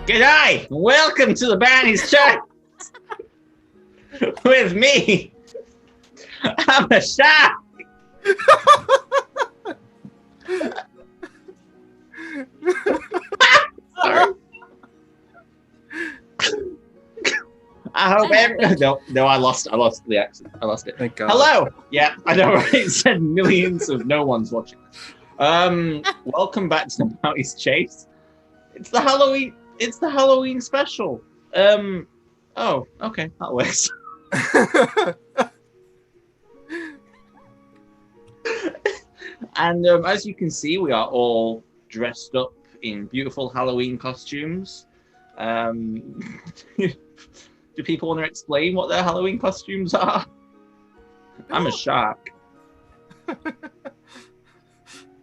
G'day! Welcome to the Bounties chat with me. I'm a shark. Sorry. I hope No, I lost the accent. I lost it. Thank God. Hello. Yeah, I know, right? It said millions of no one's watching. Welcome back to the Bounties Chase. It's the Halloween special. Oh, okay, that works. And as you can see, we are all dressed up in beautiful Halloween costumes. Do people want to explain what their Halloween costumes are? I'm a shark.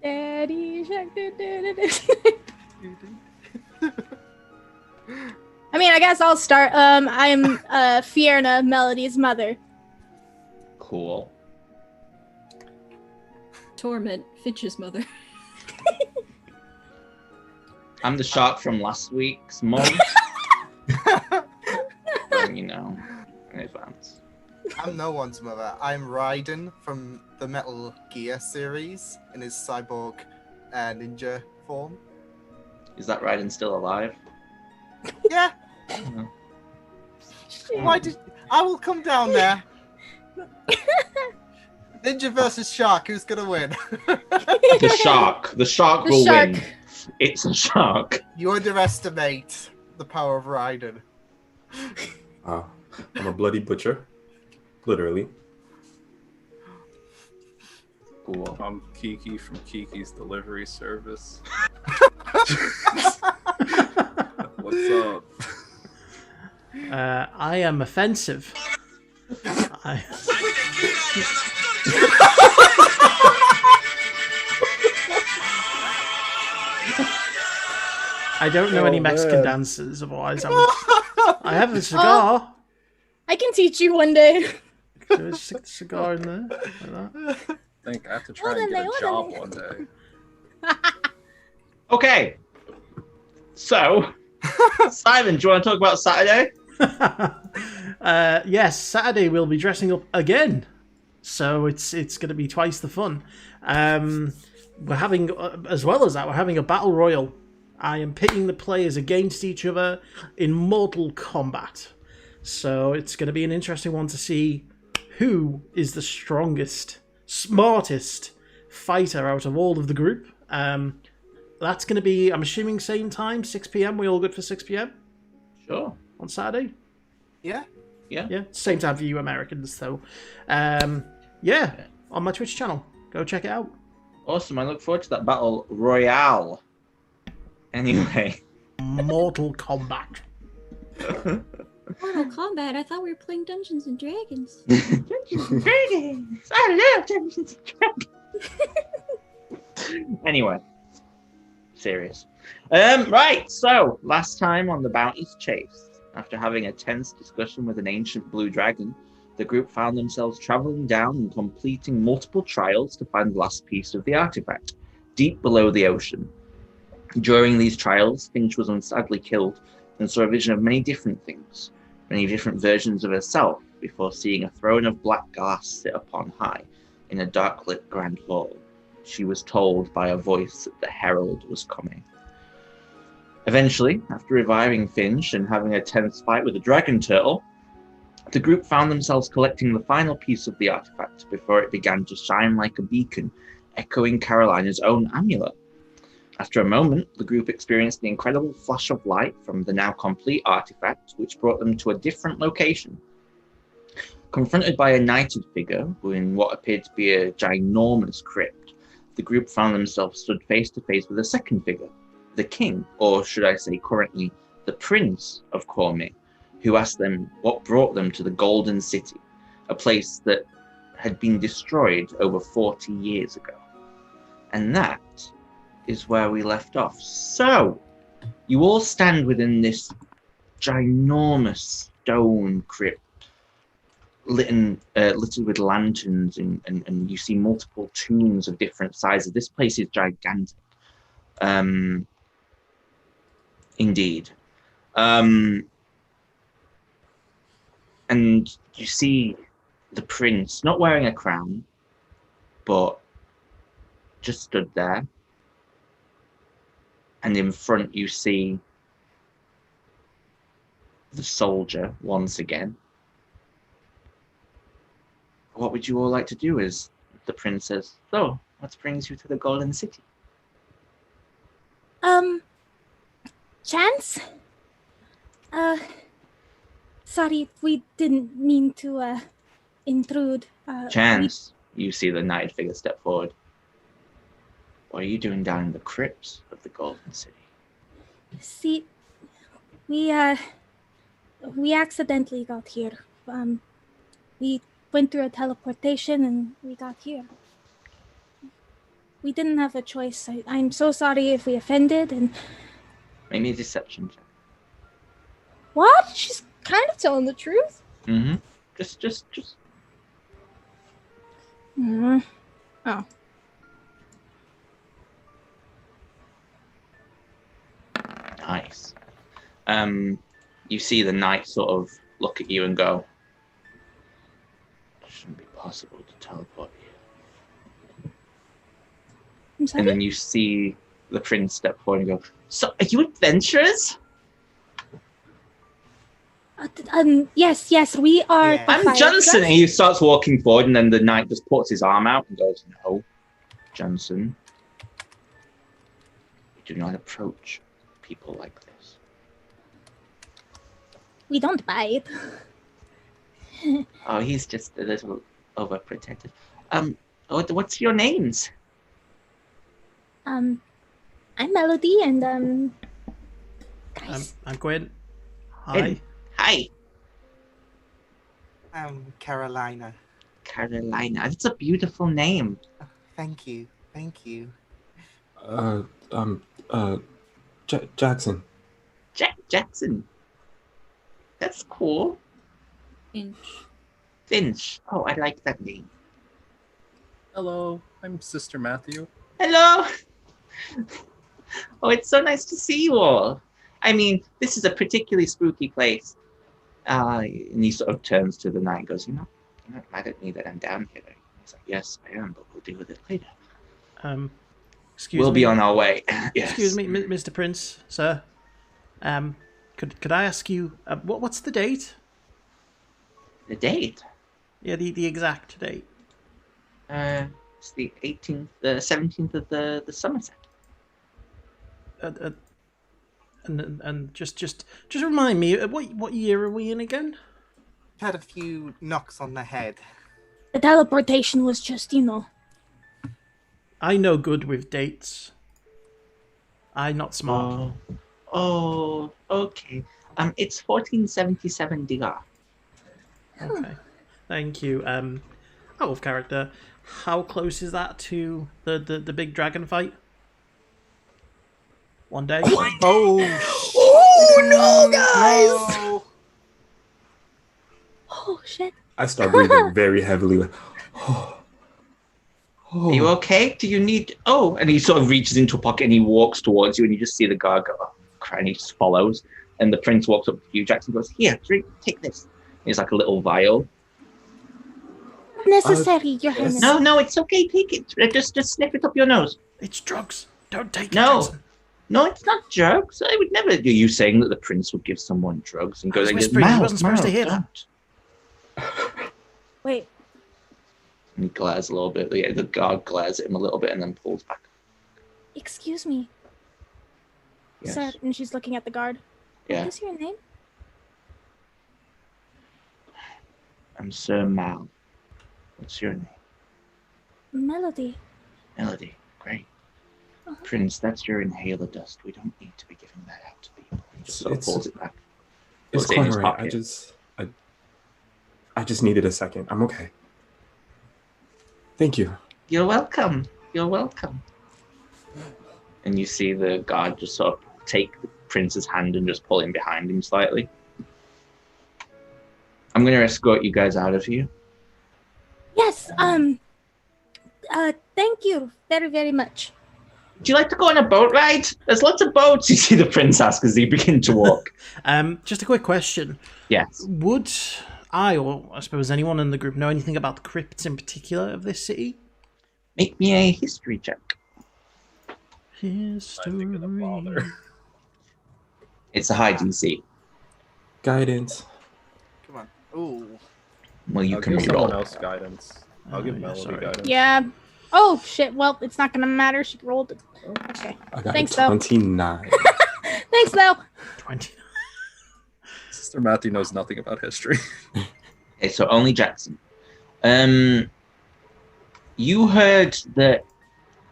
Daddy shark. I mean, I guess I'll start. I'm Fiona, Melody's mother. Cool. Torment, Finch's mother. I'm the shark from last week's mom. You know, in advance. I'm no one's mother. I'm Raiden from the Metal Gear series in his cyborg ninja form. Is that Raiden still alive? Yeah. No. Why did I will come down there? Ninja versus shark. Who's gonna win? The shark. The shark will win. It's a shark. You underestimate the power of Raiden. I'm a bloody butcher, literally. Cool. I'm Kiki from Kiki's Delivery Service. What's up? I am offensive. I don't know any Mexican dances, otherwise I have a cigar. I can teach you one day. So just stick the cigar in there, like that. I think I have to try and get a job one day. Okay. So, Simon, do you want to talk about Saturday? Yes, Saturday we'll be dressing up again. So it's going to be twice the fun. We're having, as well as that, we're having a battle royal. I am pitting the players against each other in Mortal Kombat. So it's going to be an interesting one to see who is the strongest, smartest fighter out of all of the group. That's going to be, I'm assuming, same time, 6 p.m. We all good for 6 p.m? Sure. On Saturday? Yeah. Yeah. Same time for you Americans, so yeah, on my Twitch channel. Go check it out. Awesome. I look forward to that battle royale. Anyway. Mortal Kombat. Mortal Kombat? I thought we were playing Dungeons and Dragons. Dungeons and Dragons! I love Dungeons and Dragons! Anyway. Serious. Right, so, last time on the Bounties Chase, after having a tense discussion with an ancient blue dragon, the group found themselves traveling down and completing multiple trials to find the last piece of the artifact, deep below the ocean. During these trials, Finch was unsadly killed and saw a vision of many different things, many different versions of herself, before seeing a throne of black glass sit upon high in a dark-lit grand hall. She was told by a voice that the herald was coming. Eventually, after reviving Finch and having a tense fight with a dragon turtle, the group found themselves collecting the final piece of the artifact before it began to shine like a beacon, echoing Carolina's own amulet. After a moment, the group experienced an incredible flash of light from the now complete artifact, which brought them to a different location. Confronted by a knighted figure in what appeared to be a ginormous crypt, the group found themselves stood face to face with a second figure, the king, or should I say currently, the prince of Cormier, who asked them what brought them to the Golden City, a place that had been destroyed over 40 years ago. And that is where we left off. So, you all stand within this ginormous stone crypt, littered with lanterns, and you see multiple tombs of different sizes. This place is gigantic. Indeed. And you see the prince not wearing a crown, but just stood there. And in front you see the soldier once again. What would you all like to do? As the prince says, so what brings you to the Golden City? Chance? Sorry, we didn't mean to, intrude. Chance, you see the knighted figure step forward. What are you doing down in the crypts of the Golden City? See, we accidentally got here. We went through a teleportation and we got here. We didn't have a choice. I'm so sorry if we offended and... Make me a deception check. What? She's kind of telling the truth. Mm-hmm. Just. Oh. Nice. You see the knight sort of look at you and go, it shouldn't be possible to teleport here. I'm sorry? And then you see the prince step forward and go, so are you adventurers? Yes, we are. Yeah. I'm fire Johnson. trucks. And he starts walking forward, and then the knight just puts his arm out and goes, no, Johnson. You do not approach people like this. We don't bite. Oh, he's just a little overprotective. What's your names? I'm Melody, and guys. I'm Gwen. Hi. Hi, Carolina. Carolina. That's a beautiful name. Thank you. Jackson. Jackson. That's cool. Finch. Oh, I like that name. Hello, I'm Sister Matthew. Hello. Oh, it's so nice to see you all. I mean, this is a particularly spooky place. And he sort of turns to the knight and goes, you're not mad at me that I'm down here. He's like, yes, I am, but we'll deal with it later. Excuse We'll me. be on our way. Yes. Excuse me, Mr. Prince, sir. Could I ask you what's the date? The date? Yeah, the exact date. It's the 18th, the 17th of the Somerset. And just remind me, what year are we in again? Had a few knocks on the head. The teleportation was just, I know good with dates. I'm not smart. Oh, okay. It's 1477 DR. Okay, thank you. Out of character, how close is that to the big dragon fight? One day. Oh no, guys! No. Oh shit! I start breathing very heavily. Like, Are you okay? Do you need... Oh, and he sort of reaches into a pocket and he walks towards you and you just see the guard go, oh, crap, and he just follows. And the prince walks up to you. Jackson goes, here, drink, take this. It's like a little vial. Necessary, Your yes. Highness. No, it's okay. Take it. Just sniff it up your nose. It's drugs. Don't take it. No. Jackson. No, it's not drugs. I would never do you saying that the prince would give someone drugs and I was like, whispering, he wasn't supposed to hear don't. Wait, And he glares a little bit. Yeah, the guard glares at him a little bit and then pulls back. excuse me, Yes. sir. And she's looking at the guard. Yeah. What is your name? I'm Sir Mal. What's your name? Melody. Melody. Great. Prince, that's your inhaler dust. We don't need to be giving that out to people. He just sort of pulls it back. it's Puts it in quite his alright. pocket. I just needed a second. I'm okay. Thank you. You're welcome. You're welcome. And you see the guard just sort of take the prince's hand and just pull him behind him slightly. I'm going to escort you guys out of here. Yes. Thank you very, very much. Would you like to go on a boat ride? There's lots of boats. You see the prince ask as they begin to walk. Just a quick question. Yes. Would I, or I suppose anyone in the group, know anything about the crypts in particular of this city? Make me a history check. History. It's a high DC. Guidance. Come on. Ooh. Well, you I'll can give someone reroll. else guidance. I'll give yeah, Melody sorry. guidance. Yeah. Oh shit. Well, it's not gonna matter. She rolled it. Okay. I got Thanks, a though. 29. Thanks, though. 20. Sister Matthew knows nothing about history. Okay, so only Jackson. You heard that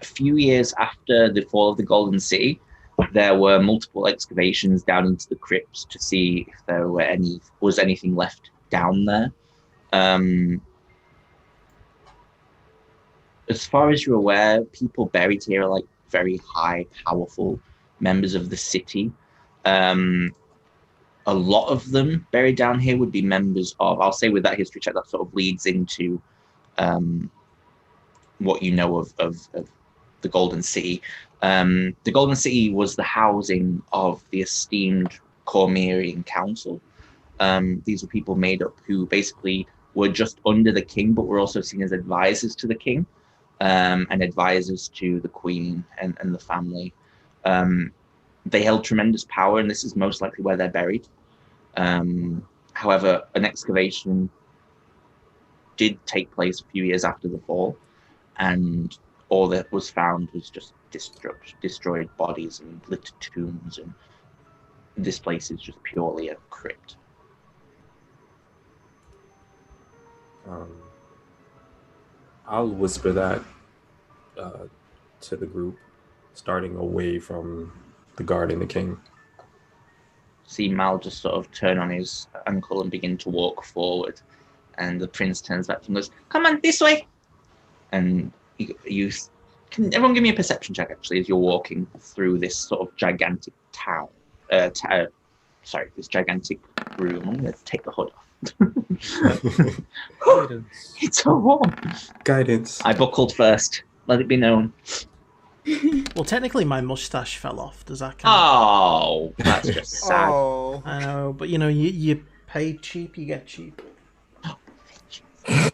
a few years after the fall of the Golden City, there were multiple excavations down into the crypts to see if there was anything left down there. As far as you're aware, people buried here are like very high, powerful members of the city. A lot of them buried down here would be members of, I'll say with that history check, that sort of leads into what you know of the Golden City. The Golden City was the housing of the esteemed Cormyrean Council. These were people made up who basically were just under the king, but were also seen as advisors to the king and advisors to the queen and the family. They held tremendous power, and this is most likely where they're buried. However, an excavation did take place a few years after the fall, and all that was found was just destroyed bodies and littered tombs, and this place is just purely a crypt. I'll whisper that to the group, starting away from the guard and the king. See Mal just sort of turn on his ankle and begin to walk forward, and the prince turns back and goes, "Come on, this way!" And you can everyone give me a perception check actually as you're walking through this sort of gigantic town. This gigantic room. I'm going to take the hood off. Guidance. It's so warm. Guidance. I buckled first. Let it be known. Well, technically, my mustache fell off. Does that count? Oh, that's just sad. Oh. I know, but you pay cheap, you get cheap.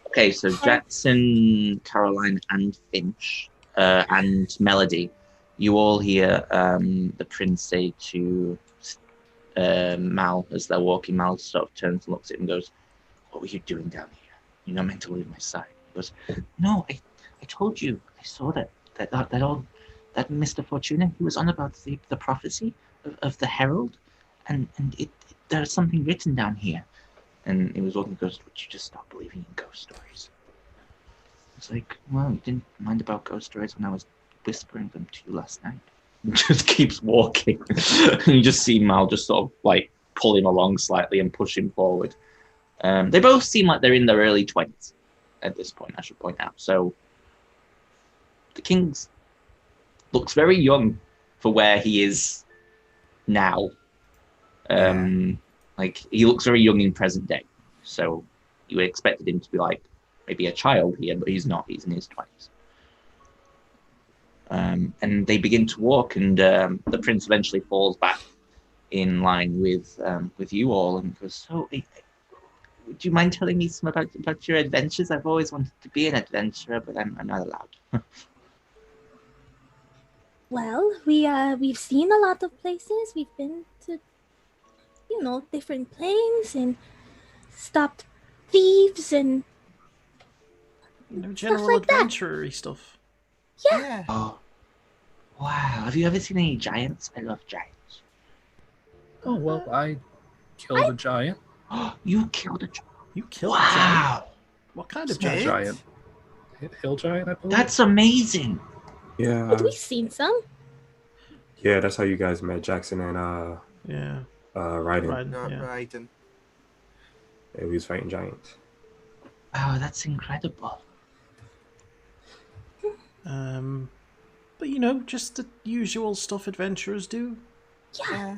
Okay, so Jackson, Caroline, and Finch, and Melody, you all hear the prince say to Mal as they're walking. Mal sort of turns and looks at him and goes, "What were you doing down here? You're not meant to leave my side." He goes, "No, I told you. I saw that Mr. Fortuna, he was on about the prophecy of the herald, and there's something written down here." And he was walking, goes, "Would you just stop believing in ghost stories?" It's like, "Well, you didn't mind about ghost stories when I was whispering them to you last night." And just keeps walking. And you just see Mal just sort of like pull him along slightly and push him forward. They both seem like they're in their early 20s at this point, I should point out. So the king looks very young for where he is now. Like, he looks very young in present day. So you expected him to be like maybe a child here, but he's not. He's in his 20s. And they begin to walk, and the prince eventually falls back in line with you all and goes, "So, would you mind telling me some about your adventures? I've always wanted to be an adventurer, but I'm not allowed." Well, we've seen a lot of places. We've been to, different planes and stopped thieves and General like that. adventure-y stuff. yeah. Oh, wow. Have you ever seen any giants? I love giants. Oh, well, I killed a giant. You killed a giant. You killed a giant. Wow. What kind of Small giant? giant. Hill giant, I believe. That's amazing. Yeah. But we've seen some. Yeah, that's how you guys met, Jackson and Yeah. Raiden. Right. Not Yeah. Raiden. Yeah, we was fighting giants. Wow, that's incredible. But just the usual stuff adventurers do. Yeah.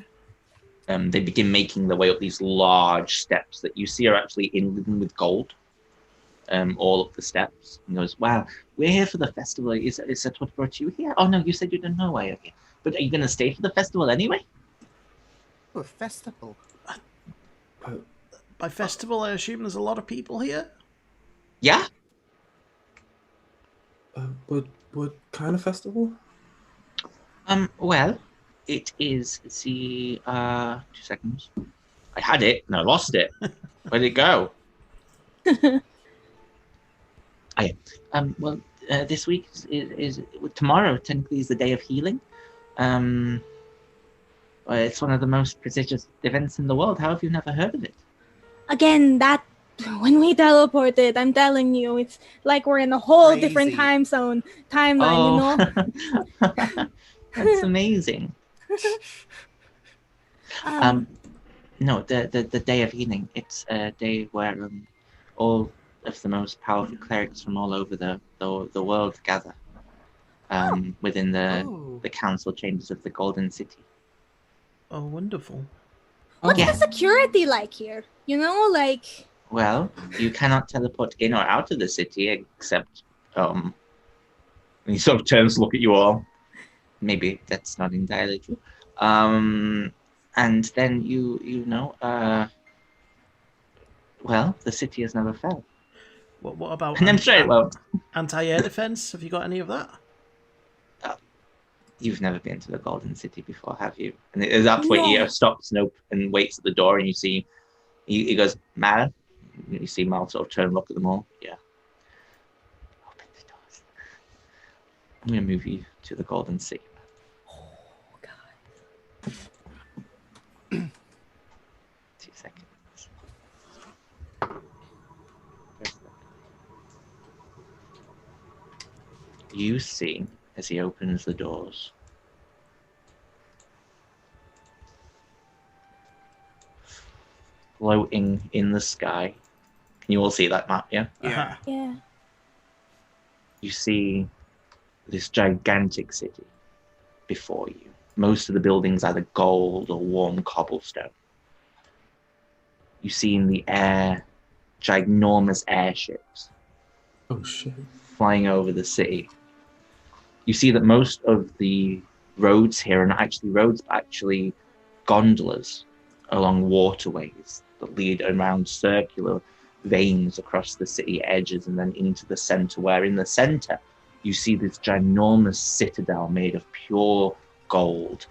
They begin making their way up these large steps that you see are actually inladen with gold. all up the steps and goes, "Wow, we're here for the festival. Is that what brought you here? Oh no, you said you didn't know why you're here. But are you going to stay for the festival anyway?" Oh, a festival. By festival, I assume there's a lot of people here? Yeah. What kind of festival? Well, it is the 2 seconds. I had it and I lost it. Where'd it go? Well, this week is tomorrow. Technically, is the day of healing. It's one of the most prestigious events in the world. How have you never heard of it? Again, that when we teleported, I'm telling you, it's like we're in a whole different Crazy. timeline, you know? That's amazing. No, the day of healing. It's a day where all of the most powerful clerics from all over the world gather within the council chambers of the Golden City. Oh, wonderful. What's the security like here? You know, like... Well, you cannot teleport in or out of the city except and he sort of turns to look at you all. Maybe that's not entirely true. And then you know, well, the city has never fell. What about And I'm sure it won't. Anti-air defense? Have you got any of that? You've never been to the Golden City before, have you? And at that point, he stops and waits at the door, and you see, he goes, "Mal." You see Mal sort of turn and look at them all. Yeah. Open the doors. I'm going to move you to the Golden City. Oh, God. 2 seconds. You see, as he opens the doors, floating in the sky. Can you all see that map, yeah? Yeah. Yeah. You see this gigantic city before you. Most of the buildings either gold or warm cobblestone. You see in the air ginormous airships. Oh shit. Flying over the city. You see that most of the roads here are not actually roads, but actually gondolas along waterways that lead around circular veins across the city edges and then into the center, where in the center you see this ginormous citadel made of pure gold.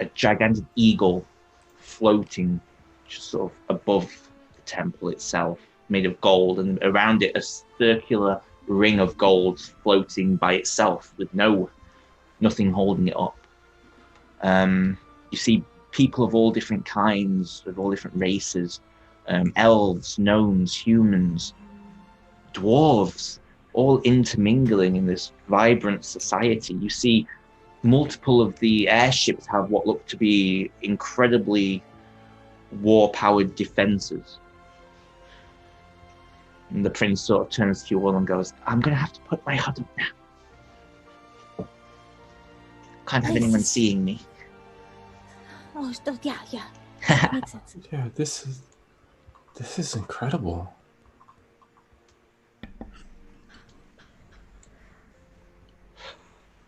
A gigantic eagle floating just sort of above the temple itself, made of gold, and around it a circular ring of gold floating by itself with nothing holding it up. You see people of all different kinds, of all different races, elves, gnomes, humans, dwarves, all intermingling in this vibrant society. You see multiple of the airships have what look to be incredibly war-powered defenses. And the prince sort of turns to you all and goes, "I'm going to have to put my heart up now. Can't have anyone seeing me." Oh, yeah. Makes sense. Yeah, this is incredible.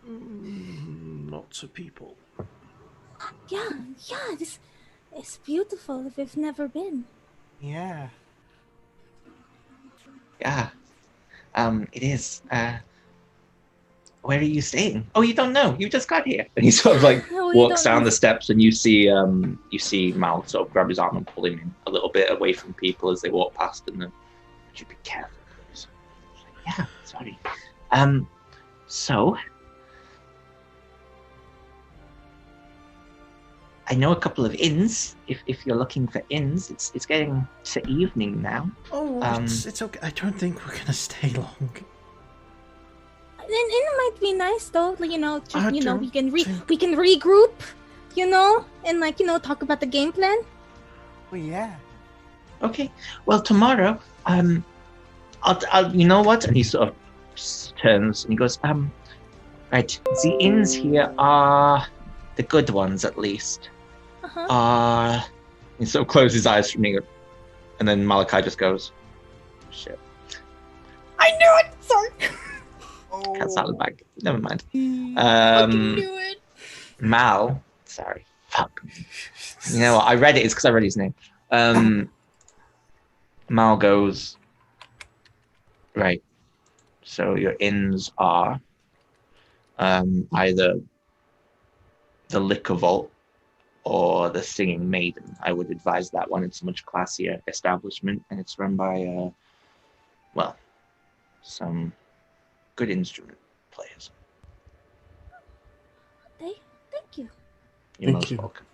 Lots of people. Yeah, this it's beautiful if you've never been. Yeah. Yeah, it is. Where are you staying? Oh, you don't know. You just got here. And he sort of like walks down the steps, and you see Mal sort of grab his arm and pull him in a little bit away from people as they walk past, and then, "Would you be careful, please?" Like, "Yeah, sorry." So I know a couple of inns. If you're looking for inns, it's getting to evening now. Oh, it's okay. I don't think we're gonna stay long. And it might be nice though, like, we can regroup, and talk about the game plan. Oh yeah. Okay. Well, tomorrow, I'll you know what? And he sort of turns and he goes, right, the inns here are the good ones, at least. Uh-huh. He sort of closes his eyes from me, and then Malachi just goes, "Shit." cat salad bag. Never mind. Fucking knew it. Mal. Sorry. Fuck. You know what? I read it. It's because I read his name. Mal goes, right. So your inns are either the Liquor Vault or the Singing Maiden. I would advise that one. It's a much classier establishment, and it's run by, some good instrument players. Thank you. You're Thank most you. welcome.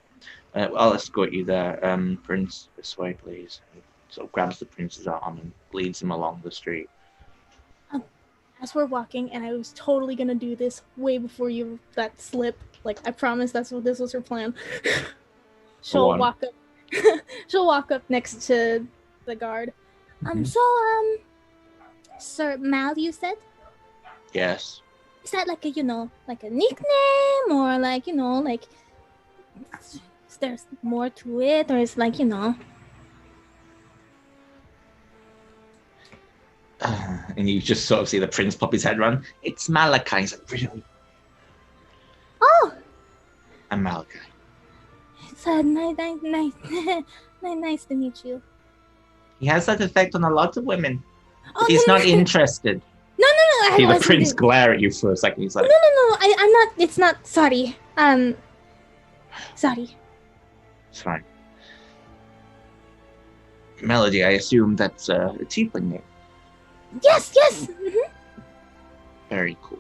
I'll escort you there. Prince, this way, please. He sort of grabs the prince's arm and leads him along the street. As we're walking, and I was totally gonna do this way before that slip. Like, I promise this was her plan. She'll on. walk up. She'll walk up next to the guard. Sir Mal, you said? Yes. Is that like a nickname, or is there more to it, or is And you just sort of see the prince pop his head around. It's Malachi. He's like, really? Oh, I'm Malachi. it's nice to meet you. He has that effect on a lot of women. Oh, He's no, not interested. No, I See the wasn't prince doing- glare at you for a second. He's like, No, I'm not. It's not. Sorry. Sorry. it's fine. Melody, I assume that's a tiefling name. Yes. Mhm. Very cool.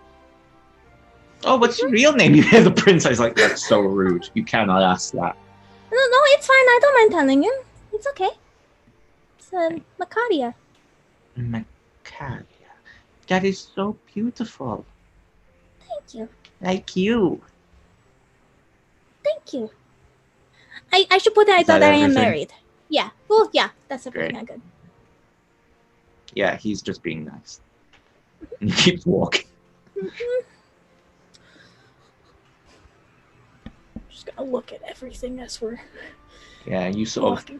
Oh, what's your real name? You hear the prince. I was like, that's so rude. You cannot ask that. No, it's fine. I don't mind telling him. It's okay. It's Macaria. Macaria. That is so beautiful. Thank you. Like you. Thank you. I should put that I Is that thought I am everything? married. Yeah. Well, yeah. That's everything Great. I could. Yeah, he's just being nice. And he keeps walking. Just gotta look at everything as we're Yeah, you sort of, walking.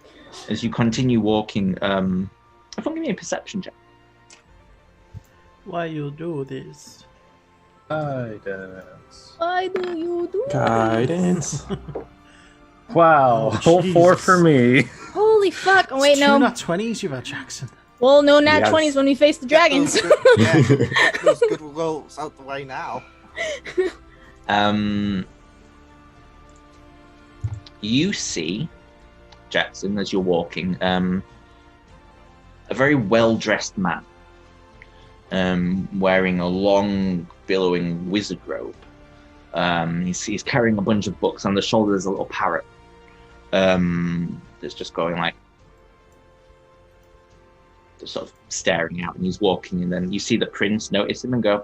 as you continue walking, everyone give me a perception check. Why you do this? Guidance. Why do you do Guidance. Wow, Oh, whole 4 Jesus. for me. Holy fuck! Oh, wait, It's no. two nat 20s you've had, Jackson. Well, no, nat Yes. 20s when we face the dragons. Those good rolls out the way now. You see, Jackson, as you're walking, a very well-dressed man, wearing a long, billowing wizard robe. He's carrying a bunch of books. On the shoulder there's a little parrot that's just going like, just sort of staring out, and he's walking, and then you see the prince notice him and go,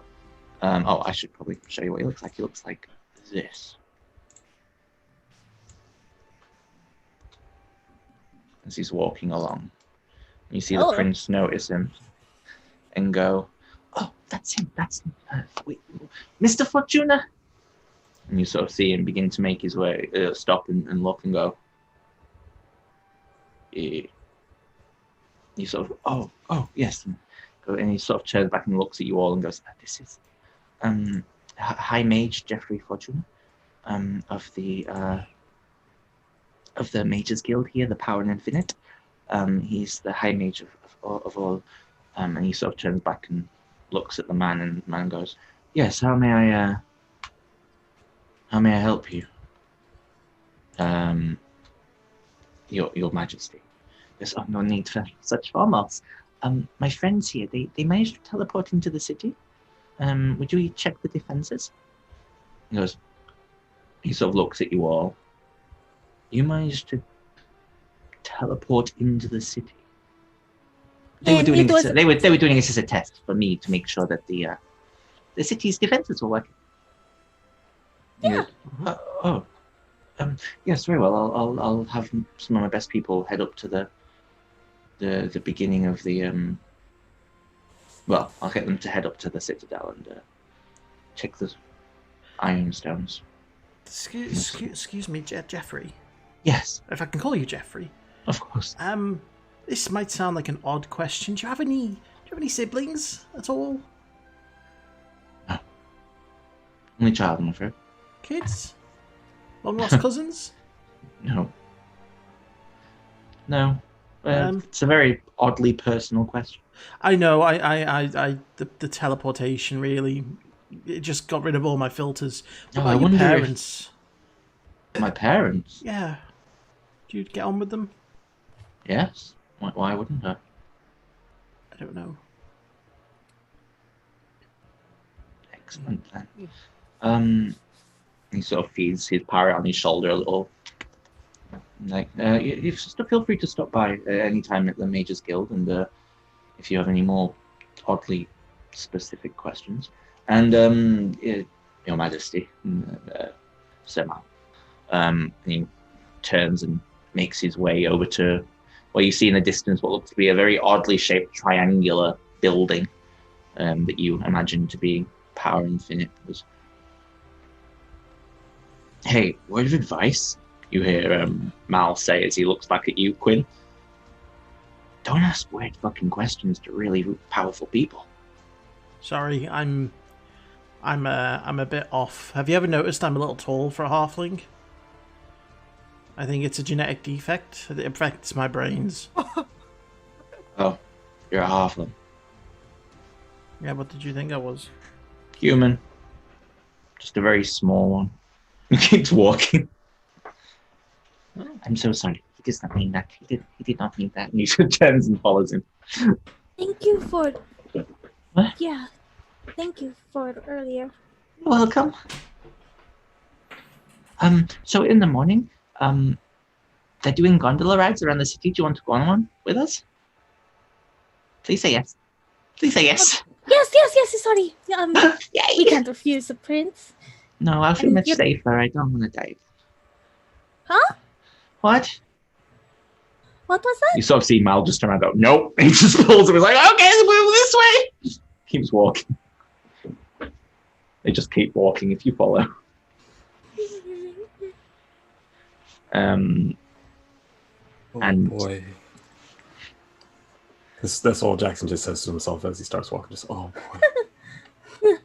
I should probably show you what he looks like. He looks like this. As he's walking along. You see the Oh. prince notice him and go, oh, that's him. Wait, Mr. Fortuna. And you sort of see him begin to make his way, stop and look and go. You sort of, oh, yes. And he sort of turns back and looks at you all and goes, this is High Mage Geoffrey Fortuna of the Mages Guild here, the Power and Infinite. He's the High Mage of all. And he sort of turns back and looks at the man, and the man goes, yes, how may I help you? Your Majesty. There's no need for such formals. My friends here, they managed to teleport into the city. Would you check the defenses? He goes, he sort of looks at you all. You managed to teleport into the city. They were And doing it was- they were doing this as a test for me to make sure that the city's defenses were working. Yeah. Yes, very well. I'll have some of my best people head up to the beginning of the I'll get them to head up to the citadel and check the ironstones. Excuse me, Jeffrey. Yes, If I can call you Jeffrey. of course. This might sound like an odd question. Do you have any siblings at all? No. Only child, I'm afraid. Kids? Long lost cousins? No. No. It's a very oddly personal question. I know. The teleportation really, it just got rid of all my filters. What Oh, I about your wonder if- parents? My parents? Yeah. Do you get on with them? Yes. Why wouldn't I? I don't know. Excellent then. He sort of feeds his parrot on his shoulder a little. Like, you still feel free to stop by any time at the Mage's Guild, and if you have any more oddly specific questions. And Your Majesty, Sir Mal. And he turns and makes his way over to where you see in the distance what looks to be a very oddly shaped triangular building that you imagine to be Power Infinite. Hey, word of advice, you hear Mal say as he looks back at you, Quinn. Don't ask weird fucking questions to really powerful people. Sorry, I'm a bit off. Have you ever noticed I'm a little tall for a halfling? I think it's a genetic defect. It affects my brains. Oh, you're a halfling. Yeah, what did you think I was? Human. Just a very small one. He keeps walking. Oh. I'm so sorry. He does not mean that. He did not mean that. And he turns and follows him. Thank you for. What? Yeah. Thank you for it earlier. You're welcome. So in the morning, they're doing gondola rides around the city. Do you want to go on one with us? Please say yes. Please say yes. Yes, sorry. Yay! We can't refuse the prince. No, I'll feel And much you- safer. I don't want to die. Huh? What? What was that? You sort of see Mal just turn around and go, nope. He just pulls him. He's like, okay, move this way. Keeps walking. They just keep walking if you follow. Oh And- boy. That's all Jackson just says to himself as he starts walking. Just, oh boy.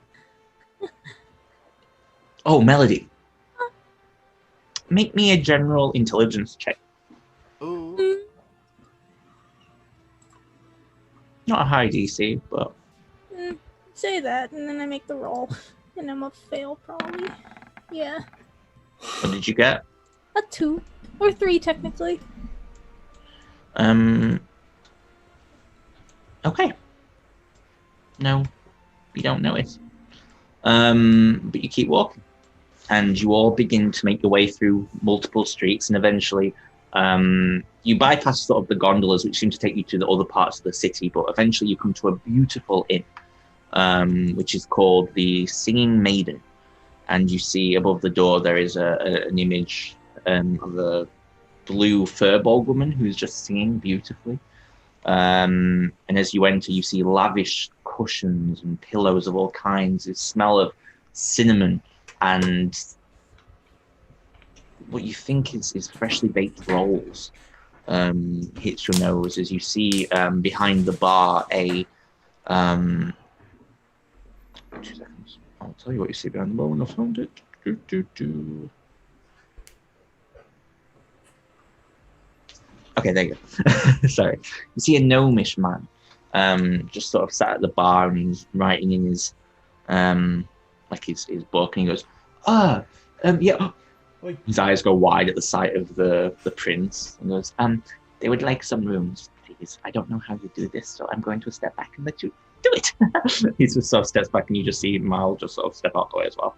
Oh, Melody. Make me a general intelligence check. Ooh. Not a high DC, but Say that, and then I make the roll. And I'm a fail, probably. Yeah. what did you get? A 2. Or 3, technically. Okay. No, you don't notice. But you keep walking. And you all begin to make your way through multiple streets, and eventually you bypass sort of the gondolas, which seem to take you to the other parts of the city, but eventually you come to a beautiful inn, which is called the Singing Maiden. And you see above the door there is an image of a blue furbolg woman who's just singing beautifully. And as you enter, you see lavish cushions and pillows of all kinds. The smell of cinnamon and what you think is freshly baked rolls hits your nose as you see behind the bar a 2 seconds. I'll tell you what you see behind the bar when I found it. Okay, there you go. Sorry. You see a gnomish man just sort of sat at the bar, and he's writing in his his book, and he goes, yeah. Oi. His eyes go wide at the sight of the prince, and goes, they would like some rooms, please. I don't know how you do this, so I'm going to step back and let you do it. He just sort of steps back, and you just see Mal just sort of step out the way as well.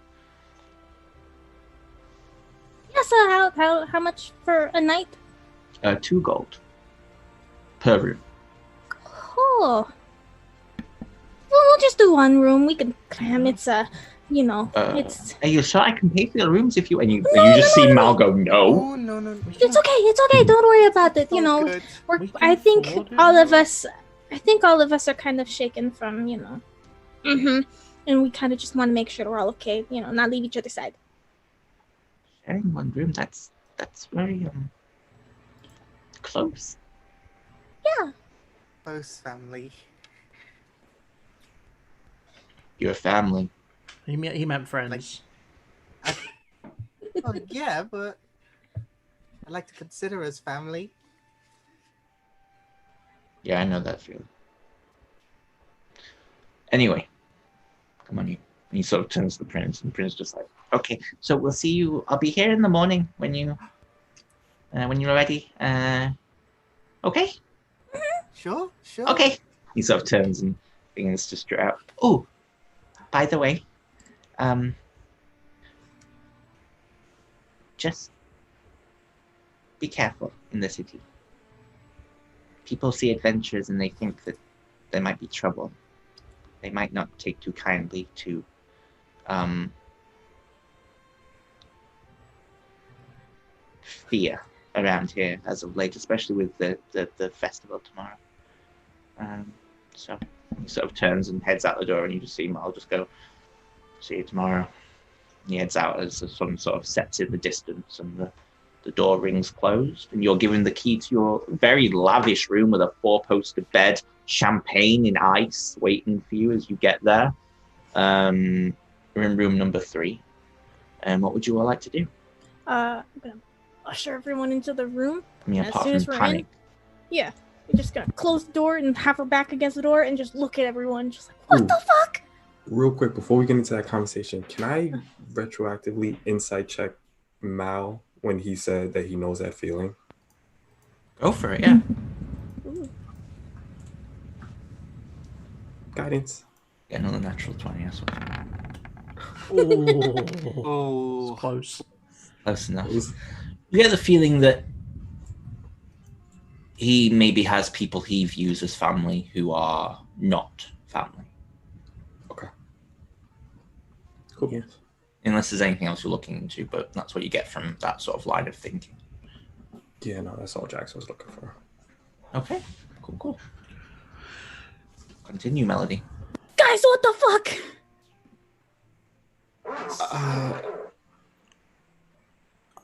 Yeah, so how much for a night? 2 gold per room. Cool. Well, we'll just do one room. We can cram. It's it's Are you sure I can pay for your rooms if you? And you just see Mal go, no. Oh, no. it's okay. Don't worry about it. You know, Good. we're. We can I think afford it. all of us. I think all of us are kind of shaken from and we kind of just want to make sure we're all okay. Not leave each other's side. Sharing one room, that's very close. Yeah. Close family. Your family. He meant friends. Oh, yeah, but I like to consider us family. Yeah, I know that feeling. Anyway, come on, you. And he sort of turns to the prince, and the prince just like, okay, so we'll see you. I'll be here in the morning when you're ready. Okay, Sure. okay. He sort of turns and begins to straight out. Oh, by the way, just be careful in the city. People see adventurers and they think that there might be trouble. They might not take too kindly to fear around here as of late, especially with the festival tomorrow. So he sort of turns and heads out the door, and you just see him. I'll just go, see you tomorrow. And he heads out as some sort of sets in the distance, and the door rings closed, and you're given the key to your very lavish room with a 4-poster bed, champagne in ice waiting for you as you get there. You're in room number 3. And what would you all like to do? I'm gonna usher everyone into the room. I mean, As apart soon as from we're panic. Yeah, we're just gonna close the door and have her back against the door and just look at everyone, just like, what Ooh. the fuck? Real quick, before we get into that conversation, can I retroactively insight check Mal when he said that he knows that feeling? Go for it, yeah. Ooh. Guidance. Get another natural 20, I suppose. Oh, it's close. Close enough. You get the feeling that he maybe has people he views as family who are not family. Okay. Cool. Yeah. Unless there's anything else you're looking into, but that's what you get from that sort of line of thinking. Yeah, no, that's all Jackson was looking for. Okay. Cool. Continue, Melody. Guys, what the fuck?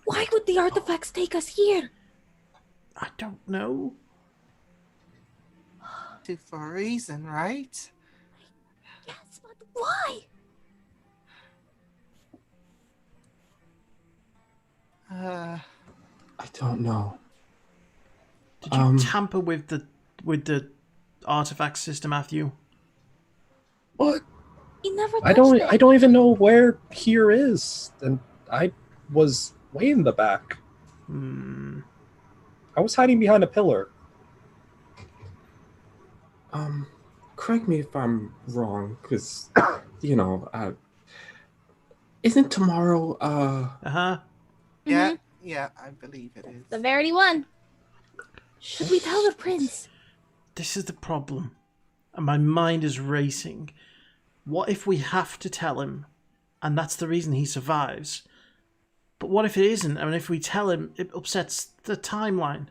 Why would the artifacts take us here? I don't know. For a reason, right? Yes, but why? I don't know. Did you tamper with the artifact system, Matthew? What? He never touched I it. don't even know where here is. And I was way in the back. I was hiding behind a pillar. Correct me if I'm wrong, because, isn't tomorrow, Yeah, I believe it is. The very one. Should we tell the prince? This is the problem. And my mind is racing. What if we have to tell him, and that's the reason he survives? But what if it isn't, and if we tell him, it upsets the timeline?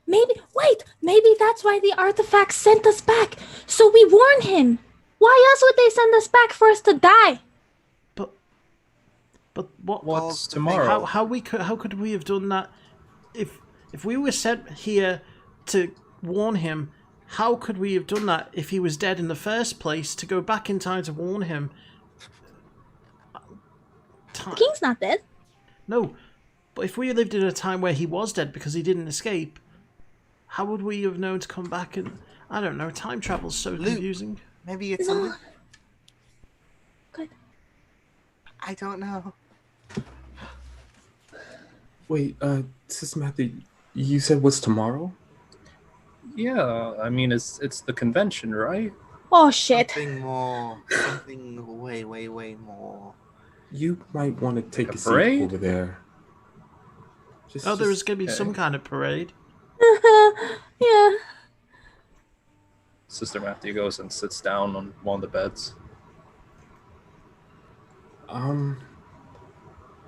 Maybe that's why the artifacts sent us back, so we warn him. Why else would they send us back for us to die? But what? What's tomorrow? How could we have done that? If we were sent here to warn him, how could we have done that if he was dead in the first place? To go back in time to warn him. The king's not dead. No, but if we lived in a time where he was dead because he didn't escape, how would we have known to come back? And I don't know. Time travel's so confusing. Maybe it's a loop. Good. I don't know. Wait, Sis Matthew, you said what's tomorrow? Yeah, I mean, it's the convention, right? Oh shit. Something more. Something way more. You might want to take a seat parade? over there. There was going to be some kind of parade. Yeah. Sister Matthew goes and sits down on one of the beds.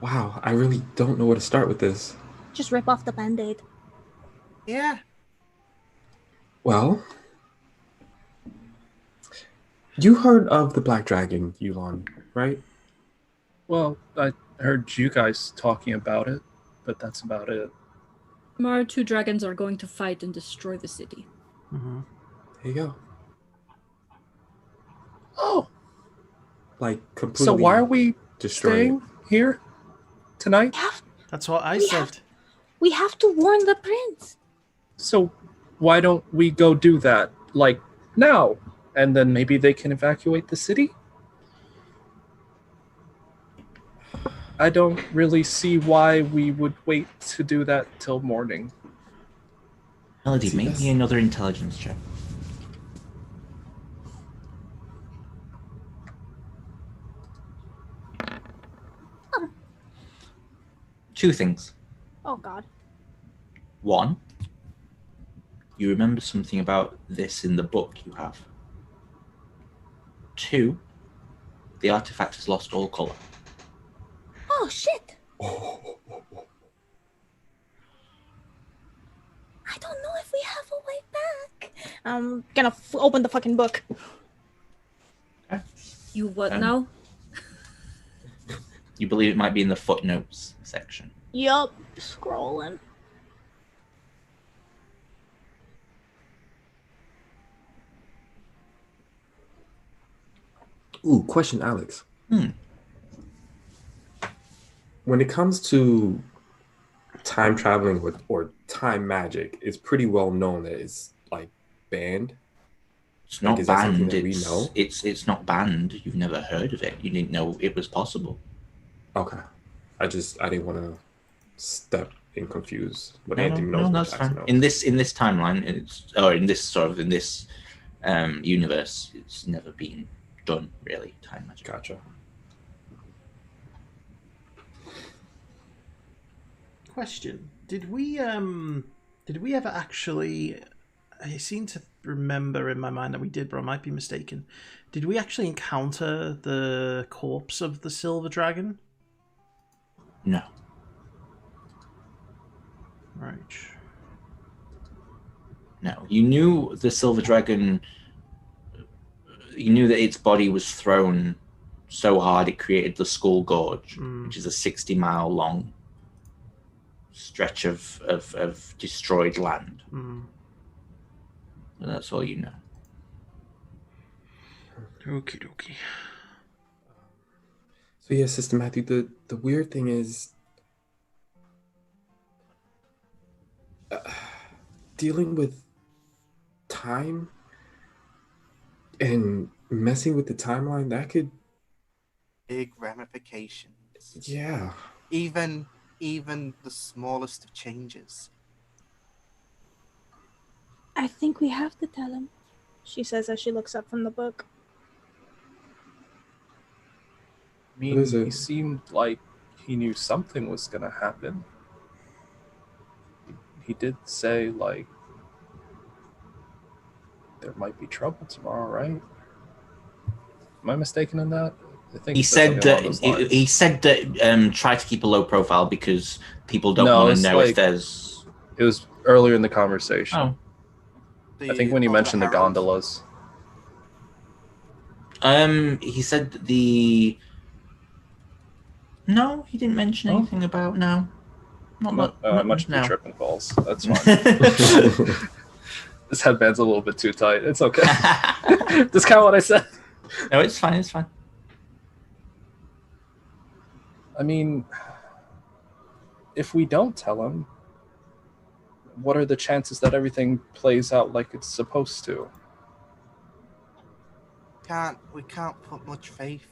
Wow, I really don't know where to start with this. Just rip off the band-aid. Yeah. Well, you heard of the Black Dragon, Yulon, right? Well, I heard you guys talking about it, but that's about it. Tomorrow, 2 dragons are going to fight and destroy the city. Mm-hmm. There you go. Oh, Like, completely so why are we destroy staying it. here tonight? That's what I We said. We have to warn the prince. So why don't we go do that, like, now? And then maybe they can evacuate the city? I don't really see why we would wait to do that till morning. Melody, make me another intelligence check. Two things. Oh God. One, you remember something about this in the book you have. Two, the artifact has lost all color. Oh shit. I don't know if we have a way back. I'm gonna open the fucking book. You what now? You believe it might be in the footnotes section. Yup. Scrolling. Ooh, question, Alex. Hmm. When it comes to time traveling or time magic, it's pretty well known that it's like banned. It's not is that something banned. that we know? It's not banned. You've never heard of it. You didn't know it was possible. Okay. I didn't want to step in confused. But No, Anthony knows what that's I have to fine. know. In this timeline, in this universe, it's never been done really. Time magic. Gotcha. Question: Did we ever actually? I seem to remember in my mind that we did, but I might be mistaken. Did we actually encounter the corpse of the silver dragon? No. Right. No. You knew the silver dragon. You knew that its body was thrown so hard it created the Skull Gorge, which is a 60-mile long stretch of destroyed land. And that's all you know. Okie dokie. So yeah, Sister Matthew, the weird thing is dealing with time and messing with the timeline, that could Big ramifications. Yeah. Even the smallest of changes. I think we have to tell him, she says as she looks up from the book. I mean, he seemed like he knew something was going to happen. He did say, like, there might be trouble tomorrow, right? Am I mistaken in that? I think He said that try to keep a low profile because people don't want to know if there's. It was earlier in the conversation. Oh. I think when you mentioned the gondolas. He said the. No, he didn't mention anything about now. Not much to be now. tripping balls. That's fine. This headband's a little bit too tight. It's okay. That's kind of what I said. No, it's fine. It's fine. I mean, if we don't tell him, what are the chances that everything plays out like it's supposed to? We can't put much faith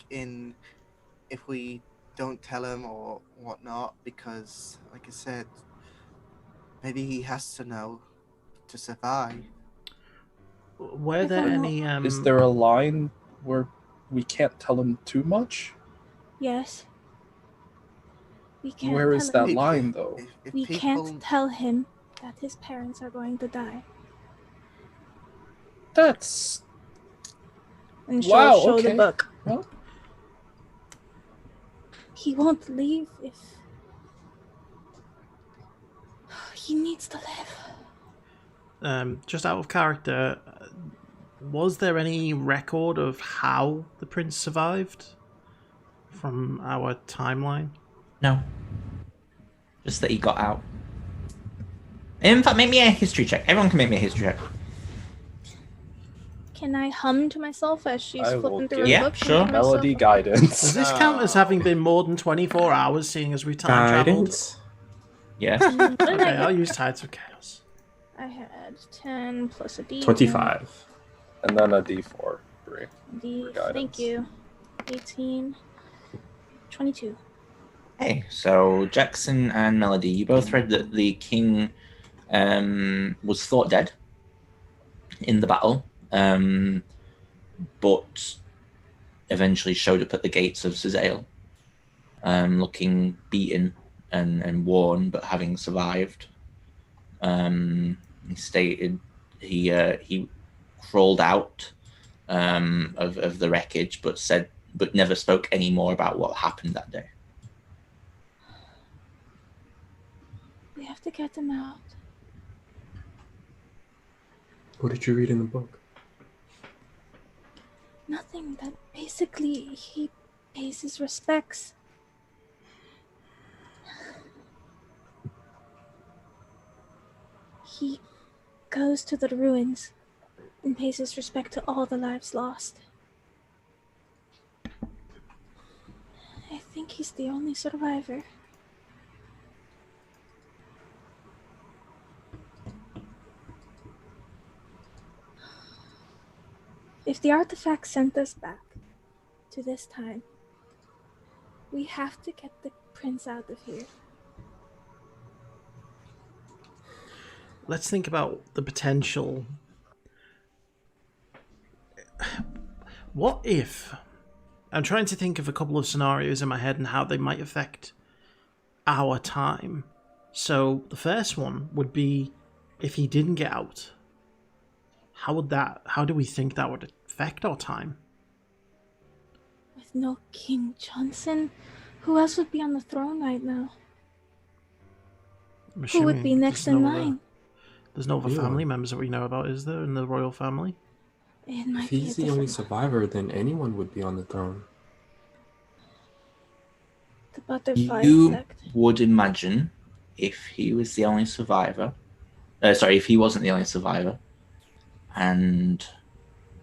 in if we don't tell him or whatnot, because like I said, maybe he has to know to survive. Were there any Is there a line where we can't tell him too much? Yes. We can't Where is tell that him. line, though? We can't tell him that his parents are going to die. That's... And wow, show okay. the book. Well, he won't leave if... He needs to live. Just out of character, was there any record of how the prince survived from our timeline? No. Just that he got out. In fact, make me a history check. Everyone can make me a history check. Can I hum to myself as she's I will flipping through give her Yeah, book? sure. Hum to myself? Melody guidance. Does this count as having been more than 24 hours, seeing as we time traveled? Guidance. Yes. What did Okay, I I'll get? use Tides of Chaos. I had 10 plus a D. 25. And then a D4. D. guidance. Thank you. 18. 22. Okay, so Jackson and Melody, you both read that the king was thought dead in the battle, but eventually showed up at the gates of Cizael, looking beaten and worn, but having survived. He stated he crawled out of the wreckage, but never spoke any more about what happened that day. We have to get them out. What did you read in the book? Nothing. That basically he pays his respects. He goes to the ruins and pays his respect to all the lives lost. I think he's the only survivor. If the artifact sent us back to this time, we have to get the prince out of here. Let's think about the potential. What if... I'm trying to think of a couple of scenarios in my head and how they might affect our time. So the first one would be if he didn't get out. How do we think that would affect our time? With no King Johnson, who else would be on the throne right now? I'm Who would be assuming next there's in no other- line? There's no other Anyone. family members that we know about, is there, in the royal family? It might If be he's a the only different... survivor, then anyone would be on the throne. The butterfly You effect. would imagine if he was the only survivor, if he wasn't the only survivor, and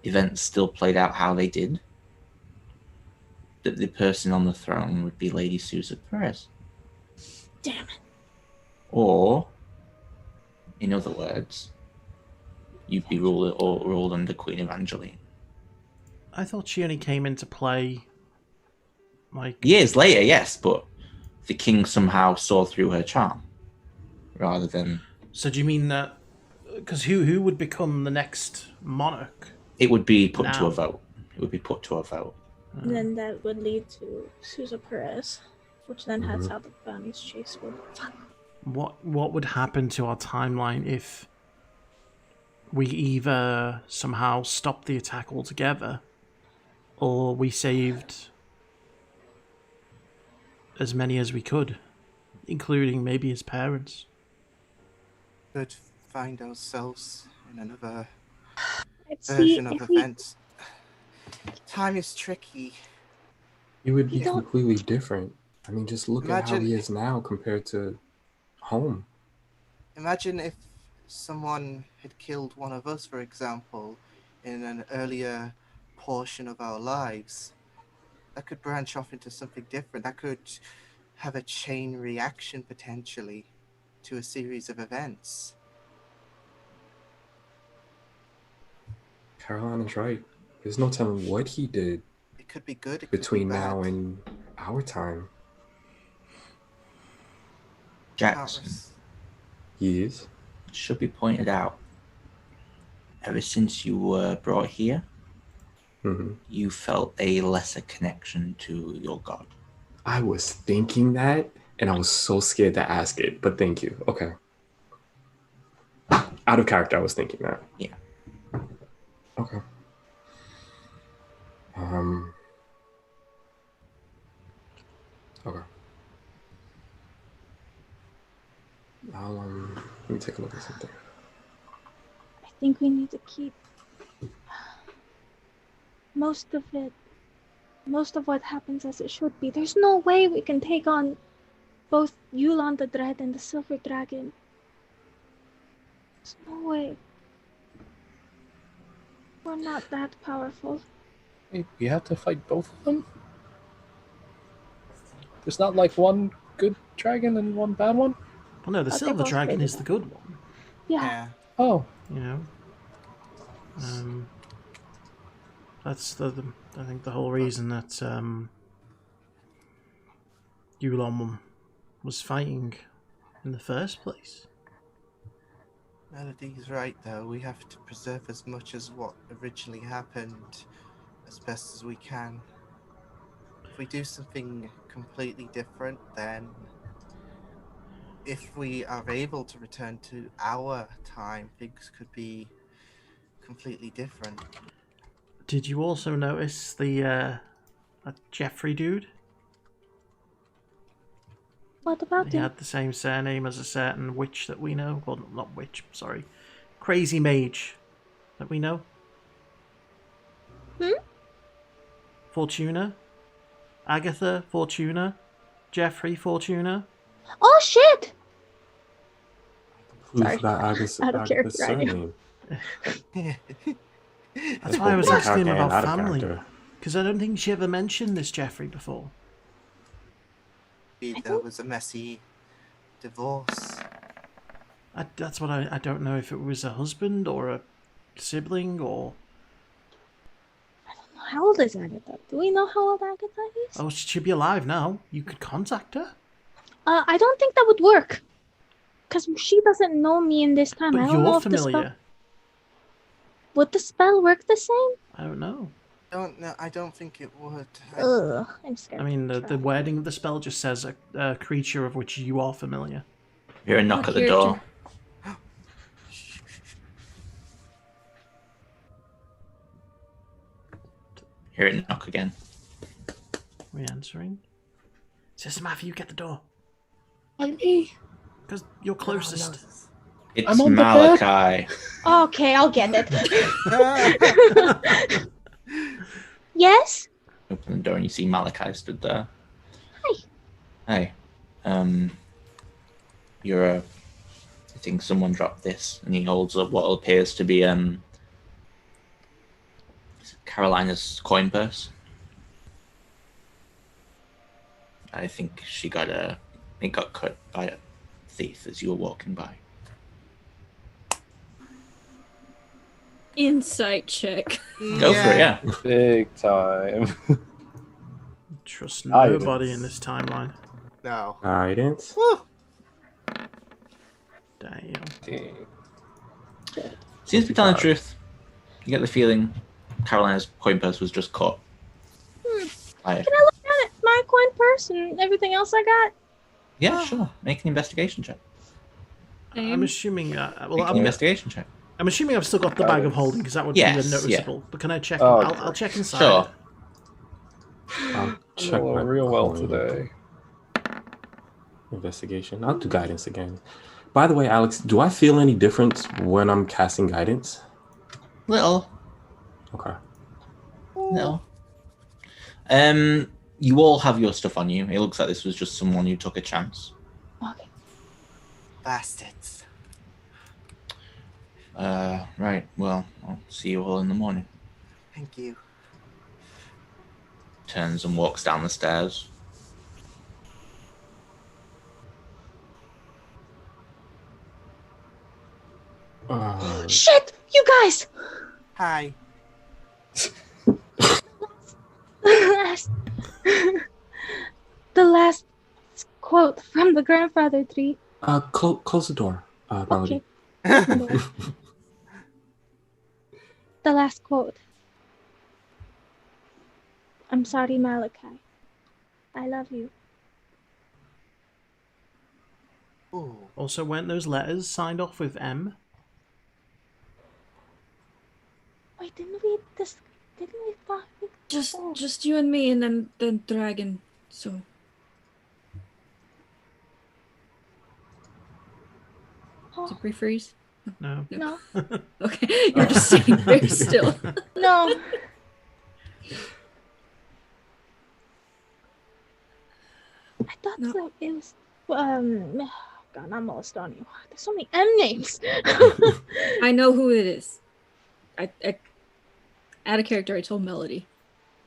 events still played out how they did, that the person on the throne would be Lady Susa Perez. Damn it. Or, in other words, you'd be ruled under Queen Evangeline. I thought she only came into play like... Years later, yes, but the king somehow saw through her charm, rather than... So do you mean that... Because who would become the next monarch? It would be put to Now. a vote. It would be put to a vote. And then that would lead to Susa Perez, which then has how the Bounties chase would... Fuck. What would happen to our timeline if we either somehow stopped the attack altogether, or we saved as many as we could, including maybe his parents? Could find ourselves in another See, version of if we... events. Time is tricky. He would be You don't- completely different. I mean, just look at how Imagine- he is now compared to home. Imagine if someone had killed one of us, for example, in an earlier portion of our lives. That could branch off into something different. That could have a chain reaction potentially to a series of events. Caroline is right. There's no telling what he did It could be good. It between could be now bad. and our time. Jackson, Yes. it should be pointed out, ever since you were brought here, hmm you felt a lesser connection to your god. I was thinking that, and I was so scared to ask it, but thank you. Okay. Out of character, I was thinking that. Yeah. Okay. Okay. Let me take a look at something. I think we need to keep most of what happens as it should be. There's no way we can take on both Yulan the Dread and the Silver Dragon. There's no way. We're not that powerful. Wait, we have to fight both of them? There's not like one good dragon and one bad one? Well, no, the I'll take silver all dragon three is the good one. Yeah. Yeah. Oh, You know. That's I think the whole reason that Yulon was fighting in the first place. Melody's right, though. We have to preserve as much as what originally happened as best as we can. If we do something completely different, then if we are able to return to our time, things could be completely different. Did you also notice that Jeffrey dude? What about He him? had the same surname as a certain witch that we know. Well, not witch, sorry. Crazy mage that we know. Fortuna. Agatha Fortuna. Jeffrey Fortuna. Oh shit! Who Sorry. forgot Agatha's Out of character, surname? That's why I was Both in asking him character and about out of family. character. Because I don't think she ever mentioned this Jeffrey before. Maybe there was a messy divorce. That's what I don't know if it was a husband or a sibling or... How old is Agatha? Do we know how old Agatha is? Oh, she should be alive now. You could contact her. I don't think that would work. Because she doesn't know me in this time. I But don't know you're if the spell... familiar. Would the spell work the same? I don't know. I don't think it would. Ugh, I'm scared. I mean, to the try. wording of the spell just says a creature of which you are familiar. Hear a knock What at the door. Hear it knock again. We answering? Sister Matthew, you get the door. Why me? Because you're closest. It's I'm on the bed. Malachi. Okay, I'll get it. Yes? Open the door and you see Malachi stood there. Hi. Hey. You're I think someone dropped this, and he holds up what appears to be Carolina's coin purse. I think it got cut by a thief as you were walking by. Insight check. Go for it, yeah. big time. Trust Guidance. nobody in this timeline. No. Guidance. Woo! Damn. Seems to be telling the truth. You get the feeling Carolina's coin purse was just caught. By it. Can I look at it? My coin purse and everything else I got? Yeah, sure. Make an investigation check. I'm assuming. Make an investigation check. I'm assuming I've still got the bag of holding because that would Yes, be noticeable. yeah. But can I check? Oh, I'll check inside. Sure. I'll check Oh, my real well coin. today. Investigation. I'll do guidance again. By the way, Alex, do I feel any difference when I'm casting guidance? Little. Okay. No. You all have your stuff on you. It looks like this was just someone who took a chance. Okay. Bastards. Right. Well, I'll see you all in the morning. Thank you. Turns and walks down the stairs. Shit! You guys! Hi. The last quote from the grandfather tree. Close the door, Melody. Okay. The last quote. I'm sorry, Malachi. I love you. Ooh. Also, weren't those letters signed off with M? Wait, didn't we talk? Just you and me, and then dragon. So Oh, did we freeze? No. no, Okay, you're just sitting very still. no. I thought No. that it was. God, I'm almost on you. There's so many M names. I know who it is. I Out of character, I told Melody.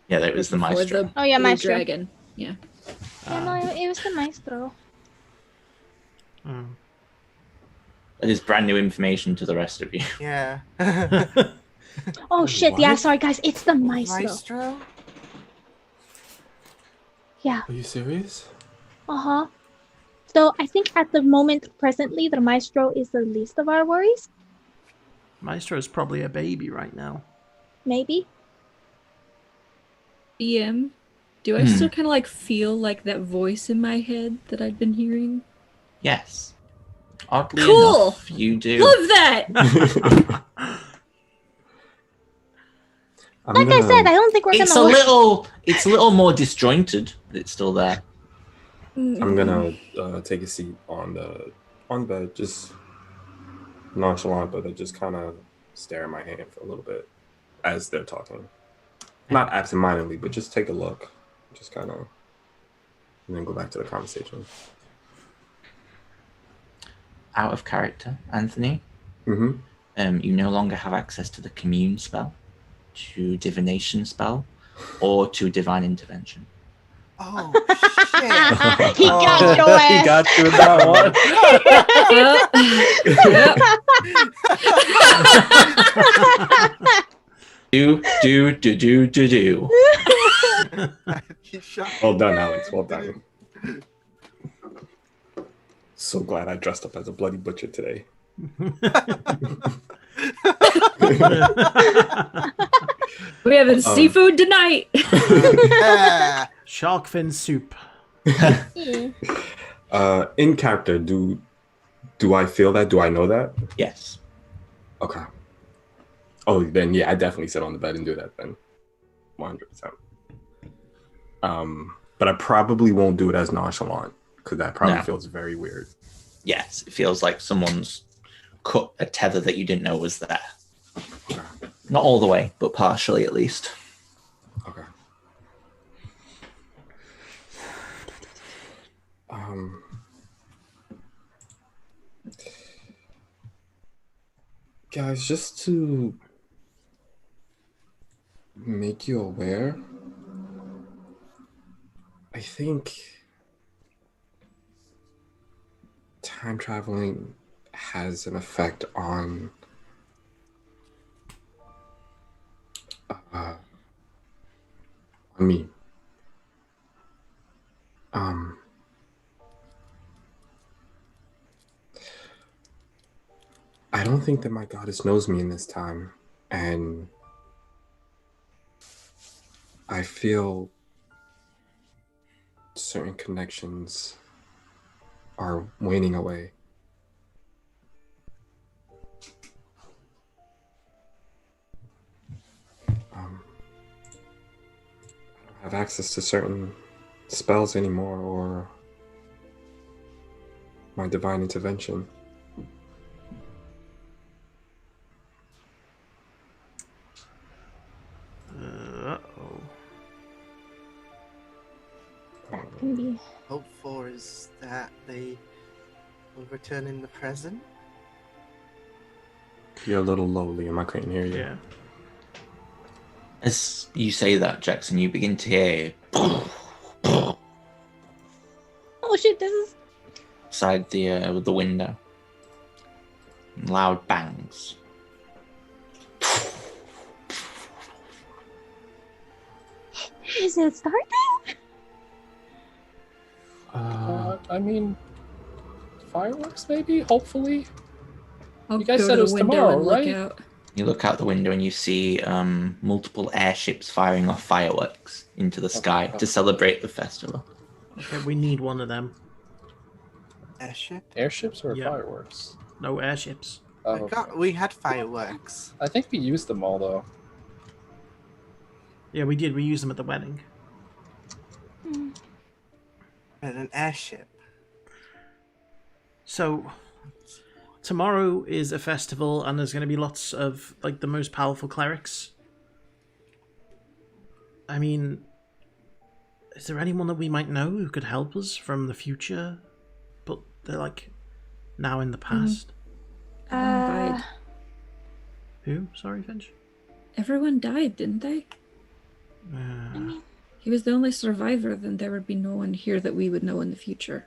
Yeah, that was the Before maestro. the Oh, yeah, blue Maestro. dragon. Yeah. Yeah, no, it was the maestro. That is brand new information to the rest of you. Yeah. Oh shit! Yeah, What? sorry guys, it's the maestro. Maestro? Yeah. Are you serious? Uh-huh. So I think at the moment, presently, the maestro is the least of our worries. Maestro is probably a baby right now. Maybe. DM, do I still kind of like feel like that voice in my head that I've been hearing? Yes. Oddly Cool! enough, you do. Love that! I'm Like I said, I don't think we're It's gonna. it's a little more disjointed, but it's still there. I'm gonna take a seat on the bed, just nonchalant, but I just kind of stare at my hand for a little bit as they're talking. Not absentmindedly, but just take a look, just kind of, and then go back to the conversation. Out of character, Anthony. Mm-hmm. You no longer have access to the commune spell, to divination spell, or to divine intervention. Oh, shit. He got your ass. He got you with that one. Do. He's shocked. Well done, Alex. Well done. So glad I dressed up as a bloody butcher today. We having seafood tonight. Shark fin soup. In character, do I feel that? Do I know that? Yes. Okay. Oh, then yeah, I definitely sit on the bed and do that then. 100%. But I probably won't do it as nonchalant because that probably feels very weird. Yes, it feels like someone's cut a tether that you didn't know was there. Okay. Not all the way, but partially at least. Okay. Guys, just to make you aware, I think time traveling has an effect on me. I don't think that my goddess knows me in this time, and I feel certain connections are waning away. I don't have access to certain spells anymore, or my divine intervention. Uh-oh. That can be. Hope for is that they will return in the present. You're a little low, Liam. I couldn't hear you. Yeah. As you say that, Jackson, you begin to hear Oh shit! This is. outside the window. Loud bangs. Is it starting? I mean, fireworks maybe. Hopefully. I'll You guys go said to it was the window tomorrow, and look right? out. You look out the window and you see multiple airships firing off fireworks into the sky to celebrate the festival. Okay, we need one of them. Airship? Airships or Yeah. fireworks? No airships. Oh, We had fireworks. I think we used them all though. Yeah, we did. We used them at the wedding. And an airship. So, tomorrow is a festival, and there's going to be lots of, like, the most powerful clerics. I mean, is there anyone that we might know who could help us from the future? But they're, like, now in the past. Invite. Who? Sorry, Finch? Everyone died, didn't they? I mean, He was the only survivor, then there would be no one here that we would know in the future.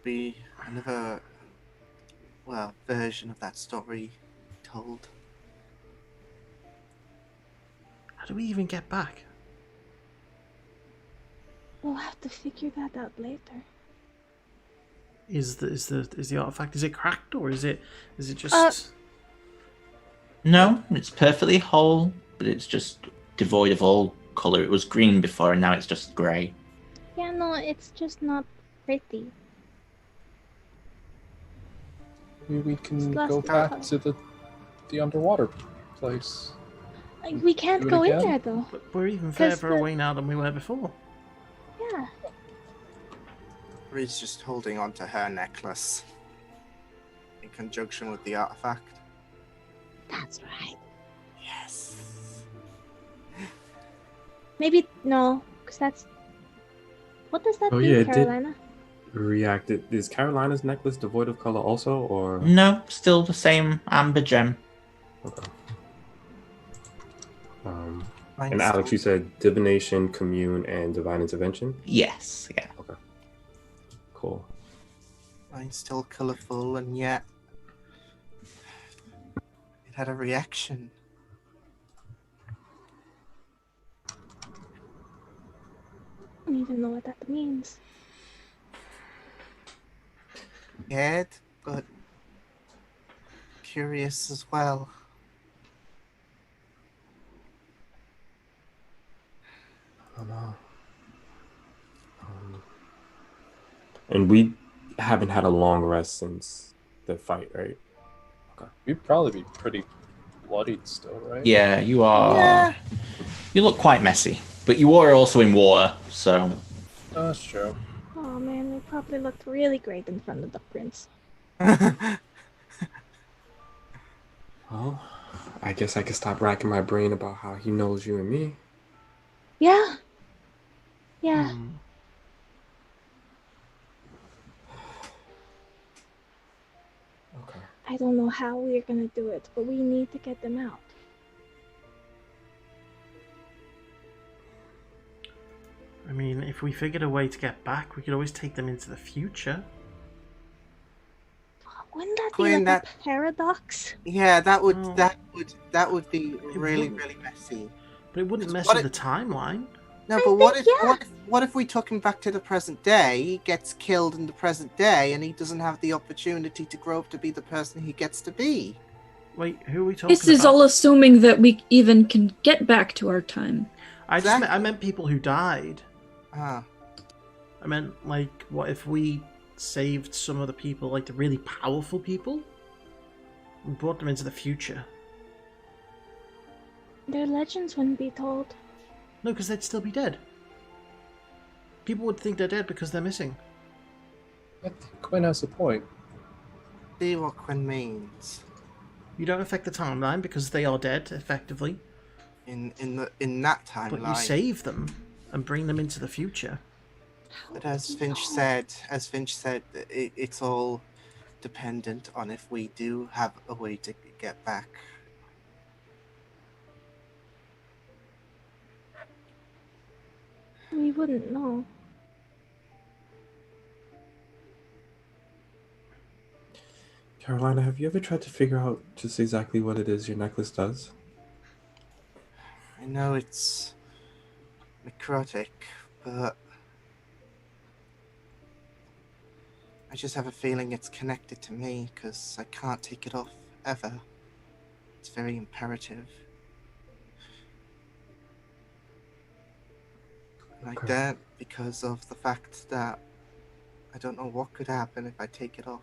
Be another, version of that story told. How do we even get back? we'll have to figure that out later. Is the artifact, is it cracked or is it just No, it's perfectly whole, but it's just devoid of all colour. It was green before, and now it's just grey. Yeah, no, it's just not pretty. Maybe we can It's lost go its back color. to the underwater place. Like, we can't Do it go in again? there though. but we're even 'Cause further the- away now than we were before. Yeah. Reed's just holding on to her necklace in conjunction with the artifact. That's right. Yes. Maybe no, because that's. What does that Oh, do, yeah, it did. Carolina? Reacted. Is Carolina's necklace devoid of color also, or? No, still the same amber gem. Okay. Mine's And Alex, you still- said divination, commune, and divine intervention. Yes, yeah. Cool. mine's still colourful, and yet it had a reaction. I don't even know what that means. Scared, but curious as well. I don't know. And we haven't had a long rest since the fight, right? We'd probably be pretty bloodied still, right? Yeah, you are. Yeah. You look quite messy, but you are also in water, so. That's true. Oh man, we probably looked really great in front of the prince. Well, I guess I could stop racking my brain about how he knows you and me. Yeah. Yeah. Hmm. Okay. I don't know how we're gonna do it, but we need to get them out. I mean, if we figured a way to get back, we could always take them into the future. Wouldn't that Quinn, be like that- a paradox? Yeah, that would Oh. that would be really wouldn't. really messy. But it wouldn't It's mess what with it- the timeline. No, I but what if, think, yeah. what if we took him back to the present day? He gets killed in the present day, and he doesn't have the opportunity to grow up to be the person he gets to be. Wait, who are we talking This is about? all assuming that we even can get back to our time. I meant people who died. Ah, I meant, like, what if we saved some of the people, like the really powerful people, and brought them into the future? Their legends wouldn't be told. No, because they'd still be dead. People would think they're dead because they're missing. I think Quinn has a point. see what Quinn means You don't affect the timeline because they are dead, effectively, in that timeline. but you save them and bring them into the future. But as Finch said, it's all dependent on if we do have a way to get back. We wouldn't know. Carolina, have you ever tried to figure out just exactly what it is your necklace does? I know it's necrotic, but I just have a feeling it's connected to me because I can't take it off ever. It's very imperative. And I Okay. don't because of the fact that I don't know what could happen if I take it off.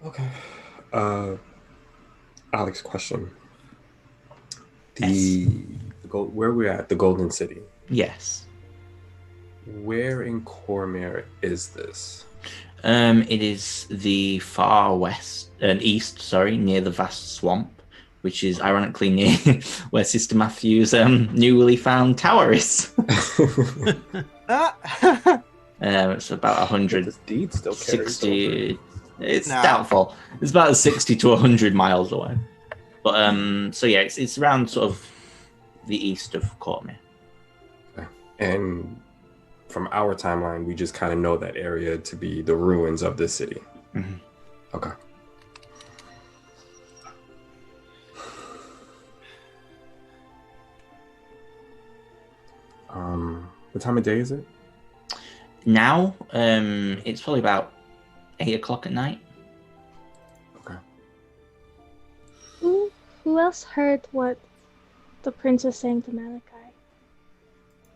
Okay. Alex, question. The where we're at, the Golden City. Yes. Where in Cormyr is this? It is the far west and east, sorry, near the vast swamp, which is ironically near where Sister Matthew's newly found tower is. Ah! It's about This deed still carries over. 160. It's Nah. doubtful. It's about 60 to 100 miles away. But so yeah, it's around sort of the east of Courtmere. And from our timeline, we just kind of know that area to be the ruins of this city. Mm-hmm. Okay. What time of day is it? Now, it's probably about 8 o'clock at night. Okay. Who else heard what the prince was saying to Malachi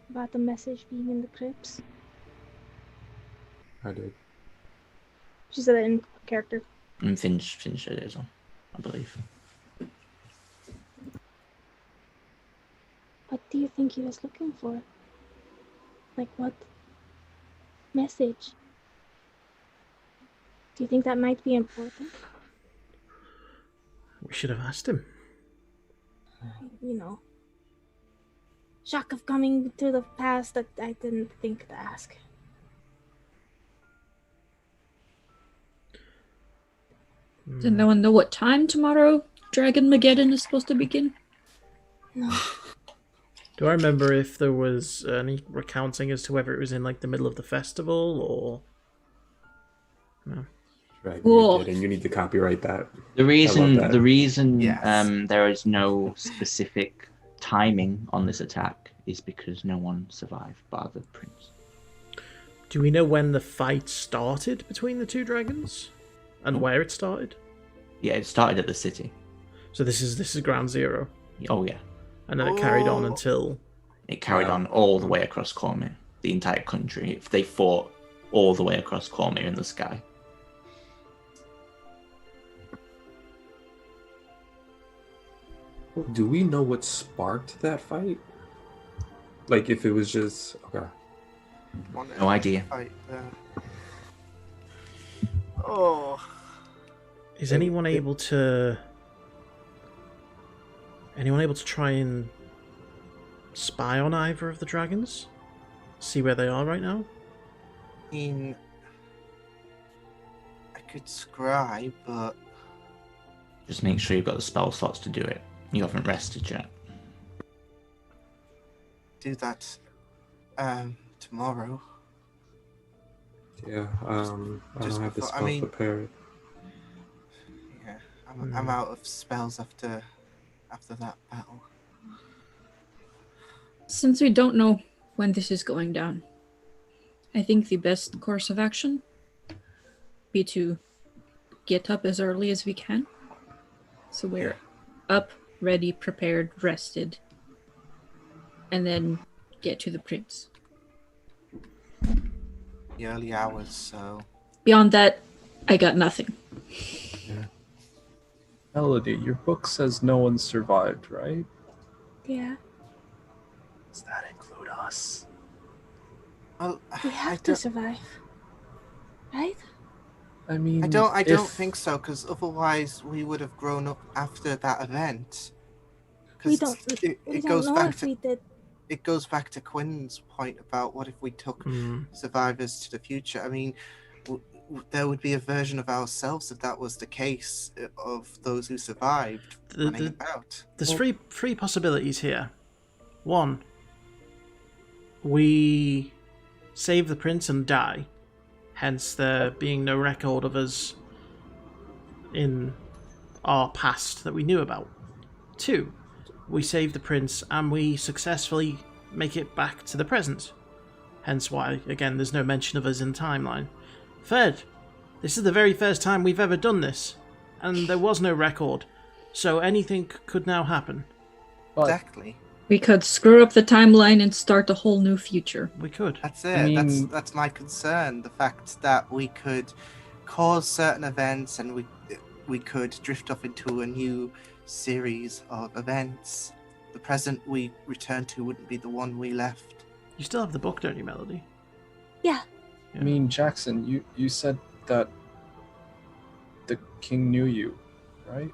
about the message being in the crypts? I did. She said that in character. And Finch it is on, I believe. What do you think he was looking for? Like, what message? Do you think that might be important? We should have asked him. You know, shock of coming to the past that I didn't think to ask. Does no one know what time tomorrow Dragon Mageddon is supposed to begin? No. Do I remember if there was any recounting as to whether it was in like the middle of the festival or no? Right. Cool. And you need to copyright that. The reason Yes. there is no specific timing on this attack is because no one survived bar the prince. Do we know when the fight started between the two dragons and where it started? Yeah, it started at the city. So this is ground zero, Oh yeah, and then it carried on Oh. until. it carried on all the way across Cormyr, the entire country. If they fought all the way across Cormyr in the sky. Do we know what sparked that fight? Like if it was just okay. No idea. Fight there. Oh. Is anyone able to try and spy on either of the dragons? See where they are right now? I mean, I could scribe, but Just make sure you've got the spell slots to do it. You haven't rested yet. do that tomorrow. Yeah. I Just don't have the before- I spell mean- prepared. Yeah, I'm out of spells after that battle. Since we don't know when this is going down, I think the best course of action be to get up as early as we can. So we're up, ready, prepared, rested, and then get to the prince. The early hours, so Beyond that, I got nothing. Melody, your book says no one survived, right? Yeah, Does that include us? well, we I have to don't, survive, right? I mean, I don't if- think so, because otherwise we would have grown up after that event. We 'Cause don't. It, We it don't goes know back if to we did. it goes back to Quinn's point about what if we took survivors to the future. I mean, there would be a version of ourselves if that was the case, of those who survived running about. There's three possibilities here. One, we save the prince and die, hence there being no record of us in our past that we knew about. Two, we save the prince and we successfully make it back to the present, hence why, again, there's no mention of us in the timeline. Third, this is the very first time we've ever done this, and there was no record, so anything could now happen. But Exactly. We could screw up the timeline and start a whole new future. We could. That's it. I mean- That's my concern. The fact that we could cause certain events and we could drift off into a new series of events. The present we return to wouldn't be the one we left. You still have the book, don't you, Melody? Yeah. I mean, Jackson, you said that the king knew you, right?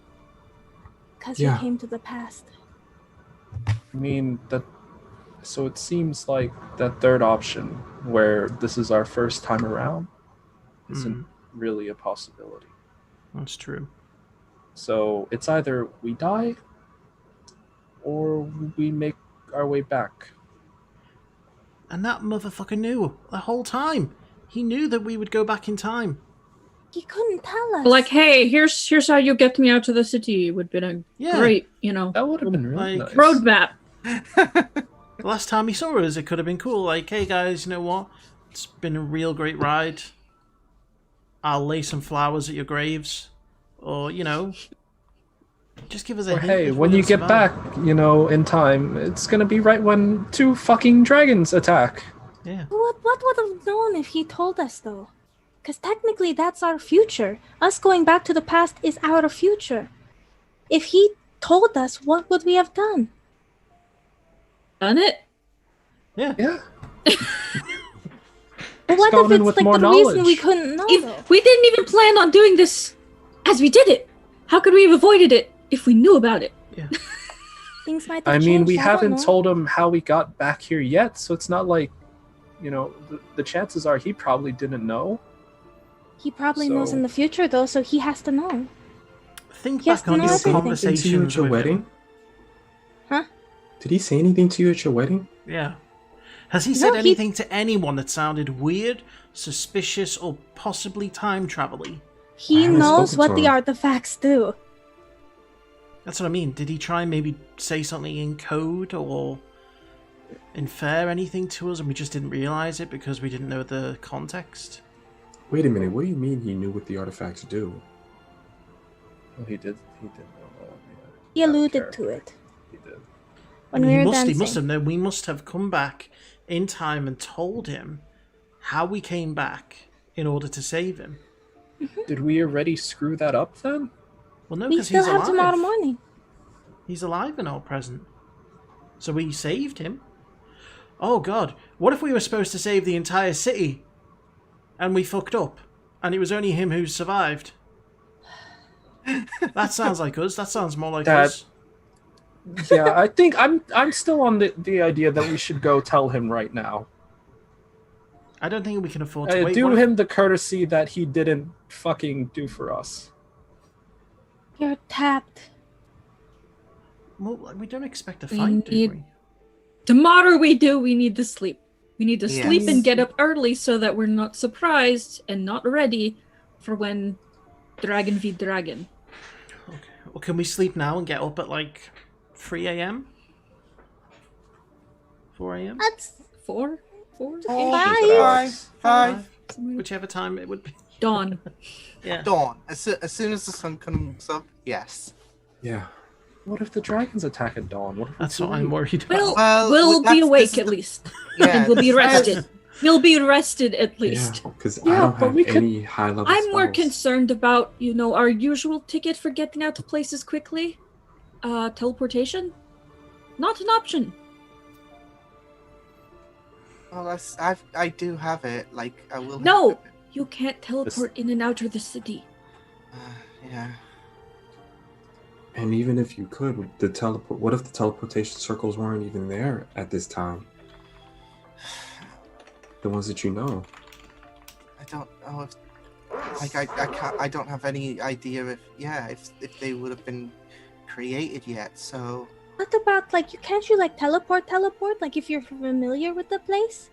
Because Yeah. we came to the past. I mean, that So it seems like that third option, where this is our first time around, isn't really a possibility. That's true. So it's either we die or we make our way back. And that motherfucker knew the whole time. He knew that we would go back in time. He couldn't tell us. Like, hey, here's how you get me out to the city. Would have been a great, That would have been really nice. roadmap. The last time he saw us, it could have been cool. Like, hey guys, you know what? It's been a real great ride. I'll lay some flowers at your graves. Or, just give us a Or hint. hey, if when we're you gonna get survive. back, in time, it's gonna be right when 2 fucking dragons attack. Yeah. What would have known if he told us, though? Because technically that's our future. Us going back to the past is our future. If he told us, what would we have done? Done it? Yeah. Yeah. But what gone if in it's with like more the reason we knowledge. couldn't know, If though? we didn't even plan on doing this as we did it, how could we have avoided it if we knew about it? Yeah. Things might have I mean, changed, we I don't haven't know. told him how we got back here yet, so it's not like, the chances are he probably didn't know. He probably knows So- in the future, though, so he has to know. Think Yes, back on no, your everything. Anything to you at conversations your with wedding? him. Huh? Did he say anything to you at your wedding? Yeah. Has he said he- anything to anyone that sounded weird, suspicious, or possibly time travel-y? He haven't knows spoken what to the him. artifacts do. That's what I mean. Did he try and maybe say something in code or infer anything to us and we just didn't realize it because we didn't know the context? Wait a minute, what do you mean he knew what the artifacts do? Well, he did know. He alluded to it He did. when I mean, we he were must dancing. have known. We must have come back in time and told him how we came back in order to save him. Did we already screw that up then? Well, no, We because still he's have alive. tomorrow morning. He's alive in our present. So we saved him. Oh god, what if we were supposed to save the entire city and we fucked up and it was only him who survived? That sounds like us. That sounds more like That- us. Yeah, I think I'm still on the idea that we should go tell him right now. I don't think we can afford to wait. Do What if- him the courtesy that he didn't fucking do for us. You're tapped. Well, we don't expect a We fight, do need- we? Tomorrow we need to sleep. We need to Yes. sleep and get up early so that we're not surprised and not ready for when Dragon v Dragon. Okay. Well, can we sleep now and get up at like 3 a.m.? 4 a.m.? That's 4? Five. Whichever time it would be. Dawn. Yeah. Dawn. As soon as the sun comes up, yes. Yeah. What if the dragons attack at dawn? What if That's we what I'm worried about. Well, Well, we'll that's- be this awake is at the- least. Yeah, And we'll be this is- rested. We'll be rested at least. Yeah, because Yeah, I don't but have we could- any high level I'm more spells. concerned about, our usual ticket for getting out of places quickly. Teleportation? Not an option. Well, I do have it. Like, I will. No! Have it. You can't teleport in and out of the city. Yeah. And even if you could, what if the teleportation circles weren't even there at this time? The ones that you know. I don't know if. Like, I can't. I don't have any idea if they would have been created yet. So. what about can't you teleport? Like if you're familiar with the place?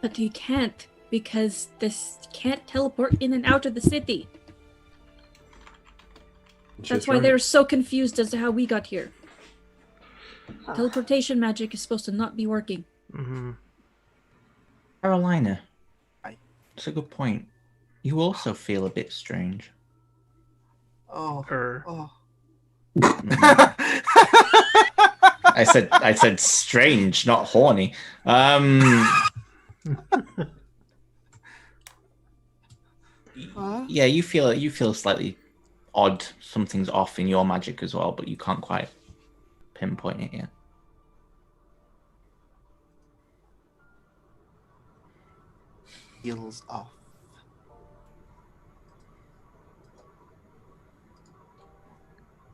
But you can't, because this can't teleport in and out of the city. She's That's why right. they're so confused as to how we got here. Teleportation magic is supposed to not be working. Mm-hmm. Carolina. Hi. That's a good point. You also feel a bit strange. Oh. Er. Oh. I said strange, not horny. Huh? Yeah, you feel slightly odd. Something's off in your magic as well, but you can't quite pinpoint it yet. Heels off.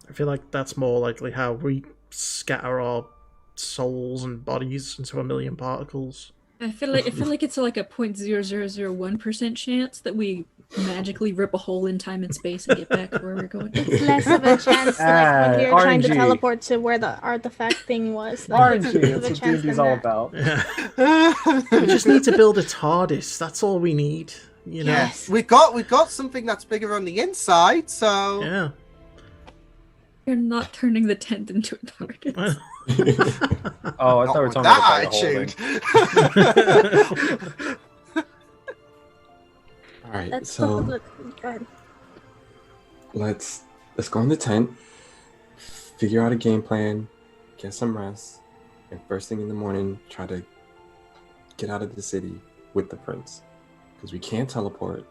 I feel like that's more likely how we scatter our souls and bodies into a million particles. I feel like it's like a 0.0001% chance that we magically rip a hole in time and space and get back to where we're going. It's less of a chance like when we were trying to RNG. teleport to where the artifact thing was. Like, RNG, it's less of a that's what chance D&D's than all that. about. Yeah. We just need to build a TARDIS. That's all we need. You know. Yes, we got something that's bigger on the inside, so Yeah. You're not turning the tent into a target. Well, Oh, I not thought we were with talking that about the whole attitude. thing. All right, That's so the go ahead. let's go in the tent, figure out a game plan, get some rest, and first thing in the morning, try to get out of the city with the prince, because we can't teleport,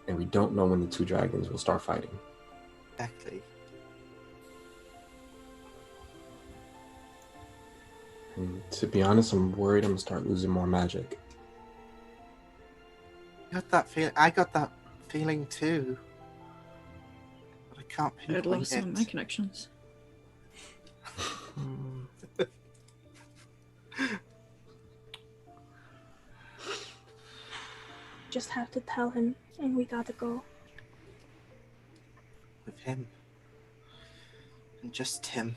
and we don't know when the two dragons will start fighting. Exactly. And to be honest, I'm worried I'm gonna start losing more magic. I got that feeling too. But I can't I'd pinpoint lost some of my connections. Just have to tell him, and we gotta go. with him. And just him.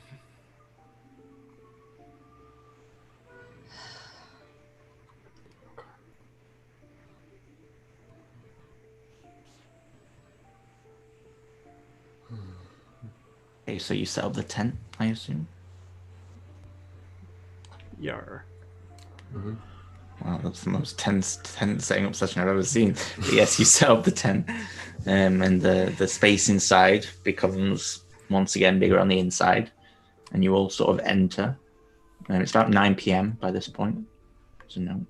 Okay, so you set up the tent, I assume? Yar. Mm-hmm. Wow, that's the most tense tent setting up session I've ever seen. But yes, you set up the tent, and the space inside becomes once again bigger on the inside, and you all sort of enter. And it's about 9 p.m. by this point, so no.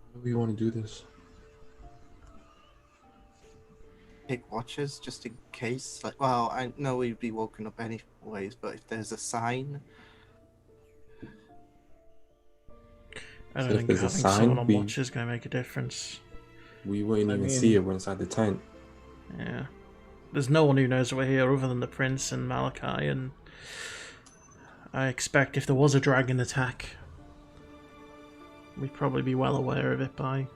How do we want to do this? Take watches just in case. Like, well, I know we'd be woken up anyways, but if there's a sign, I So don't if think there's a having sign, someone on we- watch is going to make a difference. We wouldn't I even mean- see it. We're inside the tent. Yeah. There's no one who knows we're here other than the prince and Malachi, and I expect if there was a dragon attack, we'd probably be well aware of it by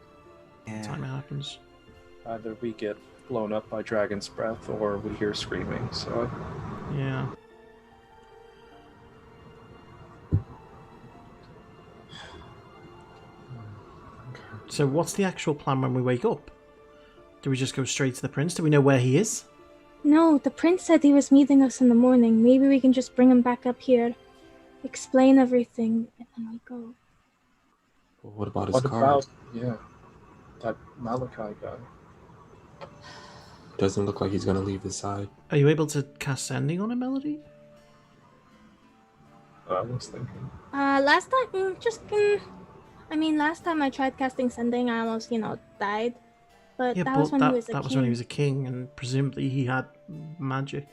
the time it happens. Either we get blown up by dragon's breath or we hear screaming, so Yeah. So what's the actual plan when we wake up? Do we just go straight to the prince? Do we know where he is? No, the prince said he was meeting us in the morning. Maybe we can just bring him back up here, explain everything, and then we go. But what about his what card? about, yeah, that Malachi guy? Doesn't look like he's gonna leave his side. Are you able to cast sending on a Melody? I was thinking. Last time, last time I tried casting sending, I almost, died. But Yeah, that but was when he was a that king. was when he was a king, and presumably he had magic.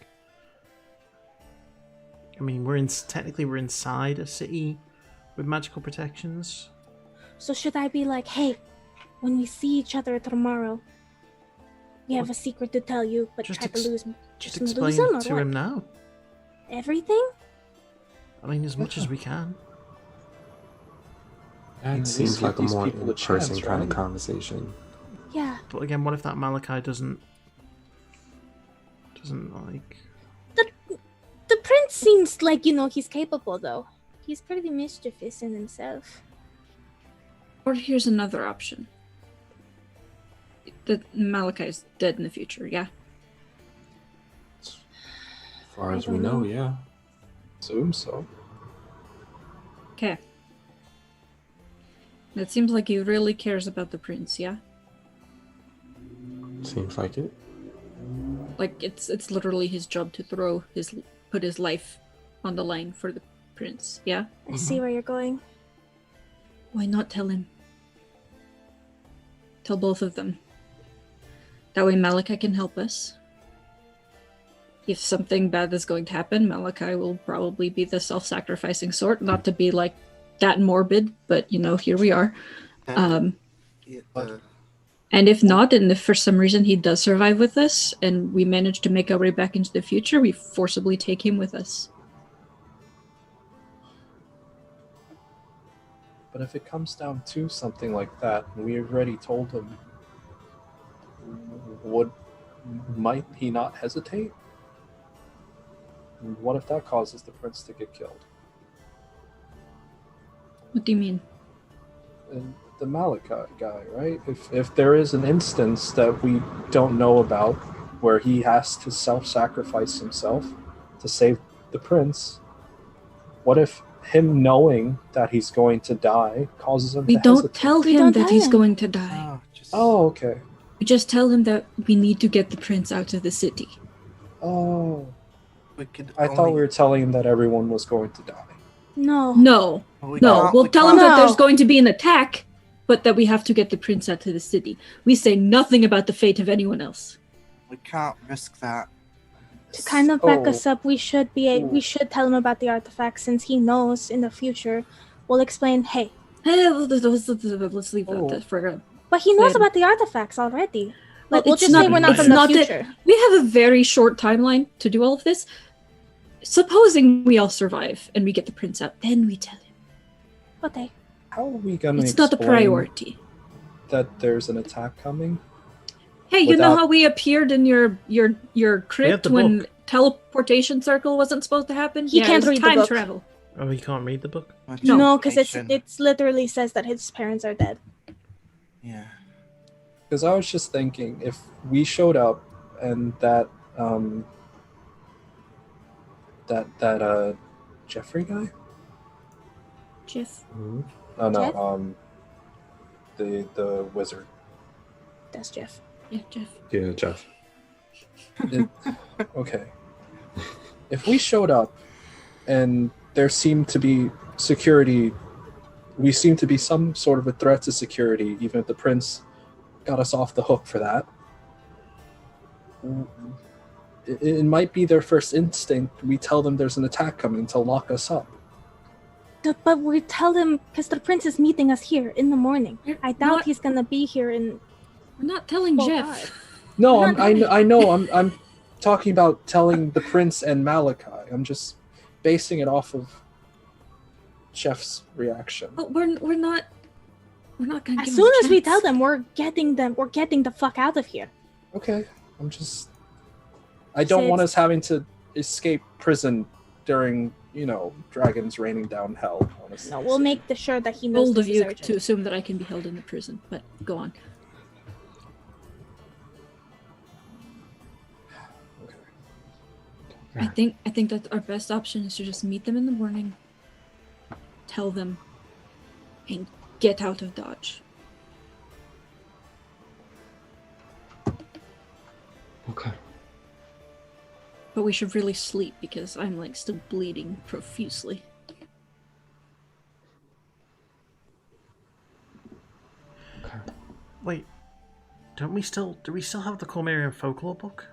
I mean, technically we're inside a city with magical protections. So should I be like, hey, when we see each other tomorrow, we have a secret to tell you, but Just try to lose him. Just lose explain him, it or to what? him now. Everything? I mean, as much as we can. That At seems least like give a these more people a in-person chance, kind of right? conversation. Yeah. But again, what if that Malachi doesn't like? The prince seems like, he's capable, though. He's pretty mischievous in himself. Or here's another option. That Malachi's dead in the future, yeah? As far I as we don't know, know. yeah. Assume so. Okay. It seems like he really cares about the prince, yeah? Seems like it. Like it's literally his job to put his life on the line for the prince, yeah? I see where you're going. Why not tell him? Tell both of them. That way Malachi can help us. If something bad is going to happen, Malachi will probably be the self-sacrificing sort. Not to be like that morbid, but here we are. then And if not, and if for some reason he does survive with us, and we manage to make our way back into the future, we forcibly take him with us. But if it comes down to something like that, and we already told him, might he not hesitate? What if that causes the prince to get killed? What do you mean? The Malachi guy, right? If there is an instance that we don't know about where he has to self-sacrifice himself to save the prince, what if him knowing that he's going to die causes him We to don't hesitate? tell We him don't that tell he's him. going to die. Oh, okay. We just tell him that we need to get the prince out of the city. Oh, We could I thought we were telling him that everyone was going to die. No. No, we'll tell him that there's going to be an attack, but that we have to get the prince out of the city. We say nothing about the fate of anyone else. We can't risk that. To kind of back Oh. us up, we should tell him about the artifact since he knows in the future. We'll explain, hey. Let's leave that for. But he knows Later. about the artifacts already. Like, Well, we'll just say we're not it's from the not that- future. We have a very short timeline to do all of this. Supposing we all survive and we get the prince out, then we tell him. Okay. How are we going to It's not a priority. that there's an attack coming? Hey, you know Without- how we appeared in your have crypt the when book. teleportation circle wasn't supposed to happen? He can't it's read the time book. travel. Oh, you can't read the book? No, because Information. it's literally says that his parents are dead. Yeah. Because I was just thinking, if we showed up and that Jeffrey guy? Jeff. Oh no, Jeff? the wizard. That's Jeff. Yeah, Jeff. Yeah, Jeff. Okay. If we showed up and there seemed to be security, we seem to be some sort of a threat to security, even if the prince got us off the hook for that. It might be their first instinct. We tell them there's an attack coming to lock us up. But we tell him because the prince is meeting us here in the morning. I doubt What? he's gonna be here in. We're not telling Well, Jeff. No, Not I know. I'm talking about telling the prince and Malachi. I'm just basing it off of Jeff's reaction. But we're not gonna give As him soon a as we chance. tell them, we're getting the fuck out of here. Okay, I don't want us having to escape prison during, dragons raining down hell, honestly. No, we'll make sure that he knows Bold this of is you urgent. to assume that I can be held in a prison, but go on. Okay. I think that our best option is to just meet them in the morning, tell them, and get out of Dodge. Okay. But we should really sleep because I'm still bleeding profusely. Okay. Wait, do we still have the Cormyrean folklore book?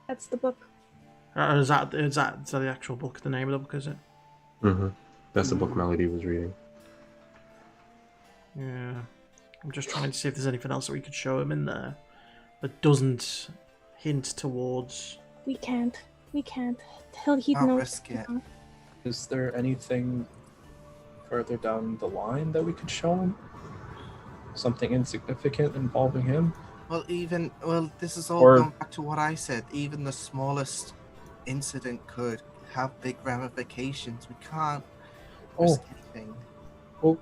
That's the book. Is that the actual book? The name of the book, is it? Mm-hmm. That's the book Melody was reading. Yeah. I'm just trying to see if there's anything else that we could show him in there that doesn't hint towards. We can't. He Can't knows. risk it. Is there anything further down the line that we could show him? Something insignificant involving him? Well, this is all Or- going back to what I said. Even the smallest incident could have big ramifications. We can't risk anything. Well,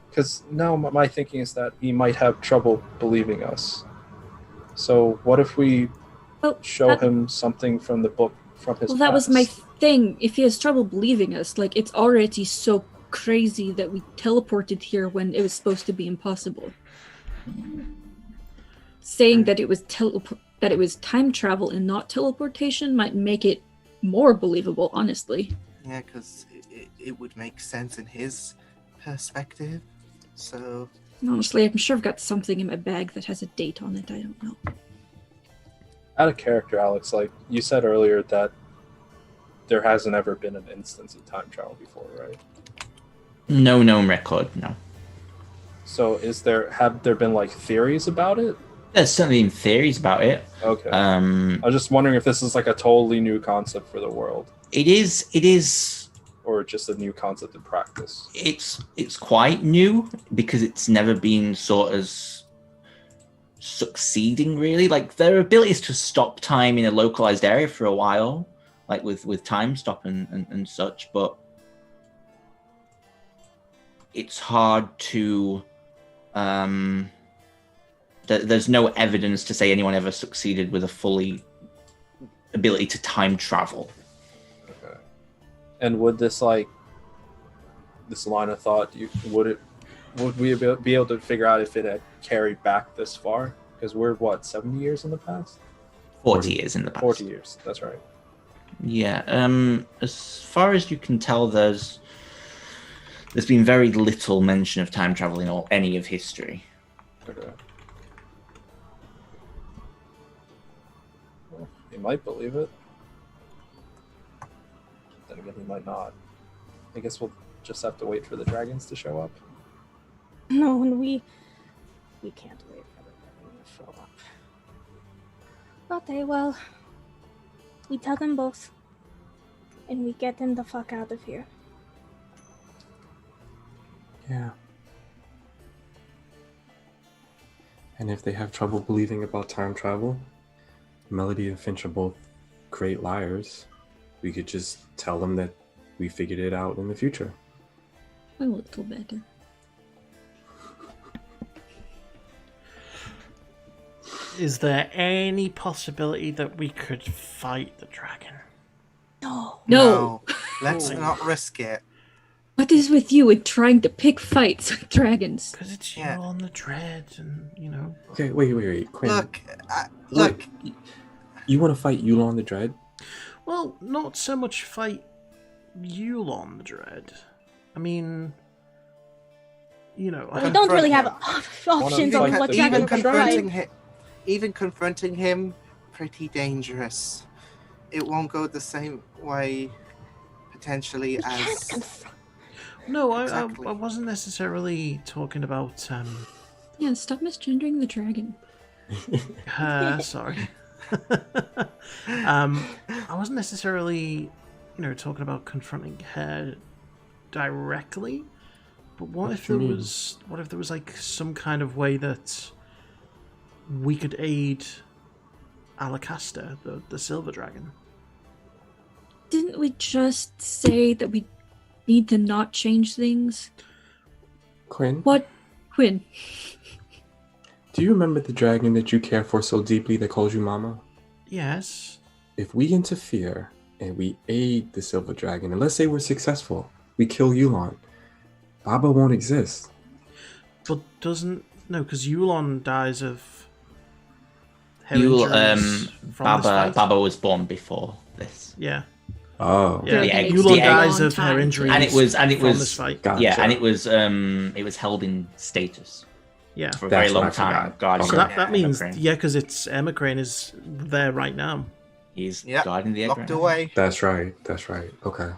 because now my thinking is that he might have trouble believing us. So what if we show him something from the book from his Well, that was my past? thing. If he has trouble believing us, it's already so crazy that we teleported here when it was supposed to be impossible. Saying that it was time travel and not teleportation might make it more believable, honestly. Yeah, because it would make sense in his perspective. So, Honestly, I'm sure I've got something in my bag that has a date on it. I don't know. Out of character, Alex, like you said earlier that there hasn't ever been an instance of time travel before, right? No known record, no. So have there been like theories about it? There's certainly been theories about it. Okay. I was just wondering if this is like a totally new concept for the world. It is. Or just a new concept in practice. It's quite new because it's never been sort of succeeding really. Like their abilities to stop time in a localized area for a while, like with time stop and such, but it's hard to there's no evidence to say anyone ever succeeded with a fully ability to time travel. Okay. And would this line of thought, would we be able to figure out if it had carried back this far? Because we're 70 years in the past? 40 years in the past. 40 years, that's right. Yeah. As far as you can tell, there's been very little mention of time travel in any of history. Okay. Well, he might believe it. Then again, he might not. I guess we'll just have to wait for the dragons to show up. No, and we can't wait for the dragons to show up. Okay, well, we tell them both, and we get them the fuck out of here. Yeah. And if they have trouble believing about time travel, Melody and Finch are both great liars. We could just tell them that we figured it out in the future. A little better. Is there any possibility that we could fight the dragon? No. Let's not risk it. What is with you in trying to pick fights with dragons? Because it's Yeah. you on the dread, and you know. Okay, wait, Quinn. Look. You want to fight Yulon the Dread? Well, not so much fight Yulon the dread. I mean, you know. We don't really have One options of on the what fights dragon that to try. Even confronting him, pretty dangerous. It won't go the same way, potentially, We can't as... confront. No, Exactly. I wasn't necessarily talking about. Yeah, stop misgendering the dragon. Sorry. I wasn't necessarily, talking about confronting her directly. But what if there was like some kind of way that we could aid Alacaster, the silver dragon? Didn't we just say that we need to not change things? Quinn? What? Quinn? Do you remember the dragon that you care for so deeply that calls you Mama? Yes. If we interfere and we aid the silver dragon, and let's say we're successful, we kill Yulon, Baba won't exist. But because Yulon dies of her You injuries from this fight. Baba was born before this. Yeah. Oh. Yeah. The egg- Yulon the egg- dies of her injuries. And it was from this fight. Gotcha. Yeah, and it was held in status Yeah. for a That's very long what I time. forgot. Guarding So that means, Emma because it's Emma Crane is there right now. he's Yep, guarding the egg. locked right now. away. That's right. Okay.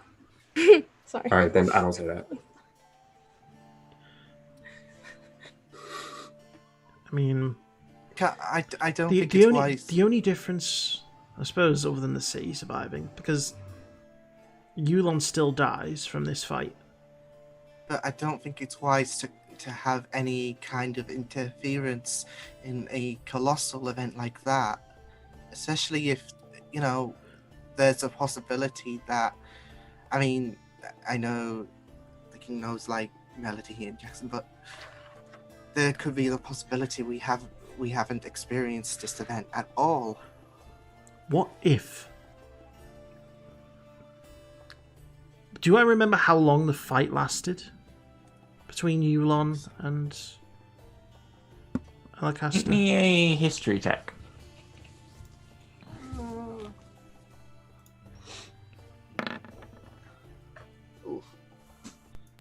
Sorry. All right, then I don't say that. I mean, I don't the, think the it's only wise. the only difference, I suppose, other than the city surviving, because Yulon still dies from this fight. But I don't think it's wise to have any kind of interference in a colossal event like that. Especially if, there's a possibility that... I mean, I know the king knows, Melody and Jackson, but there could be the possibility we haven't experienced this event at all. What if? Do I remember how long the fight lasted between Yulon and Give Alacaster? me a history check.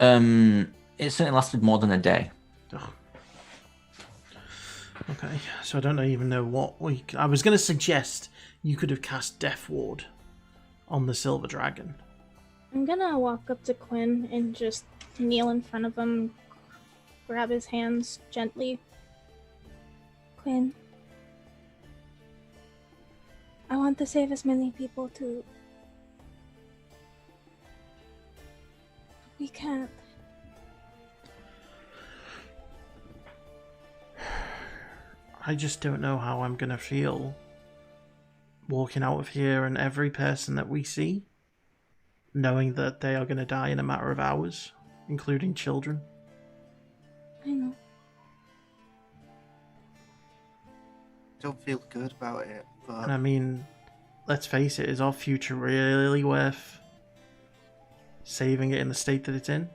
It certainly lasted more than a day. Oh. Okay, so I don't even know what I was going to suggest you could have cast Death Ward on the Silver Dragon. I'm gonna walk up to Quinn and just kneel in front of him, grab his hands gently. Quinn, I want to save as many people too. We can't. I just don't know how I'm gonna feel walking out of here and every person that we see knowing that they are gonna die in a matter of hours, including children. I know. Don't feel good about it, but And I mean, let's face it, is our future really worth saving it in the state that it's in?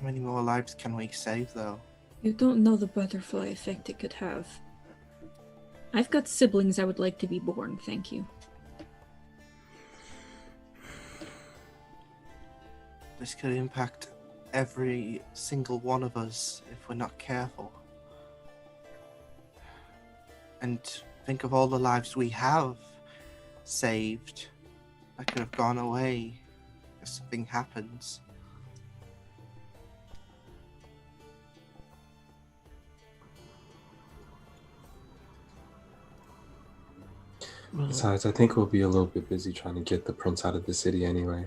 how many more lives can we save, though? You don't know the butterfly effect it could have. I've got siblings I would like to be born, thank you. This could impact every single one of us if we're not careful. And think of all the lives we have saved that could have gone away if something happens. Well, Besides, I think we'll be a little bit busy trying to get the prince out of the city anyway.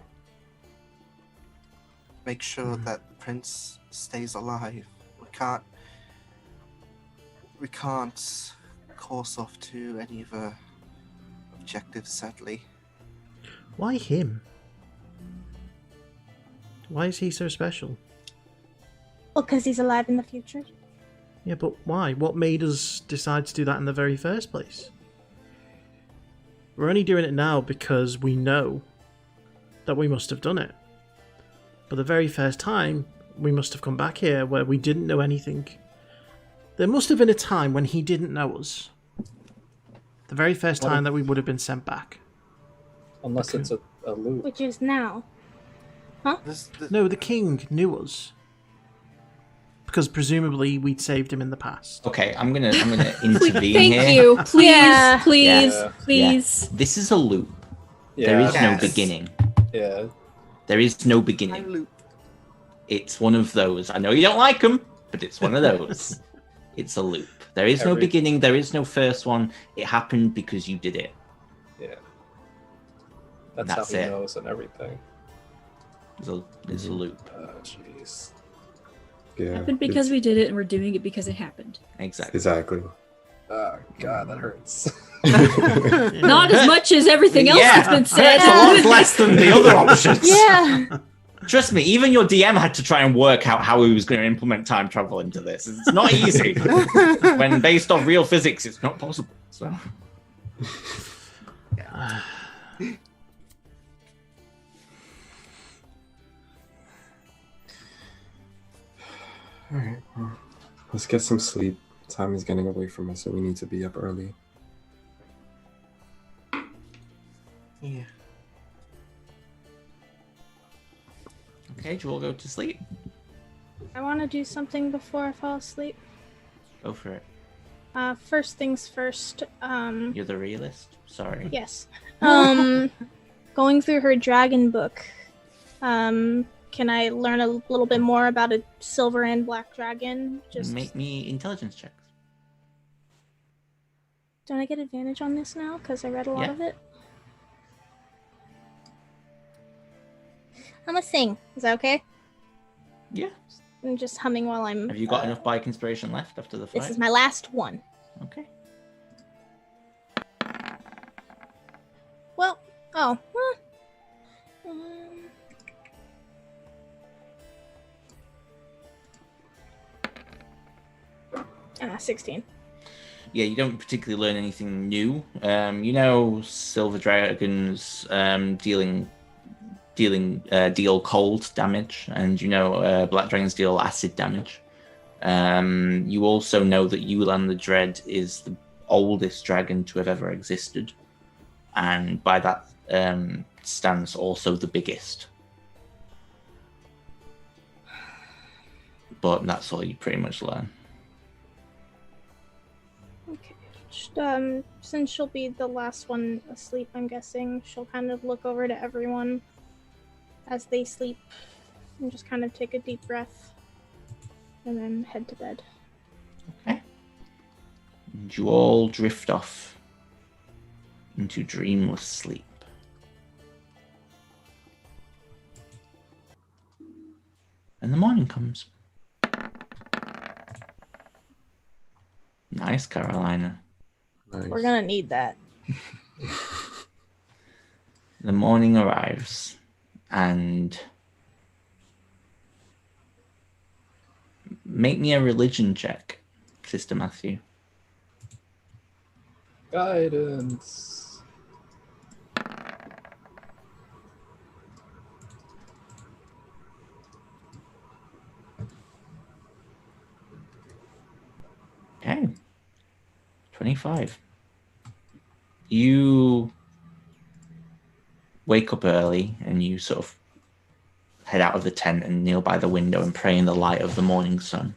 Make sure that the prince stays alive. We can't course off to any of the objectives, sadly. why him? Why is he so special? Well, because he's alive in the future. Yeah, but why? What made us decide to do that in the very first place? We're only doing it now because we know that we must have done it. But the very first time, we must have come back here where we didn't know anything. There must have been a time when he didn't know us. The very first time that we would have been sent back. Unless it's a loop. Which is now. No, the king knew us. Because presumably we'd saved him in the past. Okay, I'm gonna intervene Thank here. you. Please, Yeah. please, Yeah. please. This is a loop. Yeah. There is Yes. no beginning. Yeah. There is no Time beginning. loop. It's one of those. I know you don't like them, but it's one of those. It's a loop. There is no Every- beginning. There is no first one. It happened because you did it. Yeah. That's That's how he it. knows and everything. It's a loop. Jeez. Yeah. Happened because we did it, and we're doing it because it happened. Exactly. Exactly. Oh god, that hurts. Not as much as everything else that's been said. It's a lot less than the other options. Yeah. Trust me, even your DM had to try and work out how he was going to implement time travel into this. It's not easy. When based on real physics, it's not possible. So. All right. Well, let's get some sleep. Time is getting away from us, so we need to be up early. Yeah. Okay, do you all go to sleep? I want to do something before I fall asleep. Go for it. First things first. You're the realist. Sorry. Yes. Going through her dragon book. Can I learn a little bit more about a silver and black dragon? Just Make me intelligence checks. don't I get advantage on this now? Because I read a lot Yeah. of it. I'm gonna sing. Is that okay? Yeah. I'm just humming while I'm. Have you got enough bike inspiration left after the fight? This is my last one. Okay. Well, 16. Yeah, you don't particularly learn anything new. You know, silver dragons deal cold damage, and you know black dragons deal acid damage. You also know that Yulan the Dread is the oldest dragon to have ever existed, and by that stance, also the biggest. But that's all you pretty much learn. Okay. Just, since she'll be the last one asleep, I'm guessing she'll kind of look over to everyone as they sleep and just kind of take a deep breath and then head to bed. Okay. And you all drift off into dreamless sleep. And the morning comes. Nice, Carolina. Nice. We're gonna need that. The morning arrives, and make me a religion check, Sister Matthew. Guidance. Okay. 25. You wake up early and you sort of head out of the tent and kneel by the window and pray in the light of the morning sun.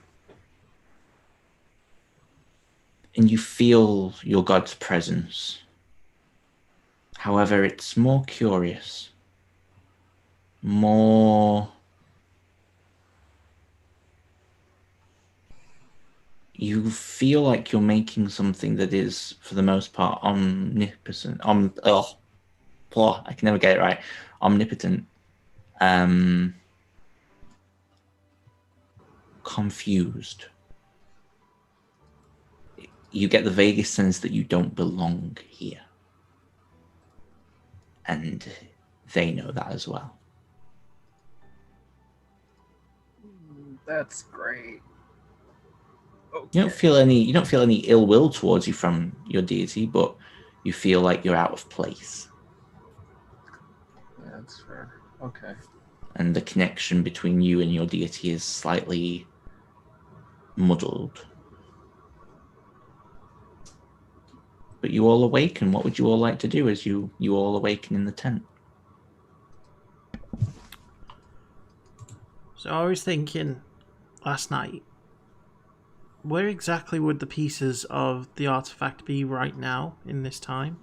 And you feel your God's presence. However, it's more curious, more... You feel like you're making something that is, for the most part, omnipotent. I can never get it right. Omnipotent. Confused. You get the vaguest sense that you don't belong here. And they know that as well. That's great. Okay. You don't feel any ill will towards you from your deity, but you feel like you're out of place. Yeah, that's fair. Okay. And the connection between you and your deity is slightly muddled. But you all awaken. What would you all like to do as you all awaken in the tent? So I was thinking last night, where exactly would the pieces of the artifact be right now in this time?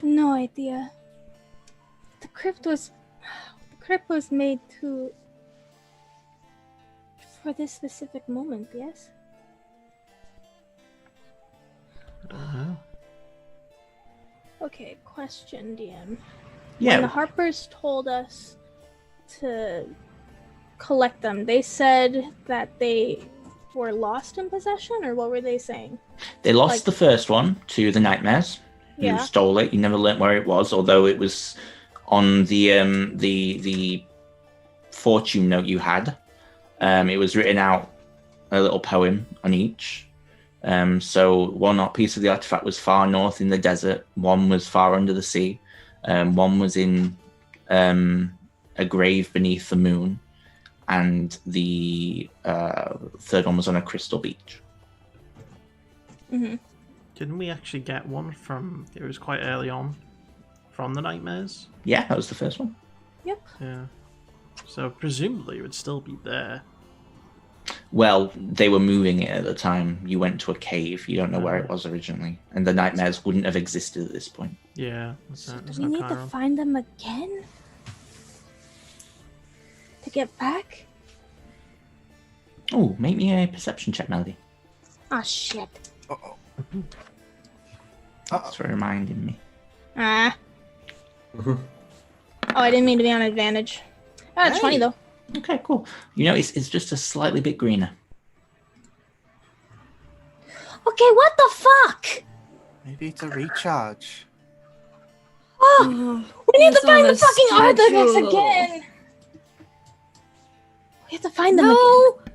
No idea. The crypt was made for this specific moment, yes? Okay, question, DM. Yeah. When the Harpers told us to collect them, they said that they were lost in possession, or what were they saying? They lost the first one to the Nightmares. Yeah. You stole it. You never learnt where it was, although it was on the fortune note you had. It was written out a little poem on each. So one piece of the artifact was far north in the desert. One was far under the sea. One was in a grave beneath the moon. And the third one was on a crystal beach. Mm-hmm. Didn't we actually get one from... It was quite early on. From the Nightmares? Yeah, that was the first one. Yep. Yeah. So presumably it would still be there. Well, they were moving it at the time. You went to a cave. You don't know where it was originally. And the Nightmares wouldn't have existed at this point. Yeah. So do we need to find them again? To get back? Oh, make me a perception check, Melody. Ah, shit. Uh-oh. That's for reminding me. Ah. Oh, I didn't mean to be on advantage. Ah, it's 20 though. Okay, cool. You know, it's just a slightly bit greener. Okay, what the fuck? Maybe it's a recharge. Oh, we need to find the fucking artifacts again. We have to find them again.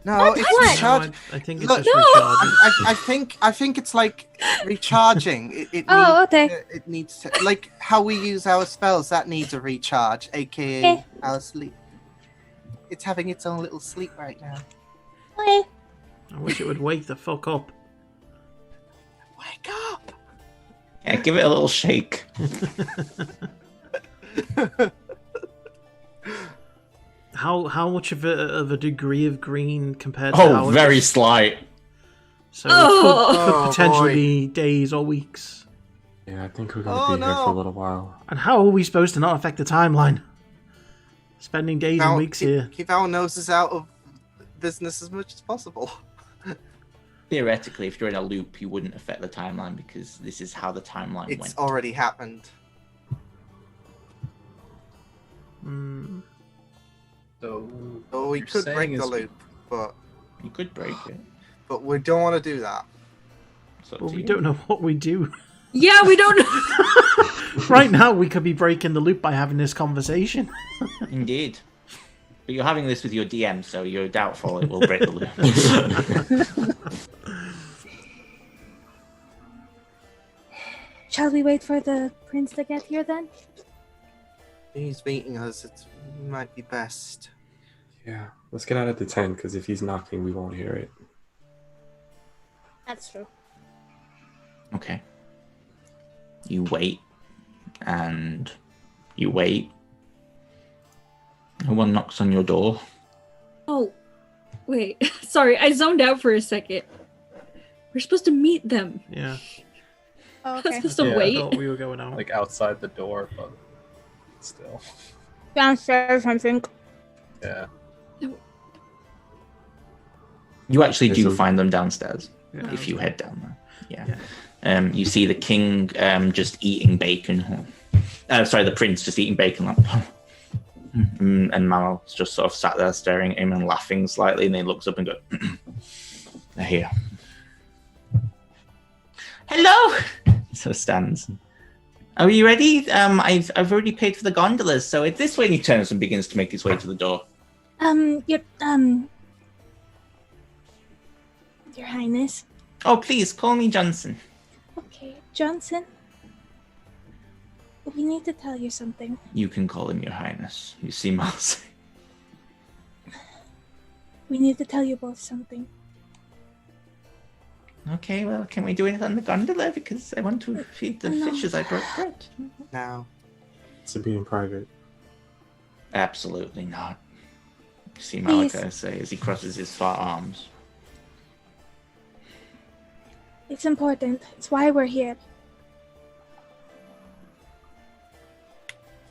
No, it's what? recharge. No, I think it's Look, just recharging. I think it's like recharging. Oh, okay. It needs to, like how we use our spells. That needs a recharge, aka our sleep. It's having its own little sleep right now. Okay. I wish it would wake the fuck up. Wake up! Yeah, give it a little shake. How much of a degree of green compared to ours? Very slight. So it could potentially be days or weeks. Yeah, I think we're gonna be here for a little while. And how are we supposed to not affect the timeline? Spending days and weeks here. Keep our noses out of business as much as possible. Theoretically, if you're in a loop, you wouldn't affect the timeline because this is how the timeline went. It's already happened. So we could break the loop, but you could break it. But we don't want to do that. Well, we don't know what we do. Yeah, we don't know. Right now, we could be breaking the loop by having this conversation. Indeed. But you're having this with your DM, so you're doubtful it will break the loop. Shall we wait for the prince to get here then? He's meeting us. It might be best. Yeah, let's get out of the tent, because if he's knocking, we won't hear it. That's true. Okay. You wait, and you wait. No one knocks on your door. Oh, wait. Sorry, I zoned out for a second. We're supposed to meet them. Yeah. Oh, We're supposed to wait. I thought we were going out. Like outside the door, but still. Downstairs, I think. Yeah. You actually do find them downstairs if you okay. head down there. Yeah. You see the king just eating bacon. Sorry, the prince just eating bacon. Like, and Mal's just sort of sat there staring at him and laughing slightly, and then he looks up and goes, "They're here." Hello. So stands. Are you ready? I've already paid for the gondolas, so it's this way. And he turns and begins to make his way to the door. Your Highness. Oh, please call me Johnson. Okay, Johnson. We need to tell you something. You can call him Your Highness. You see, Miles. We need to tell you both something. Okay, well, can we do it on the gondola? Because I want to feed the fishes I brought bread. Now. It's to be in private. Absolutely not. You see Malachi say as he crosses his far arms. It's important. It's why we're here.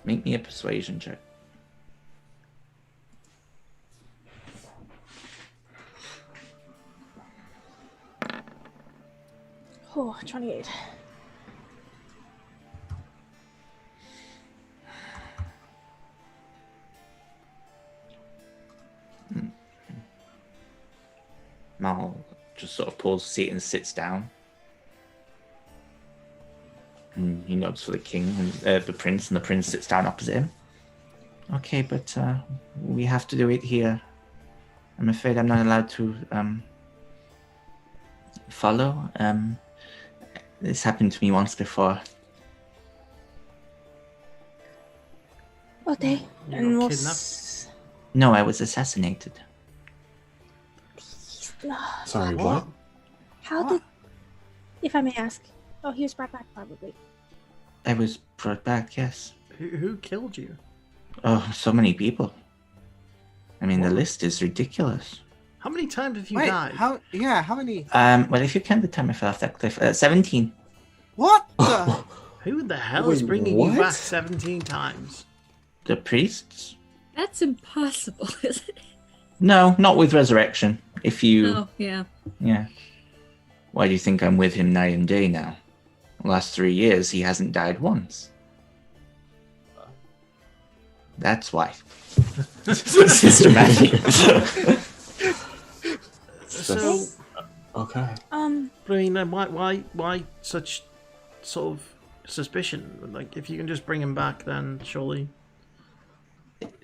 Make me a persuasion check. Oh, 28. Mal just sort of pulls a seat and sits down. And he nods for the king and the prince, and the prince sits down opposite him. Okay, but we have to do it here. I'm afraid I'm not allowed to follow. This happened to me once before. Okay. You were kidnapped? No, I was assassinated. Sorry, what? How did... If I may ask. Oh, he was brought back, probably. I was brought back, yes. Who killed you? Oh, so many people. I mean, the list is ridiculous. How many times have you Wait, died? how many? Well, if you count the time I fell off that cliff, 17. What the? Who the hell is bringing what? you back 17 times? The priests? That's impossible, isn't it? No, not with resurrection. If you... Oh, yeah. Yeah. Why do you think I'm with him night and day now? The last 3 years, he hasn't died once. That's why. Systematic. So, okay. I mean, why such sort of suspicion? Like, if you can just bring him back, then surely.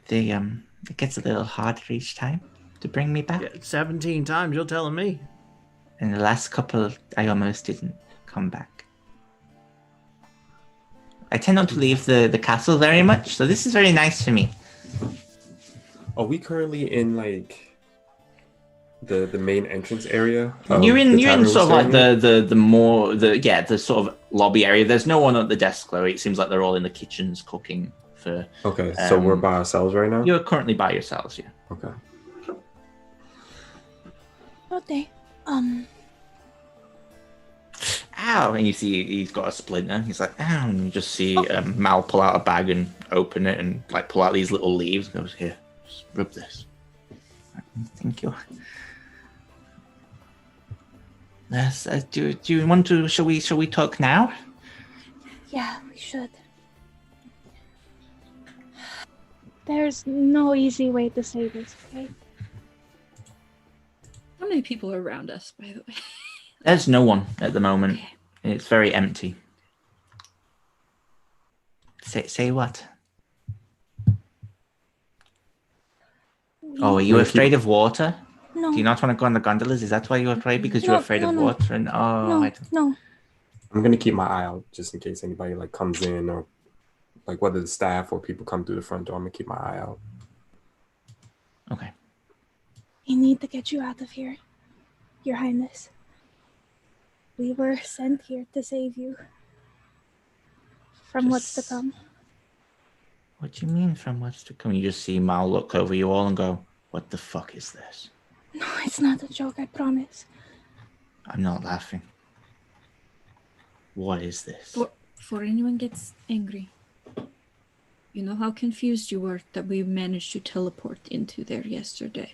It gets a little harder each time to bring me back. Yeah, 17 times, you're telling me. And the last couple, I almost didn't come back. I tend not to leave the castle very much, so this is very nice for me. Are we currently in like the main entrance area? You're in sort of like the sort of lobby area. There's no one at the desk though. It seems like they're all in the kitchens cooking for. Okay, so we're by ourselves right now. You're currently by yourselves, yeah. Okay. Okay. ow, and you see he's got a splinter. He's like, ow, and you just see Mal pull out a bag and open it and like pull out these little leaves. And goes, here, just rub this. Thank you. Yes, do you want to? Shall we talk now? Yeah, we should. There's no easy way to say this, okay? How many people are around us, by the way? There's no one at the moment. Okay. It's very empty. Say what? Oh, are you afraid of water? No. Do you not want to go on the gondolas? Is that why you're afraid? Because you're afraid of water? And No. I'm gonna keep my eye out just in case anybody like comes in or like whether the staff or people come through the front door. I'm gonna keep my eye out. Okay. We need to get you out of here, Your Highness. We were sent here to save you from what's to come. What do you mean from what's to come? You just see Mal look over you all and go, what the fuck is this? No, it's not a joke, I promise. I'm not laughing. What is this? Before anyone gets angry, you know how confused you were that we managed to teleport into there yesterday?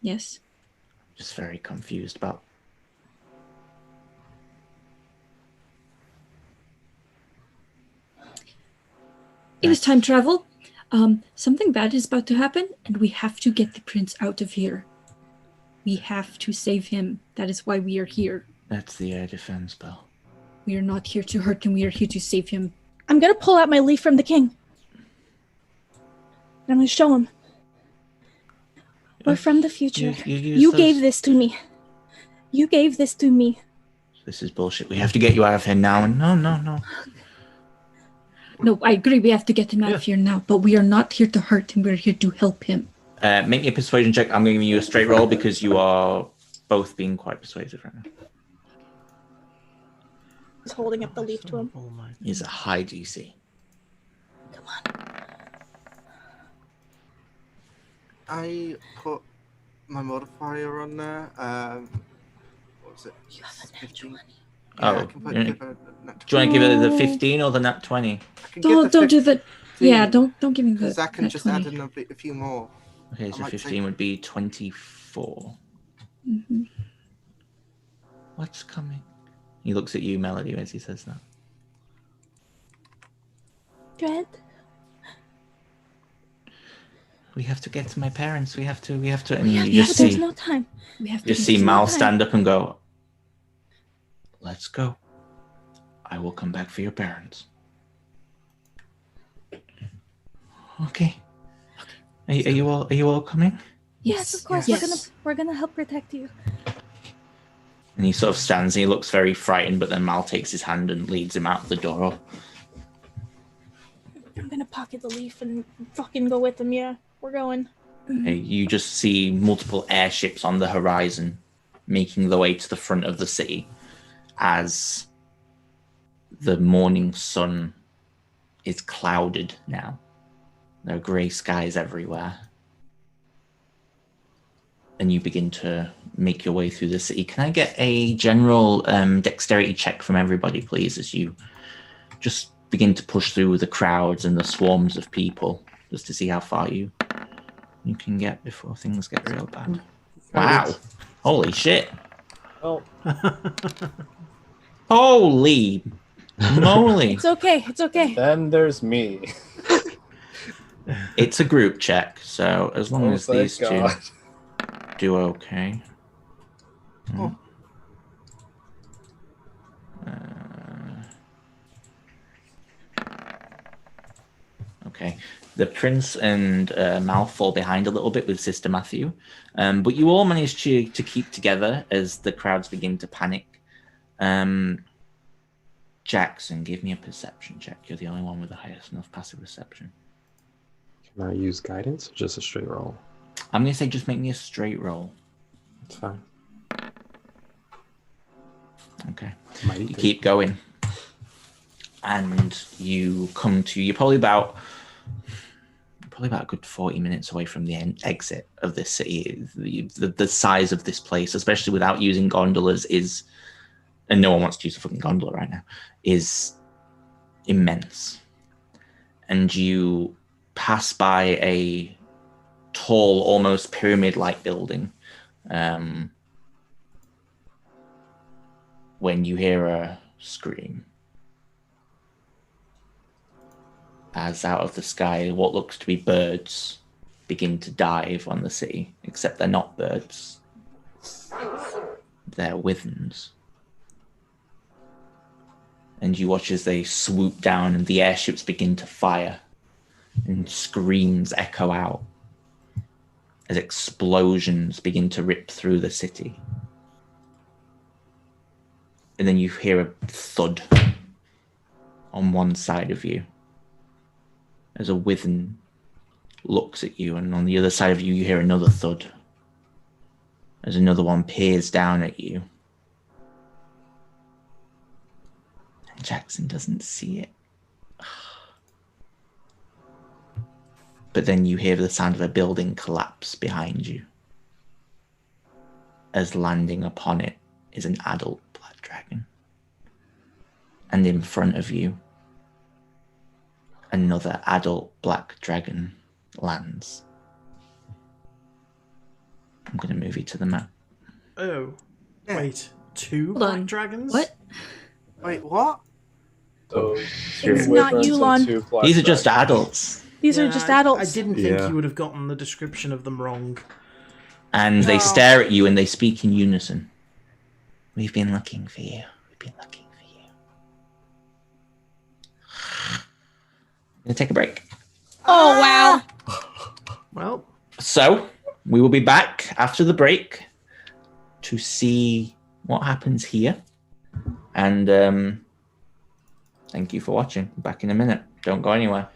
Yes? Just very confused about. It is time travel. Something bad is about to happen, and we have to get the prince out of here. We have to save him. That is why we are here. That's the air defense bell. We are not here to hurt him. We are here to save him. I'm gonna pull out my leaf from the king. And I'm gonna show him. We're from the future. You gave this to me. You gave this to me. This is bullshit. We have to get you out of here now. And no. No, I agree. We have to get him out of here now. But we are not here to hurt him. We're here to help him. Make me a persuasion check. I'm going to give you a straight roll because you are both being quite persuasive right now. He's holding up the leaf to him. He's a high DC. Come on. I put my modifier on there. What was it? You have a nat 20. Yeah, Oh, I can give it a nat do you want to give it the 15 or the nat 20? Don't do that. Yeah, don't give me the. Because I can just 20. add in a few more. Okay, so I might 15 take- would be 24. Mm-hmm. What's coming? He looks at you, Melody, as he says that. Dread? We have to get to my parents. We have to. And Yeah, you just there's see, no time. We have to. just get see him Mal out. stand up and go, let's go. I will come back for your parents. Okay. Are you all coming? Yes, of course. Yes. We're gonna help protect you. And he sort of stands and he looks very frightened, but then Mal takes his hand and leads him out the door. I'm gonna pocket the leaf and fucking go with him. Yeah, we're going. You just see multiple airships on the horizon making their way to the front of the city as the morning sun is clouded now. There are grey skies everywhere. And you begin to make your way through the city. Can I get a general dexterity check from everybody, please, as you just begin to push through the crowds and the swarms of people, just to see how far you can get before things get real bad. Wow. Holy shit. Well, Holy moly. It's okay. It's okay. then there's me. It's a group check, so as long as thank these God. two do okay. Oh. Okay. The prince and Mal fall behind a little bit with Sister Matthew, but you all manage to keep together as the crowds begin to panic. Jackson, give me a perception check. You're the only one with the highest enough passive perception. Can I use guidance or just a straight roll? I'm going to say just make me a straight roll. It's fine. Okay. Mighty You good. keep going. And you come to, you're probably about a good 40 minutes away from the exit of this city. The size of this place, especially without using gondolas, is and no one wants to use a fucking gondola right now, is immense. And you pass by a tall, almost pyramid-like building when you hear a scream. As out of the sky, what looks to be birds begin to dive on the city, except they're not birds. They're wyverns. And you watch as they swoop down and the airships begin to fire and screams echo out as explosions begin to rip through the city. And then you hear a thud on one side of you as a wyvern looks at you, and on the other side of you, you hear another thud as another one peers down at you. And Jackson doesn't see it. But then you hear the sound of a building collapse behind you, as landing upon it is an adult black dragon. And in front of you, another adult black dragon lands. I'm going to move you to the map. Oh, Yeah. wait. 2 Hold black on. dragons? What? Wait, what? So, It's two not wyverns you, and Lon. 2 black These are just dragons. adults. These are Yeah, just I adults. didn't think Yeah. you would have gotten the description of them wrong. And they No. stare at you and they speak in unison. We've been looking for you. We've been looking for you. I'm going to take a break. Oh, wow. Well, So, we will be back after the break to see what happens here. And thank you for watching. Back in a minute. Don't go anywhere.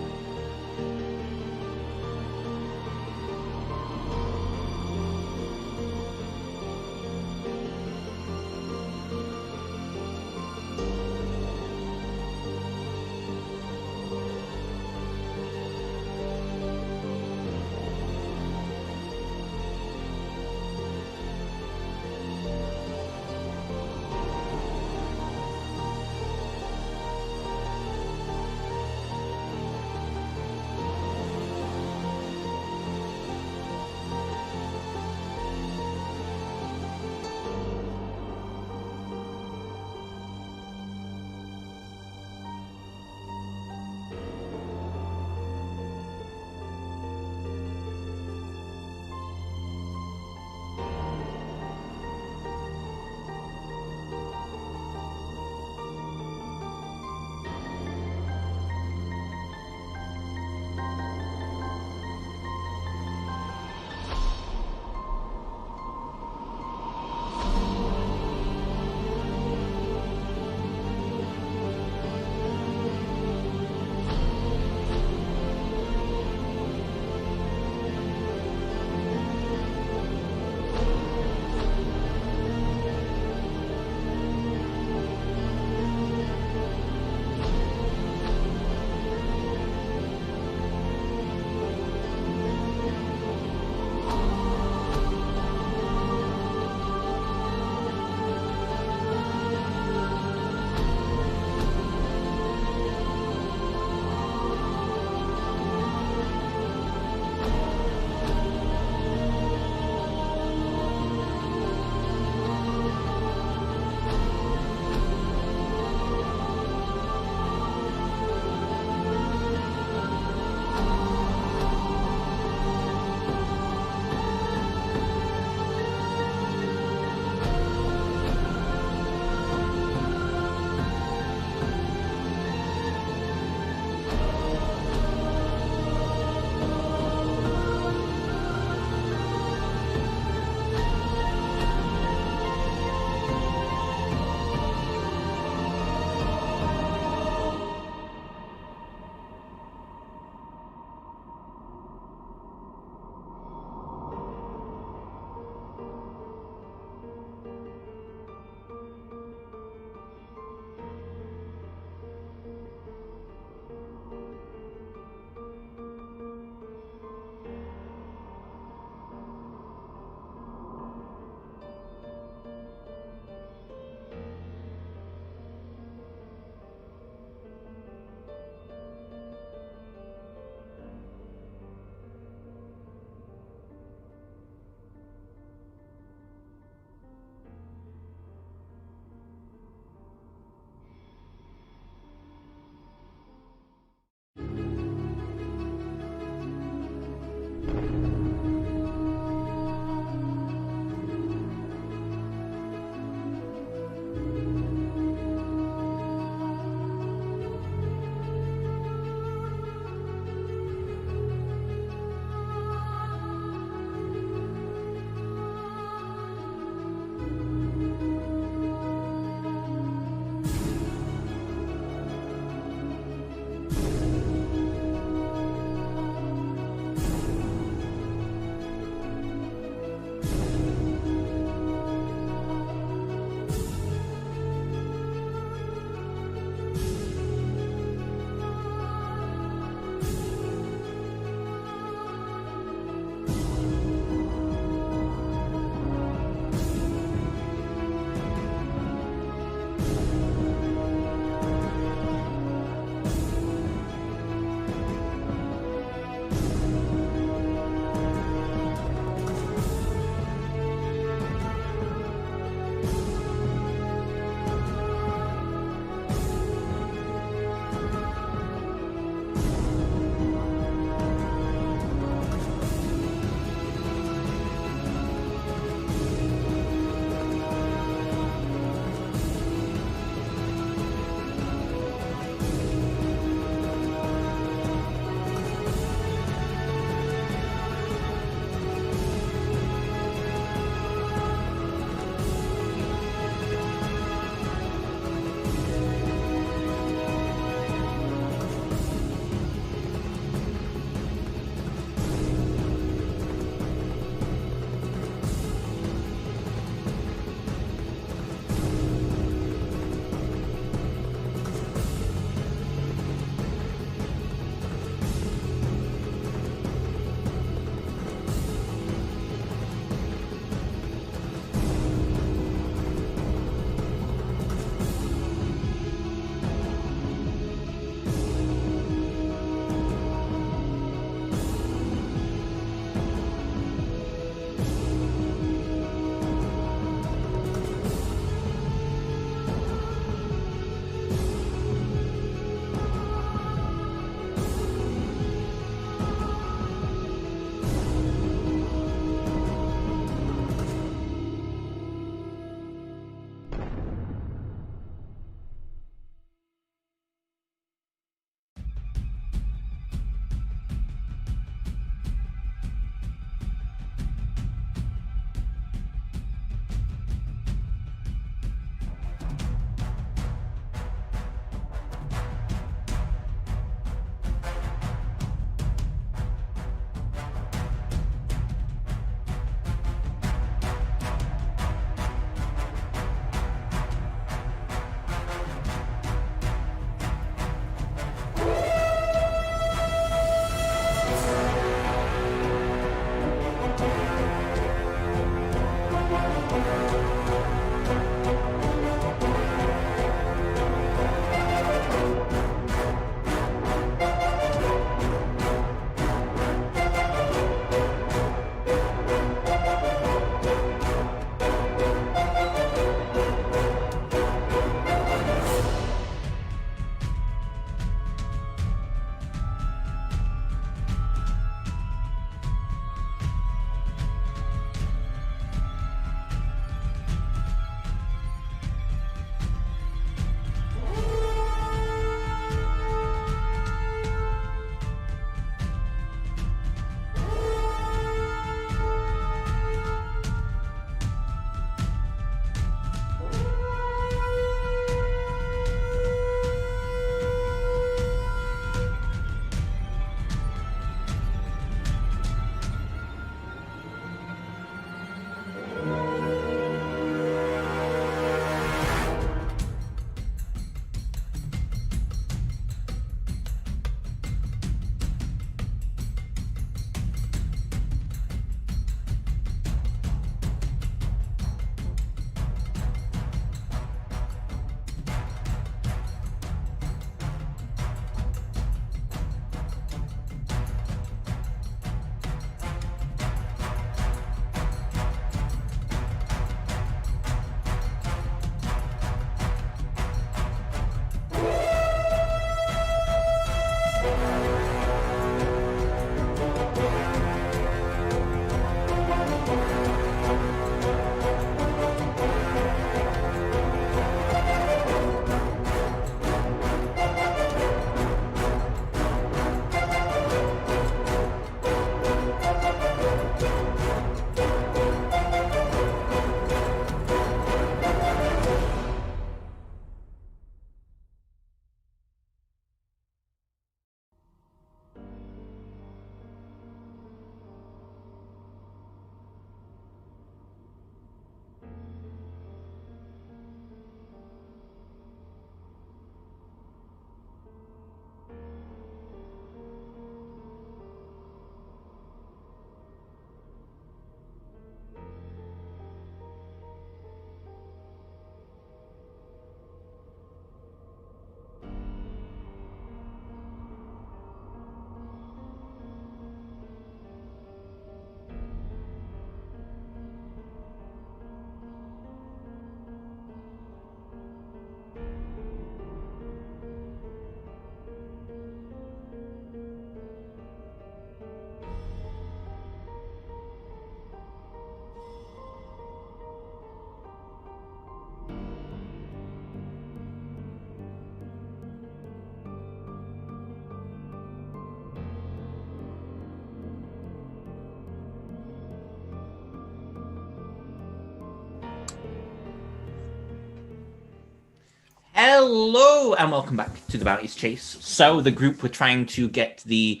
Hello and welcome back to the Bounties Chase. So the group were trying to get the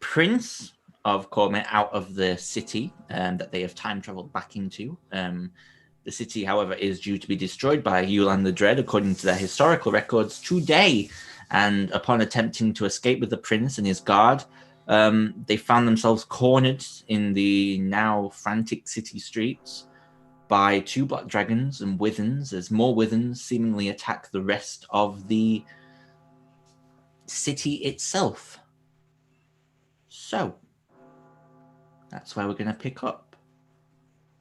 Prince of Cormet out of the city that they have time traveled back into. The city, however, is due to be destroyed by Yulan the Dread, according to their historical records, today. And upon attempting to escape with the prince and his guard, they found themselves cornered in the now frantic city streets by 2 black dragons and withens, as more withens seemingly attack the rest of the city itself. So, that's where we're going to pick up.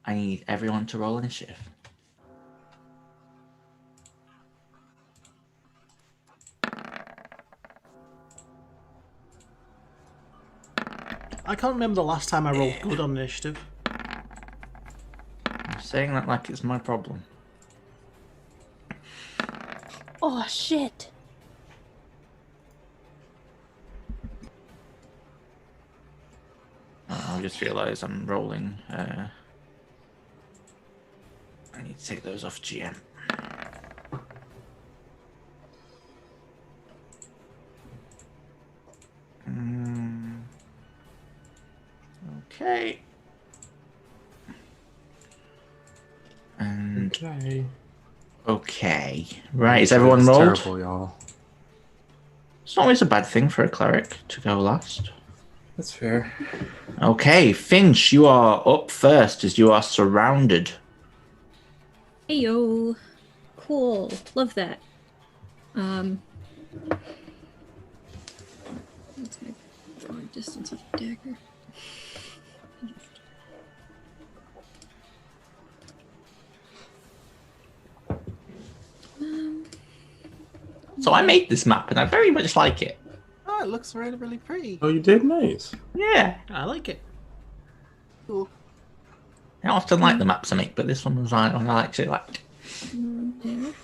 I need everyone to roll initiative. I can't remember the last time I rolled good on initiative. I'm saying that like it's my problem. Oh, shit. I just realised I'm rolling. I need to take those off GM. Okay. And okay. Right, is everyone rolled? Terrible, y'all. It's not always a bad thing for a cleric to go last. That's fair. Okay, Finch, you are up first as you are surrounded. Hey yo, cool, love that. What's my drawing distance of the dagger? So I made this map and I very much like it. Oh, it looks really, really pretty. Oh, you did? Nice. Yeah. I like it. Cool. I often like the maps I make, but this one was one I actually liked. There.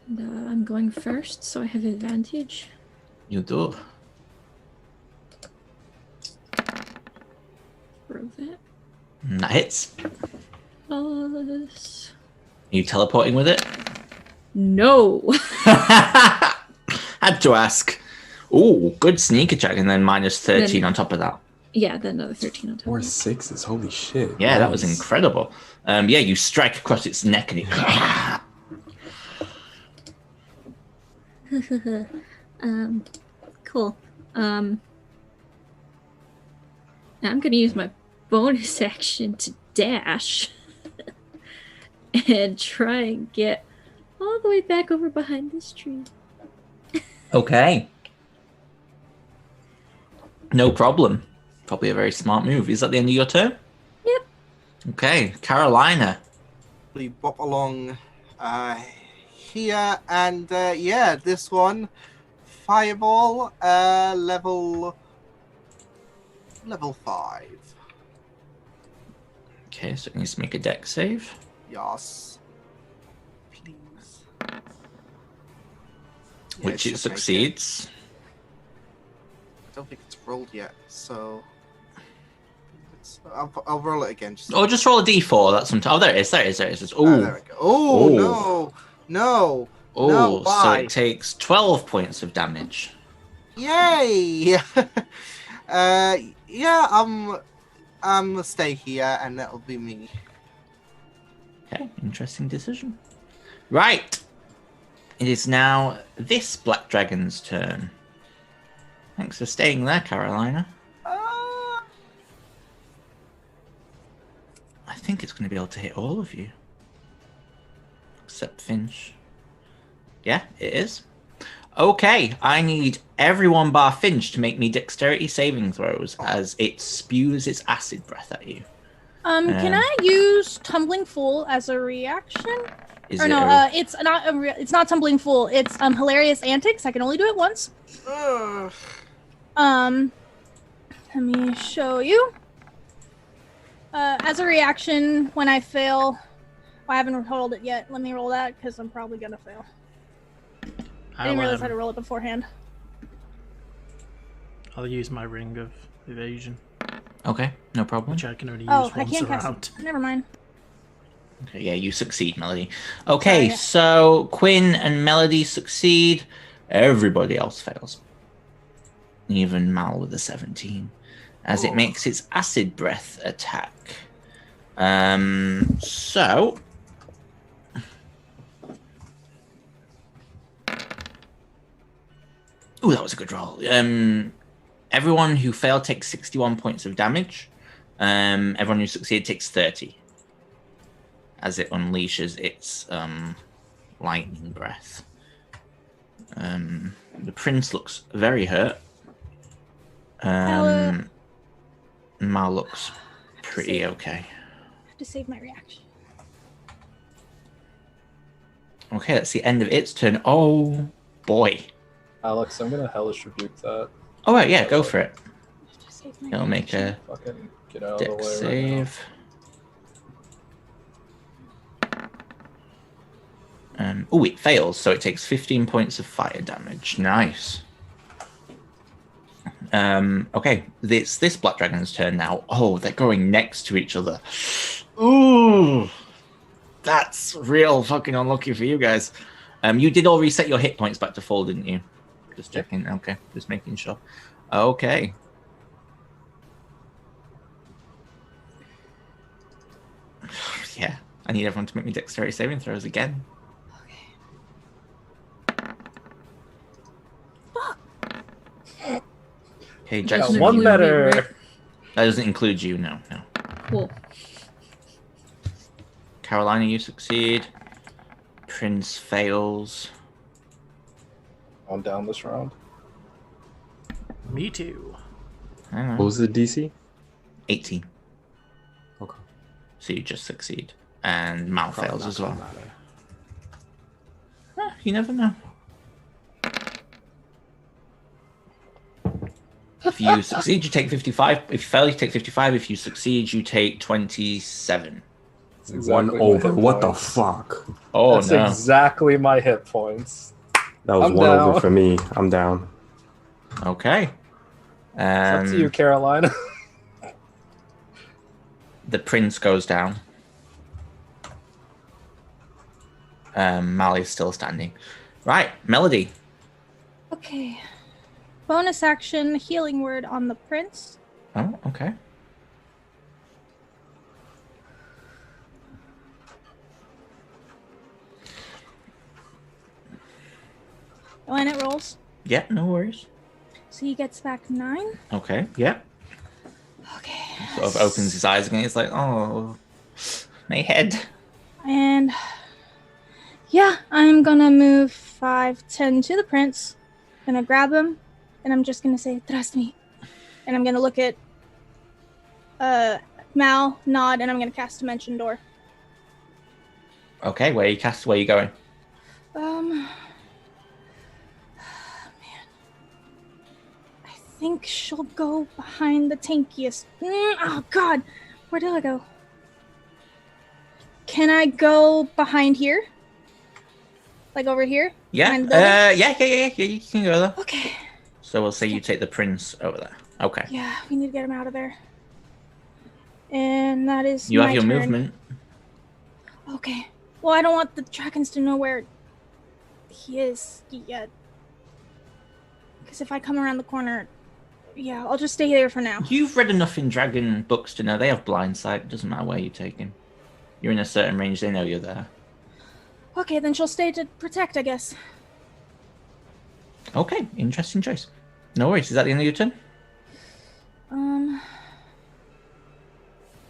And, I'm going first, so I have advantage. You do. Roll that. That hits. Plus... Are you teleporting with it? No! Had to ask. Ooh, good sneak attack, and then minus 13 on top of that. Yeah, then another 13 on top. 4 6s. Holy shit. Yeah, nice. that was incredible. Yeah, you strike across its neck and it... Cool. Now I'm gonna use my bonus action to dash and try and get all the way back over behind this tree. Okay. No problem. Probably a very smart move. Is that the end of your turn? Yep. Okay, Carolina. We bop along here, and yeah, this one, fireball, level 5. Okay, so it needs to make a dex save. Yes. Please. Yeah, Which it should make succeeds. I don't think it's rolled yet, so I'll roll it again. Or just roll a d4. That's some. Oh, there it is. There it is. Oh, there we go. Oh, no. Oh, No, so why? it takes 12 points of damage. Yay! Yeah, I'm stay here, and that'll be me. Okay, interesting decision. Right. It is now this black dragon's turn. Thanks for staying there, Carolina. I think it's going to be able to hit all of you. Except Finch. Yeah, it is. Okay, I need everyone bar Finch to make me dexterity saving throws as it spews its acid breath at you. Can I use Tumbling Fool as a reaction? Is Or it no, a- it's not. It's not Tumbling Fool. It's Hilarious Antics. I can only do it once. Ugh. Let me show you. As a reaction, when I fail, I haven't rolled it yet. Let me roll that because I'm probably gonna fail. I didn't realize I had to roll it beforehand. I'll use my ring of evasion, Okay, no problem. which I can only use Oh, I once can't around. cast it. Never mind. Okay, yeah, you succeed, Melody. Okay, Sorry. so Quinn and Melody succeed. Everybody else fails. Even Mal with a 17. As it Oh. makes its acid breath attack. So... Ooh, that was a good roll. Everyone who failed takes 61 points of damage. Everyone who succeeded takes 30. As it unleashes its lightning breath. The prince looks very hurt. Mal looks pretty okay. I have to save my reaction. Okay, that's the end of its turn. Oh boy. Alex, I'm gonna hellish rebuke that. Oh right, yeah, go for it. I have to save my It'll make a Fucking get out of the dex way right now. save. Oh, it fails, so it takes 15 points of fire damage. Nice. Okay, this black dragon's turn now. Oh, they're going next to each other. Ooh, that's real fucking unlucky for you guys. You did all reset your hit points back to full, didn't you? Just checking. Okay, just making sure. Okay. Yeah, I need everyone to make me dexterity saving throws again. Okay, Got Jackson. one include me, better. right? That doesn't include you. No. Cool. Carolina, you succeed. Prince fails. I'm down this round. Me too. What was the DC? 18. Okay. So you just succeed. And Mal Probably fails not as well. gonna matter. You never know. If you succeed, you take 55. If you fail, you take 55. If you succeed, you take 27. That's exactly One over. my hit What the points. fuck? Oh, That's no. exactly my hit points. That was I'm one over down. for me. I'm down. Okay. It's up to you, Carolina. The prince goes down. Mal is still standing. Right, Melody. Okay. Bonus action, healing word on the prince. Oh, okay. When it rolls. Yeah, no worries. So he gets back 9. Okay, yeah. Okay. Sort of opens his eyes again. He's like, oh, my head. And yeah, I'm gonna move 5, 10 to the prince. Gonna grab him, and I'm just gonna say, trust me. And I'm gonna look at Mal, nod, and I'm gonna cast Dimension Door. Okay, where are you going? Man. I think she'll go behind the tankiest. Oh god, where did I go? Can I go behind here? Like over here? Yeah, Behind the building? yeah, you can go there. Okay. So we'll say you take the prince over there. Okay. Yeah, we need to get him out of there. And that is You my have your turn. movement. Okay. Well, I don't want the dragons to know where he is yet. Because if I come around the corner, yeah, I'll just stay there for now. You've read enough in dragon books to know they have blind sight. It doesn't matter where you take him. You're in a certain range, they know you're there. Okay, then she'll stay to protect, I guess. Okay, interesting choice. No worries. Is that the end of your turn?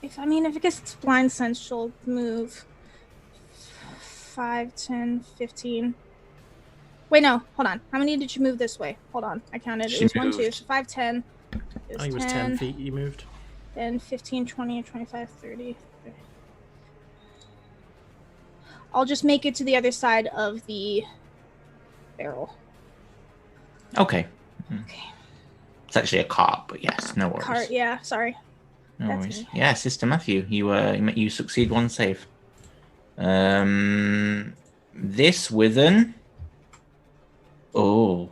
If it gets blind sense, she'll move 5, 10, 15. Wait, no, hold on. How many did you move this way? Hold on, I counted. She It was 1, 2, moved. so 5, 10. I think it was 10 feet you moved. Then 15, 20, 25, 30. I'll just make it to the other side of the barrel. Okay. Okay. It's actually a cart, but yes, no worries. Cart, yeah, sorry. No That's worries. me. Yeah, Sister Matthew, you succeed one save. This within. Oh.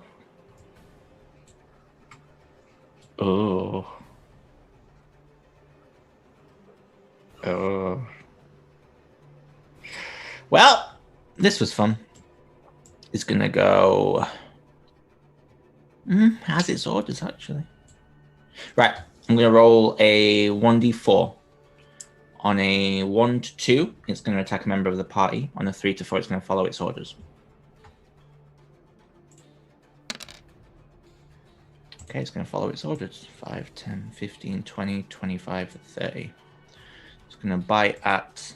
Oh. Oh. Well, this was fun. It's going to go... has its orders, actually. Right. I'm going to roll a 1d4. On a 1 to 2, it's going to attack a member of the party. On a 3 to 4, it's going to follow its orders. Okay, it's going to follow its orders. 5, 10, 15, 20, 25, 30. It's going to bite at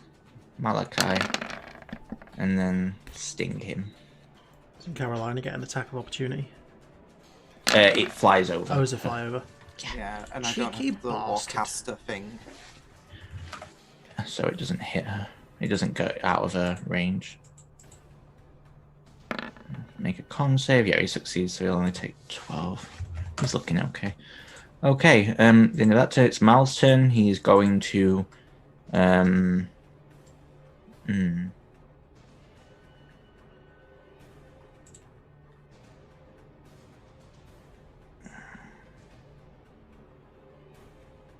Malachi and then sting him. Doesn't Carolina get an attack of opportunity? It flies over. Oh, is it fly over? Yeah, and I don't Cheeky have the bastard. Warcaster thing. So it doesn't hit her. It doesn't go out of her range. Make a con save. Yeah, he succeeds, so he'll only take 12. He's looking okay. Okay, the end of that turn, it's Mal's turn. He's going to...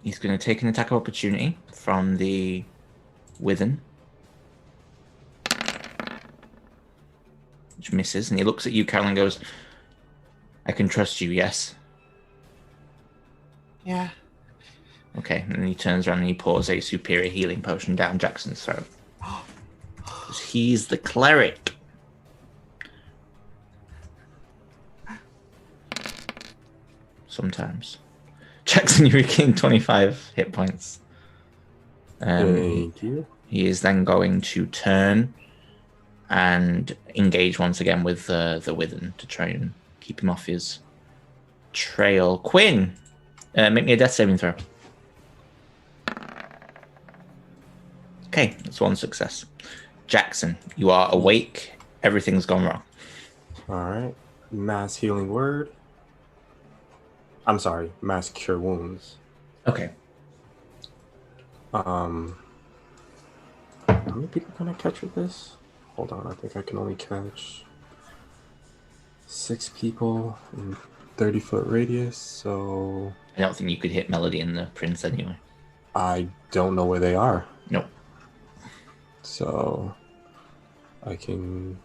He's going to take an attack of opportunity from the Withen, which misses, and he looks at you, Carol, and goes, I can trust you, yes? Yeah. Okay, and then he turns around and he pours a superior healing potion down Jackson's throat. 'Cause he's the cleric. Sometimes. Jackson, you regain 25 hit points. Thank you. He is then going to turn and engage once again with the Withen to try and keep him off his trail. Quinn, make me a death saving throw. Okay, that's one success. Jackson, you are awake. Everything's gone wrong. All right. Mass healing word. I'm sorry, mass cure wounds. Okay. How many people can I catch with this? Hold on, I think I can only catch 6 people in 30-foot radius, so... I don't think you could hit Melody and the Prince anyway. I don't know where they are. Nope. So... I can...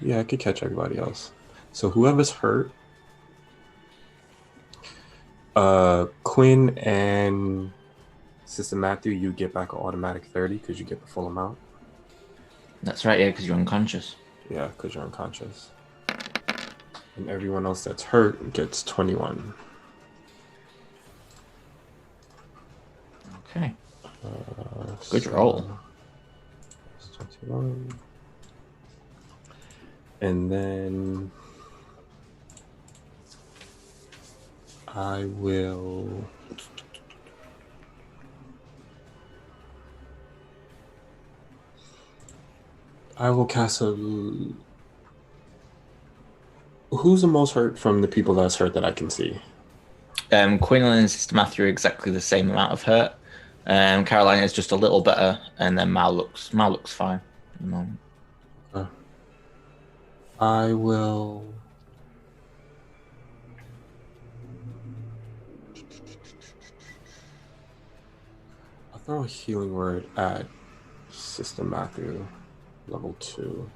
Yeah, I could catch everybody else. So whoever's hurt... Quinn and Sister Matthew, you get back an automatic 30 because you get the full amount. That's right, yeah, because you're unconscious. Yeah, because you're unconscious. And everyone else that's hurt gets 21. Okay. Good roll. 21. And then I will... cast a... Who's the most hurt from the people that's hurt that I can see? Quinlan and Sister Matthew are exactly the same amount of hurt. Carolina is just a little better, and then Mal looks fine at the moment. I will... I'll throw a healing word at Sister Matthew, level 2.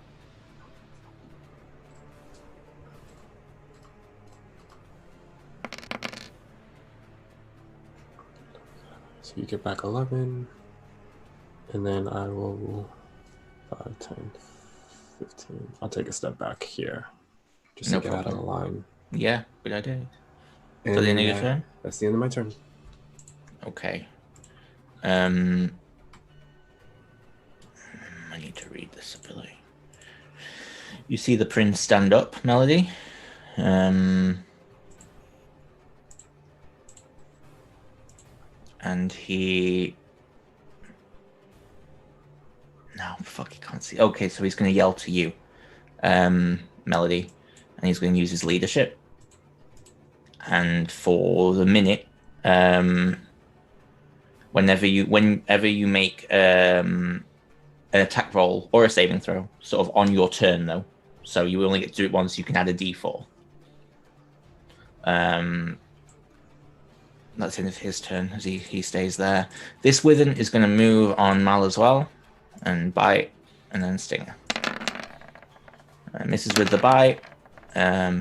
So you get back 11, and then I will 5, 10, 15. I'll take a step back here, just to get out of the line. Yeah, good idea. And So the end of your turn? That's the end of my turn. Okay. I need to read this ability. You see the Prince stand up, Melody. And he... No, fuck, he can't see. Okay, so he's going to yell to you, Melody, and he's going to use his leadership. And for the minute, whenever you make an attack roll or a saving throw, sort of on your turn though, so you only get to do it once, you can add a d4. That's the end of his turn as he stays there. This Withen is going to move on Mal as well and bite and then stinger. Misses with the bite.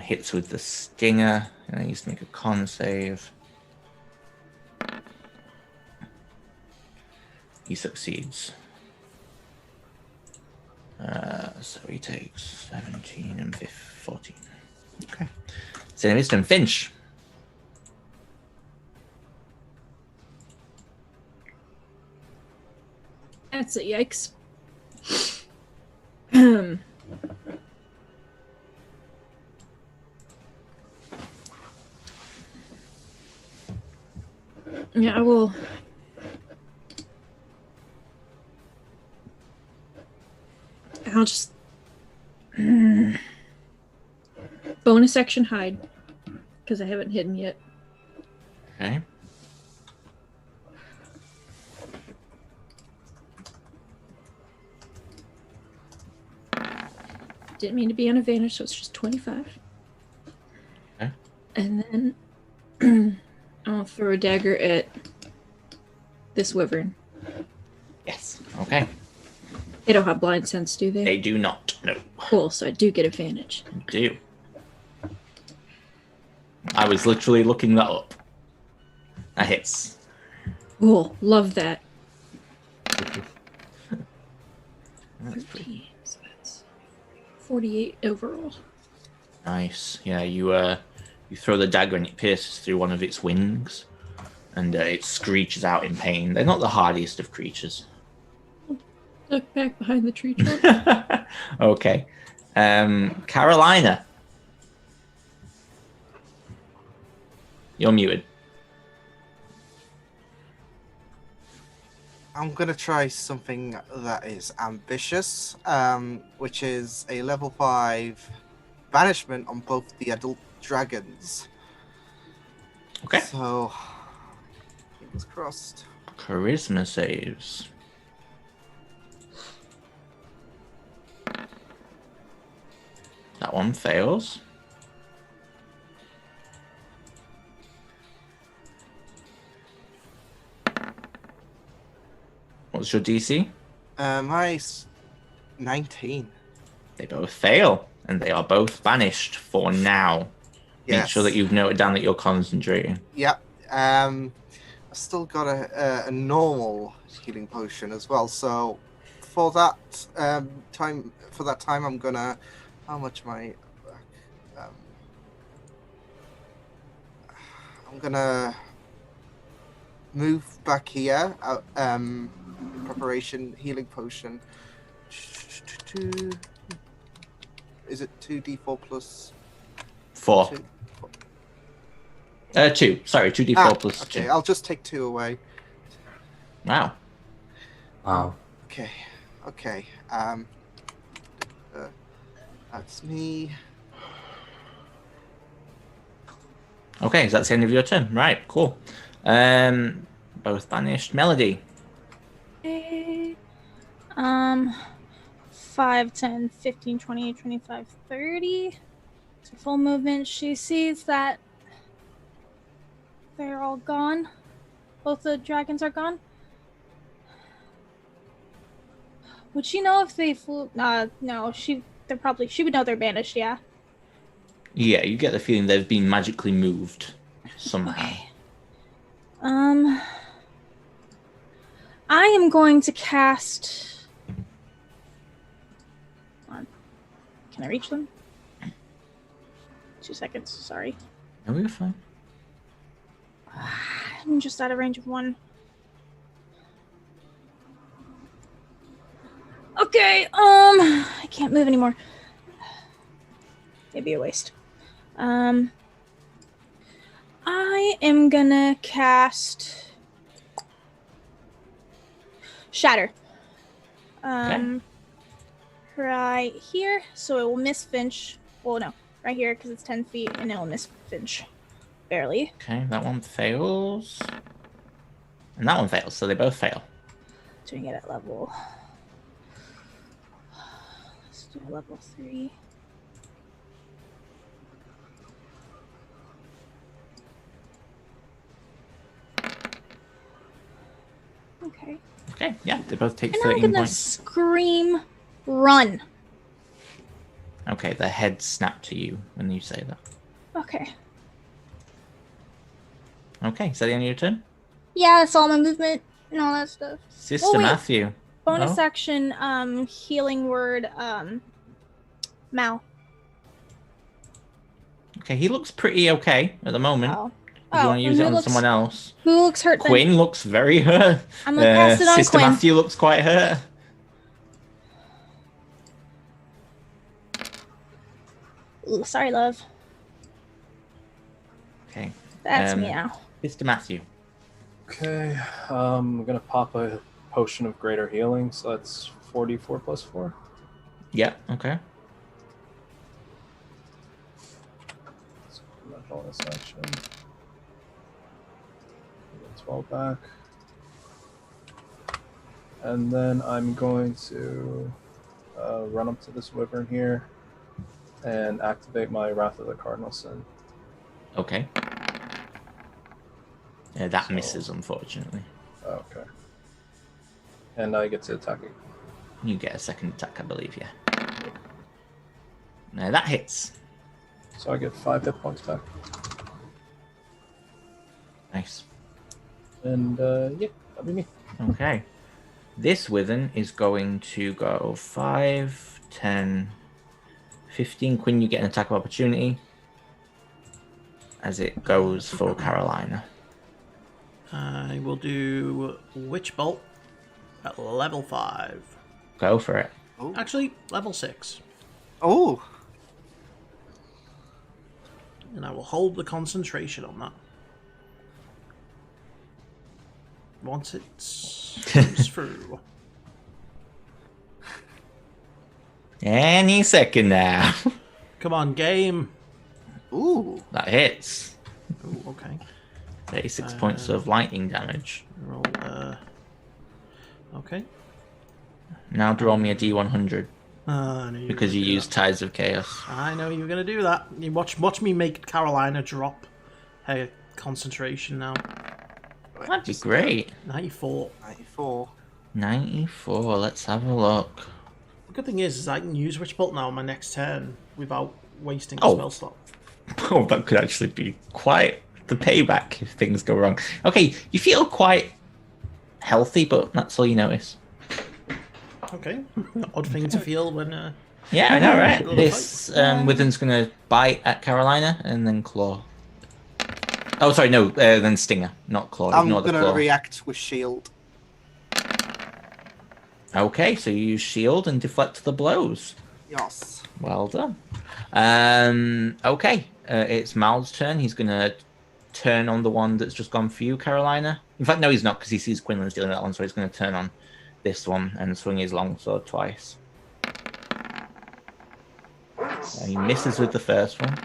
Hits with the stinger. And I used to make a con save. He succeeds. So he takes 17 and 14. Okay. So Mr. Finch. That's a yikes. Yeah, I will. I'll just bonus action hide because I haven't hidden yet. Okay. Didn't mean to be on advantage, so it's just 25. Okay. And then I'll throw a dagger at this wyvern. Yes. Okay. They don't have blind sense, do they? They do not. No. Cool, so I do get advantage. Do. I was literally looking that up. That hits. Cool, love that. That's pretty 13, so that's 48 overall. nice. Yeah, you throw the dagger and it pierces through one of its wings, and it screeches out in pain. They're not the hardiest of creatures. Duck back behind the tree trunk. Okay. Carolina. You're muted. I'm gonna try something that is ambitious, which is a level 5 banishment on both the adult dragons. Okay. So, fingers crossed. Charisma saves. That one fails. What's your DC? My 19. They both fail, and they are both banished for now. Yes. Make sure that you've noted down that you're concentrating. Yep. I've still got a normal healing potion as well. So for that time, I'm gonna. How much am I? I'm gonna move back here. Preparation healing potion. Is it 2d4 plus 4. 2? 2. Sorry, 2d4 plus okay, 2. I'll just take 2 away. Wow. Wow. Okay. That's me. Okay, so that's the end of your turn. Right, cool. Both banished. Melody. Okay. 5, 10, 15, 20, 25, 30. So full movement. She sees that they're all gone. Both the dragons are gone. Would she know if they flew? No. She would know they're banished. Yeah. Yeah, you get the feeling they've been magically moved somehow. Okay. I am going to cast. Hold on. Can I reach them? 2 seconds. Sorry. No, you're fine. I'm just out of range of 1. Okay. I can't move anymore. Maybe a waste. I am gonna cast Shatter. Right here, so it will miss Finch. Well, no, right here because it's 10 feet, and it will miss Finch barely. Okay, that one fails. And that one fails, so they both fail. Doing it at level. Let's do level 3. Okay. Okay, yeah, they both take And 13 I'm gonna points. scream Run. Okay, the head snapped to you when you say that. Okay. Okay, is that the end of your turn? Yeah, that's all my movement and all that stuff. Sister Oh, wait. Matthew. Bonus Oh. action, healing word, Mal. Okay, he looks pretty okay at the moment. Oh. If you want to use it who on looks- someone else. Who looks hurt then? Quinn looks very hurt. I'm gonna cast it on Sister Quinn. Matthew looks quite hurt. Ooh, sorry, love. Okay. That's meow. Sister Matthew. Okay, I'm gonna pop a potion of greater healing, so that's 44 plus 4. Yeah, okay. So my bonus action. Get 12 back. And then I'm going to run up to this wyvern here and activate my Wrath of the Cardinal Sin. Okay. Yeah, that So- misses, unfortunately. Okay. And I get to attack it. You get a second attack, I believe, yeah. No, that hits. So I get 5 hit points back. Nice. And yeah, that'll be me. Okay. This Withen is going to go 5, 10, 15. Quinn, you get an attack of opportunity as it goes for Carolina. I will do Witch Bolt at level 5. Go for it. Oh. Actually, level 6. Oh. And I will hold the concentration on that. Once it comes through. Any second now. Come on, game. Ooh. That hits. Ooh, okay. 36 points of lightning damage. Roll, okay. Now draw me a D100 I knew you were because gonna you do used that. Tides of Chaos. I know you were going to do that. You watch me make Carolina drop her concentration now. That'd be great. 94. 94. 94, let's have a look. The good thing is I can use Witch Bolt now on my next turn without wasting a Oh. spell slot. Oh, that could actually be quite the payback if things go wrong. Okay, you feel quite healthy, but that's all you notice. Okay. Odd thing to feel when... Yeah, I know, right? Go to This Withen's gonna bite at Carolina and then claw. Oh, sorry, no, then stinger, not claw. I'm Ignore the gonna claw. react with shield. Okay, so you use shield and deflect the blows. Yes. Well done. Okay, it's Mal's turn. He's gonna turn on the one that's just gone for you, Carolina. In fact, no, he's not, because he sees Quinlan's dealing that one, so he's gonna turn on this one and swing his longsword twice. He misses with the first one.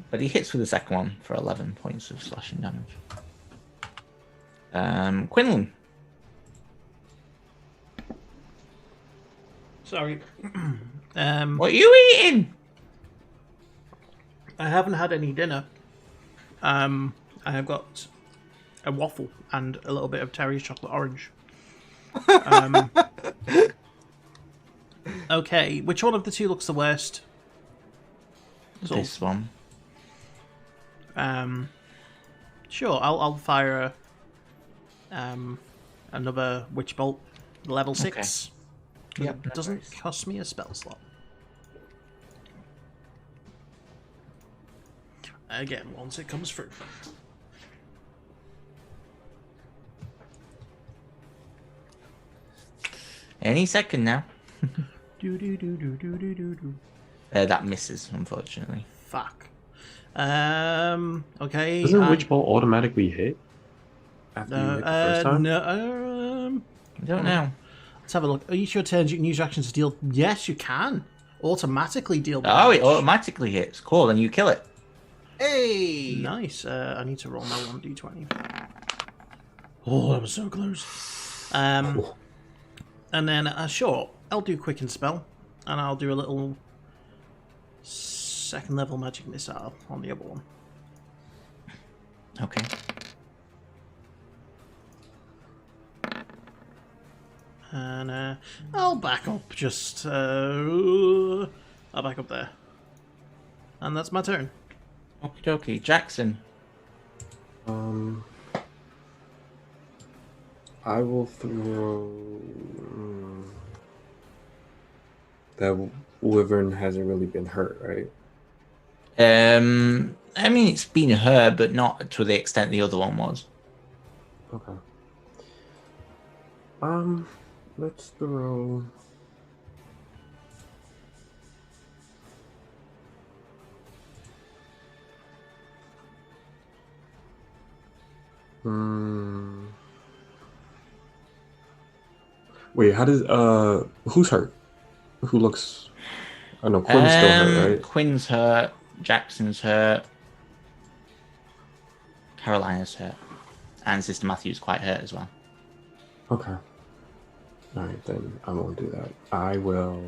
But he hits with the second one for 11 points of slashing damage. Quinlan. Sorry. What are you eating? I haven't had any dinner. I have got a waffle and a little bit of Terry's chocolate orange. Okay, which one of the two looks the worst? This one. Sure, I'll fire another Witch Bolt, level 6. Yep, It doesn't cost me a spell slot. Again, once it comes through. Any second now. Do do do do do do do do. That misses, unfortunately. Fuck. Okay. Doesn't Witch Bolt automatically hit after you hit the first time? No. I don't know. Let's have a look. Each of your turns, you can use your actions to deal. Yes, you can automatically deal. Oh, it damage. automatically hits. Cool, then you kill it. Hey. Nice. I need to roll my 1d20. Oh, that was so close. And then, sure, I'll do Quicken Spell, and I'll do a little second level magic missile on the other one. Okay. And I'll back up just... I'll back up there. And that's my turn. Okie dokie. Jackson. I will throw... That wyvern hasn't really been hurt, right? I mean, it's been hurt, but not to the extent the other one was. Okay. Let's throw... Wait, how does who's hurt? Who looks? I know Quinn's still hurt, right? Quinn's hurt. Jackson's hurt. Carolina's hurt, and Sister Matthew's quite hurt as well. Okay. All right, then I won't do that. I will.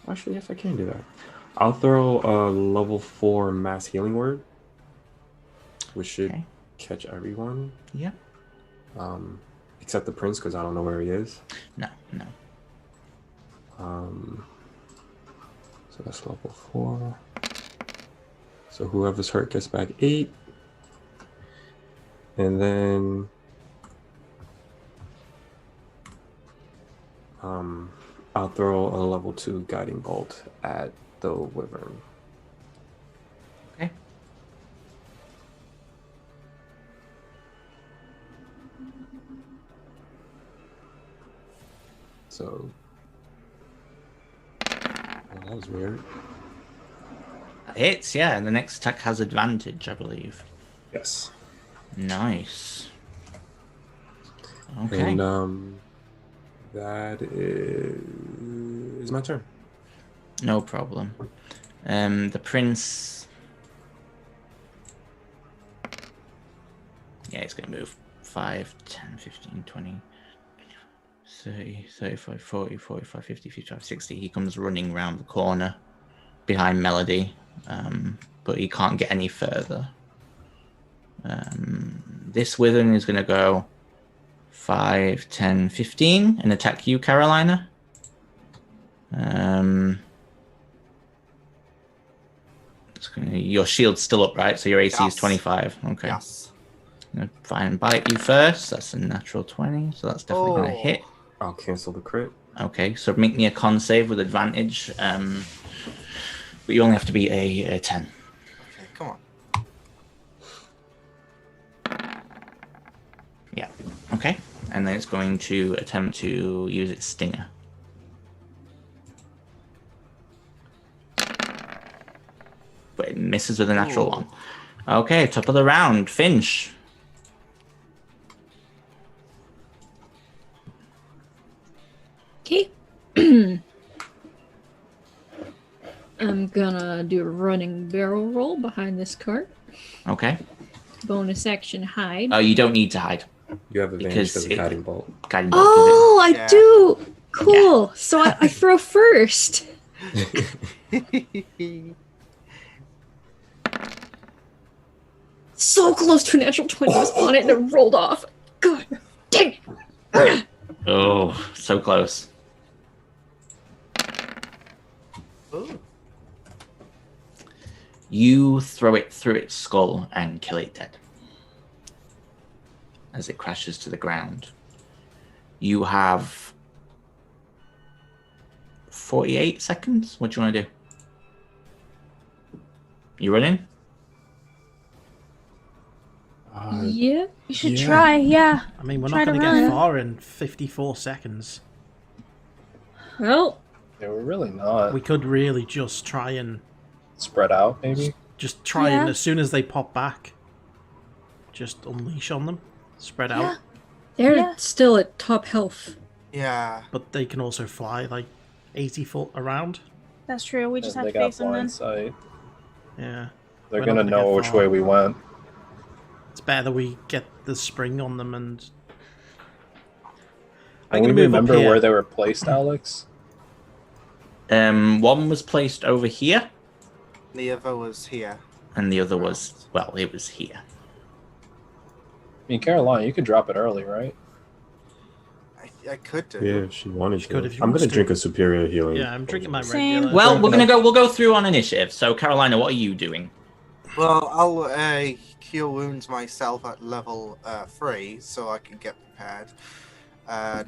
Actually, yes, I can do that. I'll throw a level 4 mass healing word, which should catch everyone. Yeah. Except the prince, because I don't know where he is. No. So that's level 4. So whoever's hurt gets back 8. And then I'll throw a level 2 guiding bolt at the wyvern. Okay. So that was weird. That hits, yeah, and the next attack has advantage, I believe. Yes. Nice. Okay. And that is my turn. No problem. The prince... Yeah, he's going to move 5, 10, 15, 20, 30, 35, 40, 45, 50, 55, 60. He comes running round the corner behind Melody, but he can't get any further. This wyvern is going to go 5, 10, 15 and attack you, Carolina. Your shield's still up, right? So your AC is 25. Okay. Yes. I'm going to try and bite you first. That's a natural 20, so that's definitely going to hit. I'll cancel the crit. Okay, so make me a con save with advantage. But you only have to be a 10. Okay, come on. Yeah. Okay. And then it's going to attempt to use its stinger. But it misses with a natural 1. Okay, top of the round. Finch. Okay. I'm gonna do a running barrel roll behind this cart. Okay. Bonus action hide. Oh, you don't need to hide. You have advantage Because because of guiding bolt. Guiding bolt Oh, I Yeah. do! Cool. So I throw first. So close to a natural 20 was on it and it rolled off. God dang it. Oh, so close. Ooh. You throw it through its skull and kill it dead. As it crashes to the ground. You have 48 seconds. What do you want to do? You running? Yeah. You should try, yeah. I mean, we're Try not to going to get run. far in 54 seconds. Well, Yeah, we're really not. We could really just try and Spread out, maybe? just try and Yeah. as soon as they pop back, just unleash on them, spread Yeah. out. they're Yeah. still at top health. Yeah. But they can also fly like 80 foot around. That's true. We just And have they to got face them then. blind sight. Yeah, They're We're gonna not gonna know get which far. way we went. it's better that we get the spring on them and. Can I'm we gonna move up remember here. where they were placed, Alex? One was placed over here, The other was here. and the other was, well, it was here. mean, Carolina, you could drop it early, right? I could do. Yeah, if she wanted She could to. if she I'm wants gonna to. drink a superior healing. Yeah, I'm drinking my Same. regular. Well, we'll go through on initiative. So, Carolina, what are you doing? Well, I'll cure wounds myself at level 3, so I can get prepared. There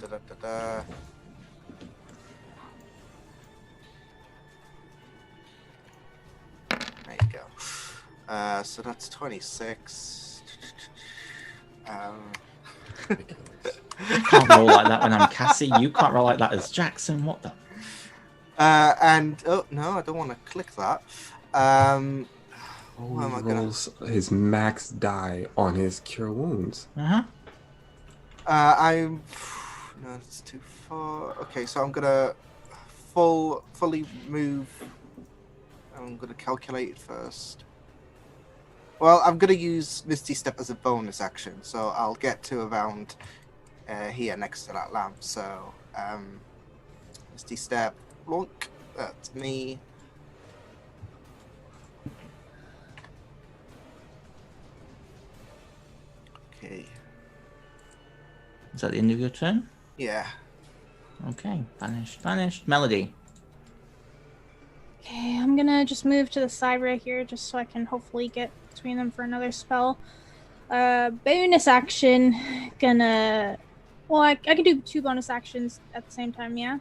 you go. So that's 26. I can't roll like that when I'm Cassie. You can't roll like that as Jackson. What the? And oh no, I don't want to click that. Oh, Where am he I gonna- rolls his max die on his cure wounds. I'm no, that's too far. Okay, so I'm gonna fully move. I'm gonna calculate it first. Well, I'm gonna use Misty Step as a bonus action, so I'll get to around here next to that lamp. So, Misty Step, look, that's me. Okay. Is that the end of your turn? Yeah. Okay, vanished. Melody. Okay, I'm gonna just move to the side right here just so I can hopefully get between them for another spell. Bonus action, gonna... Well, I can do 2 bonus actions at the same time, yeah?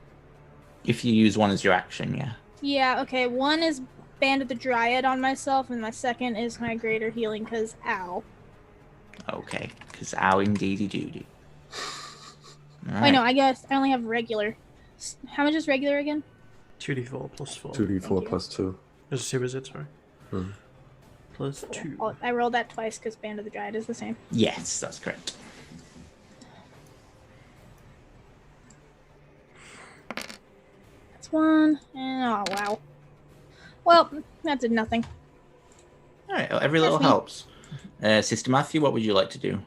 If you use one as your action, yeah. Yeah, okay, one is Band of the Dryad on myself, and my second is my Greater Healing, because ow. Okay, because ow indeedy doody. Wait, no, I guess I only have regular. How much is regular again? 2d4 plus 4. 2d4 plus 2. There's 2, is it? Sorry. Hmm. Plus 2. Oh, I rolled that twice because Band of the Dryad is the same. Yes, that's correct. That's 1, and oh wow. Well, that did nothing. All right, every little That's me. helps. Sister Matthew, what would you like to do?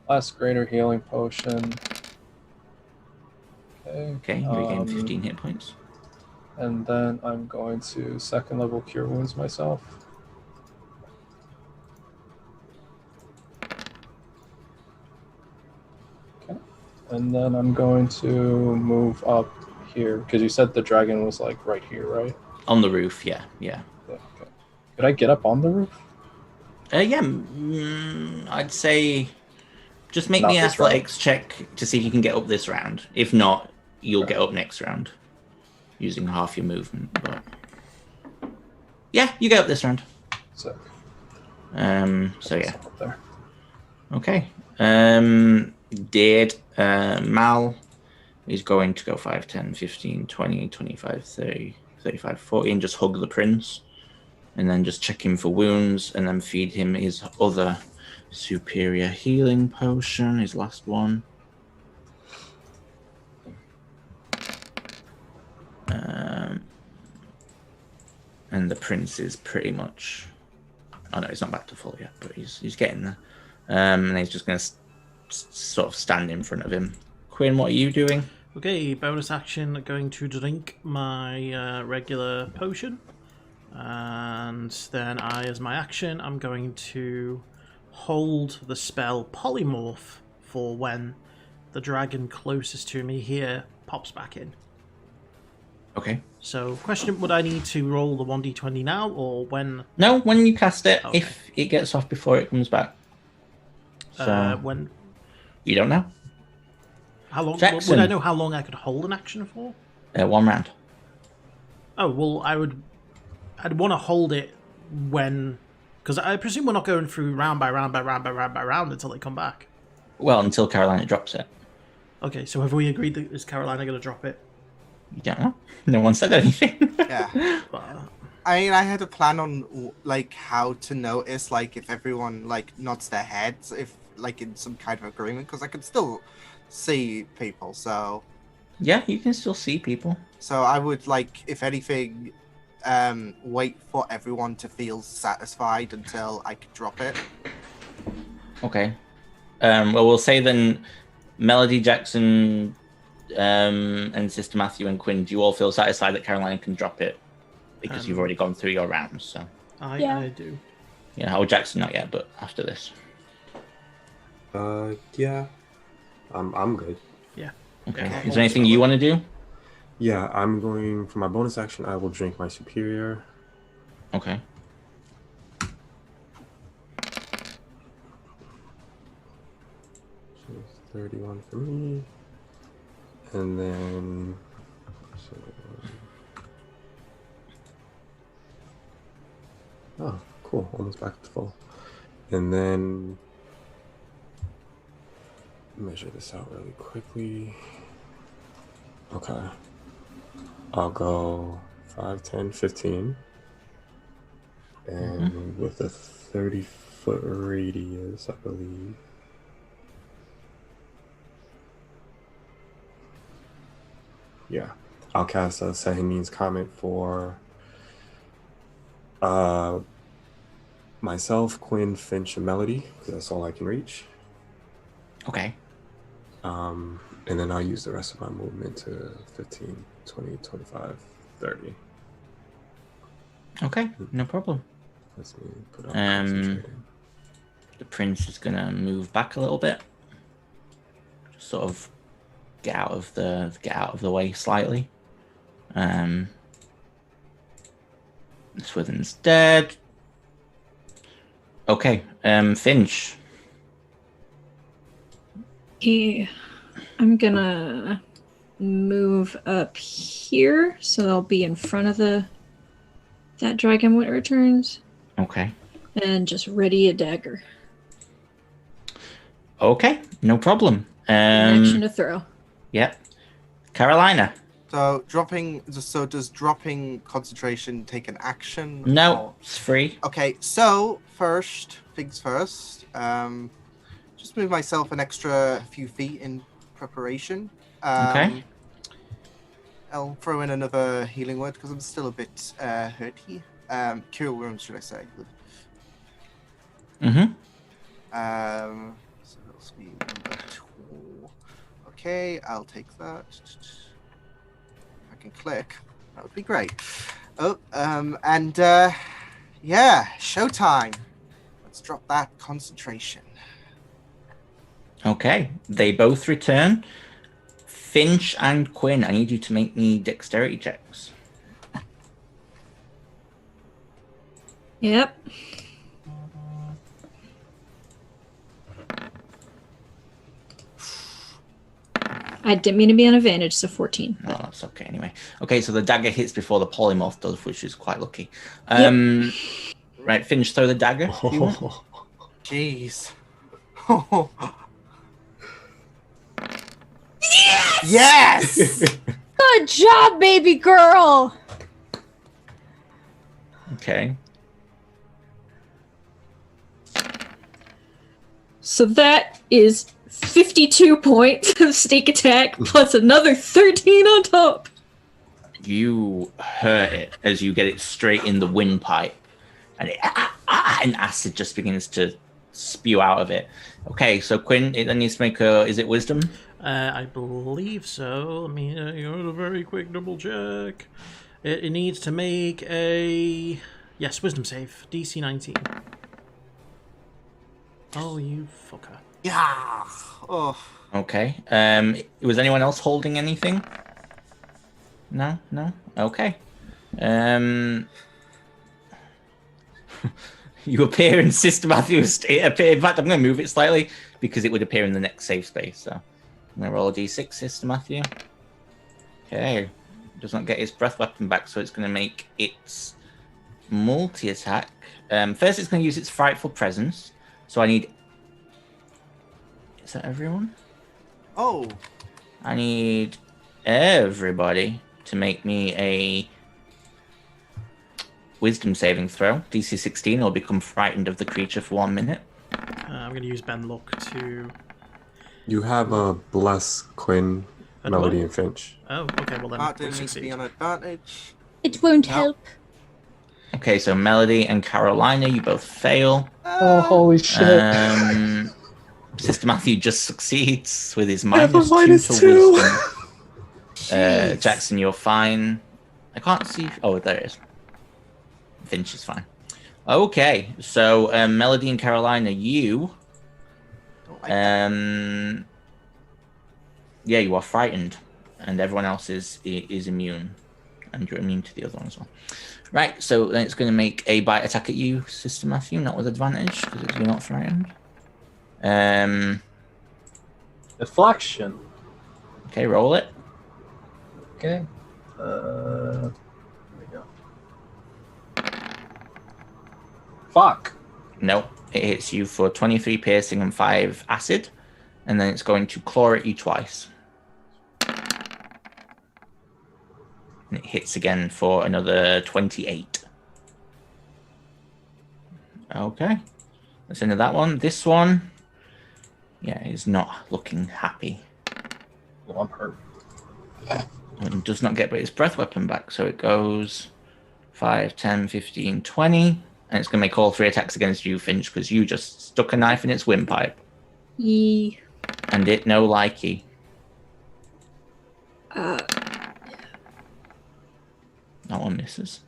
Last greater healing potion. Okay. Okay, you regain 15 hit points. And then I'm going to second level cure wounds myself. Okay. And then I'm going to move up here because you said the dragon was like right here, right? On the roof, yeah. Yeah. Okay. Could I get up on the roof? I'd say just make Not me an this round. athletics check to see if you can get up this round. If not, you'll get up next round using half your movement. But yeah, you get up this round. Sick. So yeah. Up there. Okay. Mal is going to go 5, 10, 15, 20, 25, 30, 35, 40 and just hug the prince. And then just check him for wounds and then feed him his other superior healing potion, his last one. And the prince is pretty much... Oh no, he's not back to full yet, but he's getting there. And he's just going to sort of stand in front of him. Quinn, what are you doing? Okay, bonus action, going to drink my regular potion. And then as my action, I'm going to hold the spell Polymorph for when the dragon closest to me here pops back in. Okay. So, question, would I need to roll the 1d20 now, or when... No, when you cast it, Okay. if it gets off before it comes back. So, when... you don't know? How long... Jackson. Would I know how long I could hold an action for? 1 round. Oh, well, I'd want to hold it when... Because I presume we're not going through round by round by round by round by round until they come back. Well, until Carolina drops it. Okay, so have we agreed that is Carolina going to drop it? You don't know? No one said anything. Yeah. But, I mean, I had a plan on like how to notice like if everyone like nods their heads, if like in some kind of agreement, because I can still see people. So Yeah, you can still see people. I would like, if anything, wait for everyone to feel satisfied until I could drop it. Okay. Well, we'll say then Melody, Jackson, and Sister Matthew and Quinn, do you all feel satisfied that Carolina can drop it? Because you've already gone through your rounds, so... I do. Yeah, oh, Jackson not yet, but after this. Yeah. I'm good. Yeah. Okay. Yeah. Is there anything you want to do? Yeah, I'm going for my bonus action. I will drink my superior. Okay. So 31 for me. And then oh, cool. Almost back to full. And then measure this out really quickly. Okay. I'll go 5, 10, 15. And with a 30-foot radius, I believe. Yeah. I'll cast a Sahineen's comment for myself, Quinn, Finch, and Melody, because that's all I can reach. Okay. And then I'll use the rest of my movement to 15, 20, 25, 30. Okay, no problem. Let's put up concentrating. The prince is gonna move back a little bit. Just sort of get out of the way slightly. Swithin's dead. Okay, Finch. I'm gonna move up here, so I'll be in front of that dragon when it returns. Okay. And just ready a dagger. Okay, no problem. Action to throw. Yep. Carolina. So does dropping concentration take an action? No, or- it's free. Okay, so things first. Just move myself an extra few feet in preparation. Okay. I'll throw in another healing word because I'm still a bit hurty. Cure wounds, should I say? Mm-hmm. So that'll be number 2. Okay, I'll take that. If I can click, that would be great. Oh, yeah, showtime. Let's drop that concentration. Okay, they both return. Finch and Quinn, I need you to make me dexterity checks. Yep. I didn't mean to be an advantage, so 14. Oh, that's okay anyway. Okay, so the dagger hits before the polymorph does, which is quite lucky. Right, Finch, throw the dagger. Jeez. Yes! Good job, baby girl. Okay. So that is 52 points of sneak attack plus another 13 on top. You hurt it as you get it straight in the windpipe, and and acid just begins to spew out of it. Okay, so Quinn, it then needs to make a. Is it wisdom? I believe so. Let me go a very quick double check. It needs to make a wisdom save. DC 19. Oh, you fucker. Yeah. Oh. Okay. Was anyone else holding anything? No. Okay. You appear in Sister Matthew's. In fact, I'm going to move it slightly because it would appear in the next safe space. So I'm going to roll a d6, Sister Matthew. Okay. Does not get its breath weapon back, so it's going to make its multi-attack. First, it's going to use its frightful presence. So I need. Is that everyone? Oh. I need everybody to make me a wisdom saving throw. DC 16 or become frightened of the creature for 1 minute. I'm going to use Ben Luck to... You have a bless Quinn, Melody, and Finch. Oh, okay, well then That we'll didn't need to succeed. be an advantage. It won't No. help. Okay, so Melody and Carolina, you both fail. Oh, holy shit. Sister Matthew just succeeds with his I have a -2 to -2. wisdom. Jeez. Jackson, you're fine. I can't see. Oh, there it is. Finch is fine. Okay, so Melody and Carolina, you Don't like that. Yeah, you are frightened, and everyone else is immune, and you're immune to the other one as well. Right, so then it's going to make a bite attack at you, Sister Matthew, not with advantage because you're not frightened. Deflection. Okay, roll it. Okay. There we go. Fuck. No, it hits you for 23 piercing and 5 acid, and then it's going to claw at you twice. And it hits again for another 28. Okay, that's the end of that one. This one, yeah, is not looking happy. Well, I'm hurt. It does not get its breath weapon back, so it goes 5, 10, 15, 20, and it's going to make all 3 attacks against you, Finch, because you just stuck a knife in its windpipe. Yee. And it no likey. That one misses.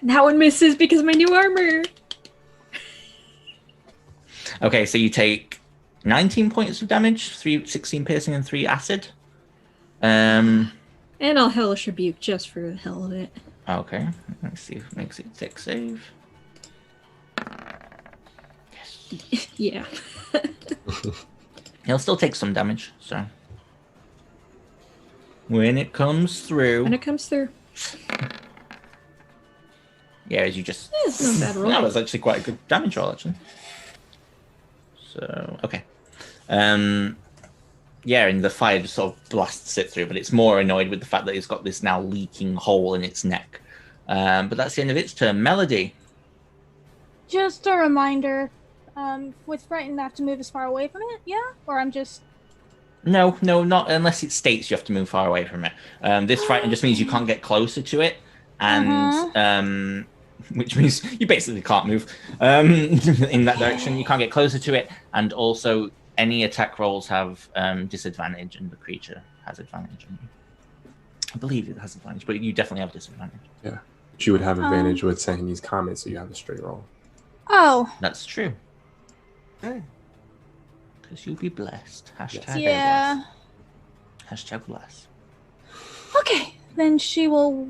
That one misses because of my new armor. Okay, so you take 19 points of damage, 16 piercing and 3 acid. And I'll Hellish Rebuke just for the hell of it. Okay, let's see if it makes it tick save. Yes. Yeah. He'll still take some damage, so. When it comes through. When it comes through. Yeah, as you just. It's not a bad roll. That was actually quite a good damage roll, actually. So, okay. Yeah, and the fire just sort of blasts it through, but it's more annoyed with the fact that it's got this now leaking hole in its neck. But that's the end of its turn. Melody. Just a reminder, with frightened, I have to move as far away from it, yeah? Or I'm just... No, not unless it states you have to move far away from it. This frighten just means you can't get closer to it, and which means you basically can't move in that direction. You can't get closer to it, and also any attack rolls have disadvantage, and the creature has advantage. I believe it has advantage, but you definitely have disadvantage. Yeah, but you would have advantage with saying these comments, so you have a straight roll. Oh. That's true. Because you'll be blessed. Hashtag yeah. Hashtag bless. Okay, then she will.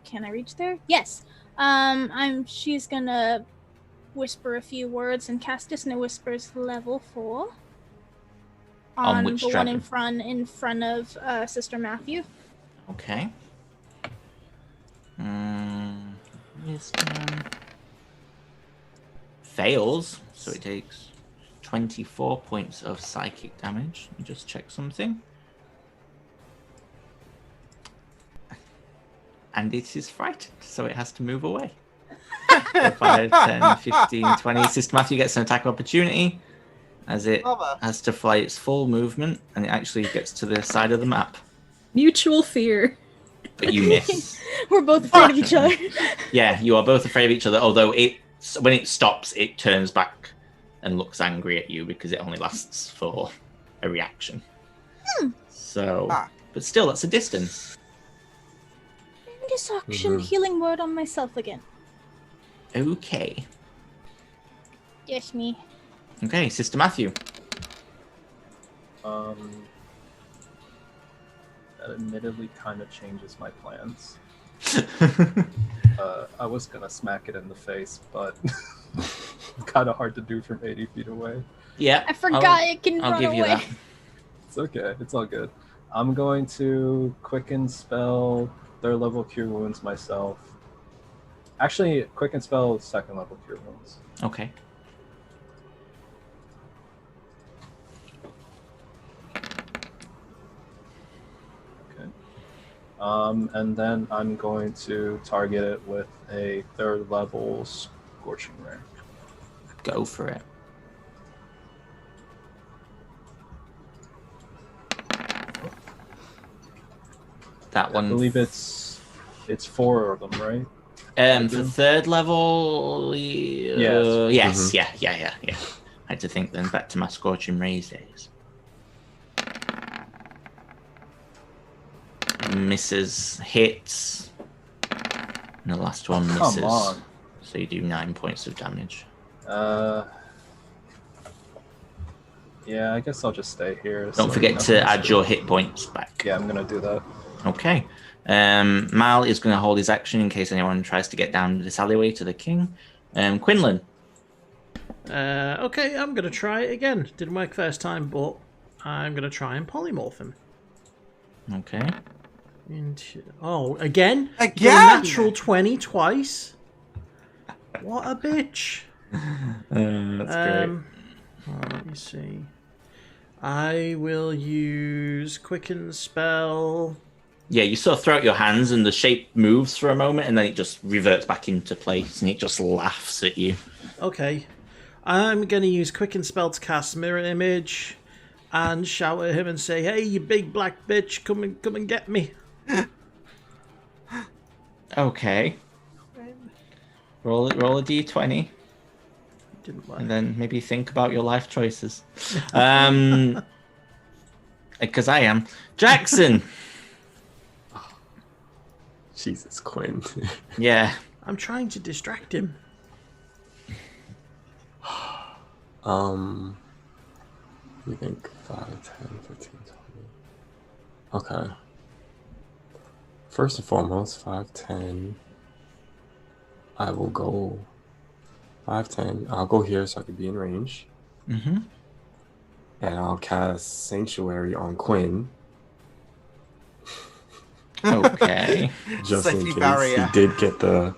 Can I reach there? Yes. She's gonna whisper a few words and cast Dissonant Whispers level 4 on which the dragon? one in front of Sister Matthew. Okay. Wisdom fails, so it takes 24 points of psychic damage. Let me just check something. And it is frightened, so it has to move away. 5, 10, 15, 20. Sister Matthew gets an attack opportunity as it has to fly its full movement, and it actually gets to the side of the map. Mutual fear. But you miss. We're both afraid of each other. Yeah, you are both afraid of each other, although when it stops, it turns back and looks angry at you because it only lasts for a reaction. So, but still, that's a distance. This action healing word on myself again. Okay. Yes, me. Okay, Sister Matthew. That admittedly kind of changes my plans. I was gonna smack it in the face, but kind of hard to do from 80 feet away. Yeah, I forgot it can run away. I'll give you that. It's okay. It's all good. I'm going to quicken spell 3rd level cure wounds myself. Actually, quicken spell 2nd level cure wounds. Okay. And then I'm going to target it with a 3rd level Scorching Ray. Go for it. That one. I believe it's 4 of them, right? For 3rd level, yes. Yeah. I had to think then back to my Scorching Rays days. Misses, hits, and the last one misses. Come on. So you do 9 points of damage. Yeah, I guess I'll just stay here. Don't forget to add your hit points back. Yeah, I'm gonna do that. Okay. Mal is going to hold his action in case anyone tries to get down this alleyway to the king. Quinlan. Okay, I'm going to try it again. Didn't work first time, but I'm going to try and polymorph him. Okay. Again? Again? Natural 20 twice? What a bitch. That's great. Let me see. I will use Quicken Spell. Yeah, you sort of throw out your hands and the shape moves for a moment and then it just reverts back into place and it just laughs at you. Okay. I'm going to use Quicken Spell to cast Mirror Image and shout at him and say, "Hey, you big black bitch, come and get me." Okay. Roll a d20. Didn't work. And then maybe think about your life choices. Because I am. Jackson! Jesus, Quinn. Yeah. I'm trying to distract him. You think 5, 10, 15, 20. Okay. First and foremost, 5, 10. I will go 5, 10. I'll go here so I can be in range. Mm-hmm. And I'll cast Sanctuary on Quinn. Okay. Just in Safety case barrier. he did get the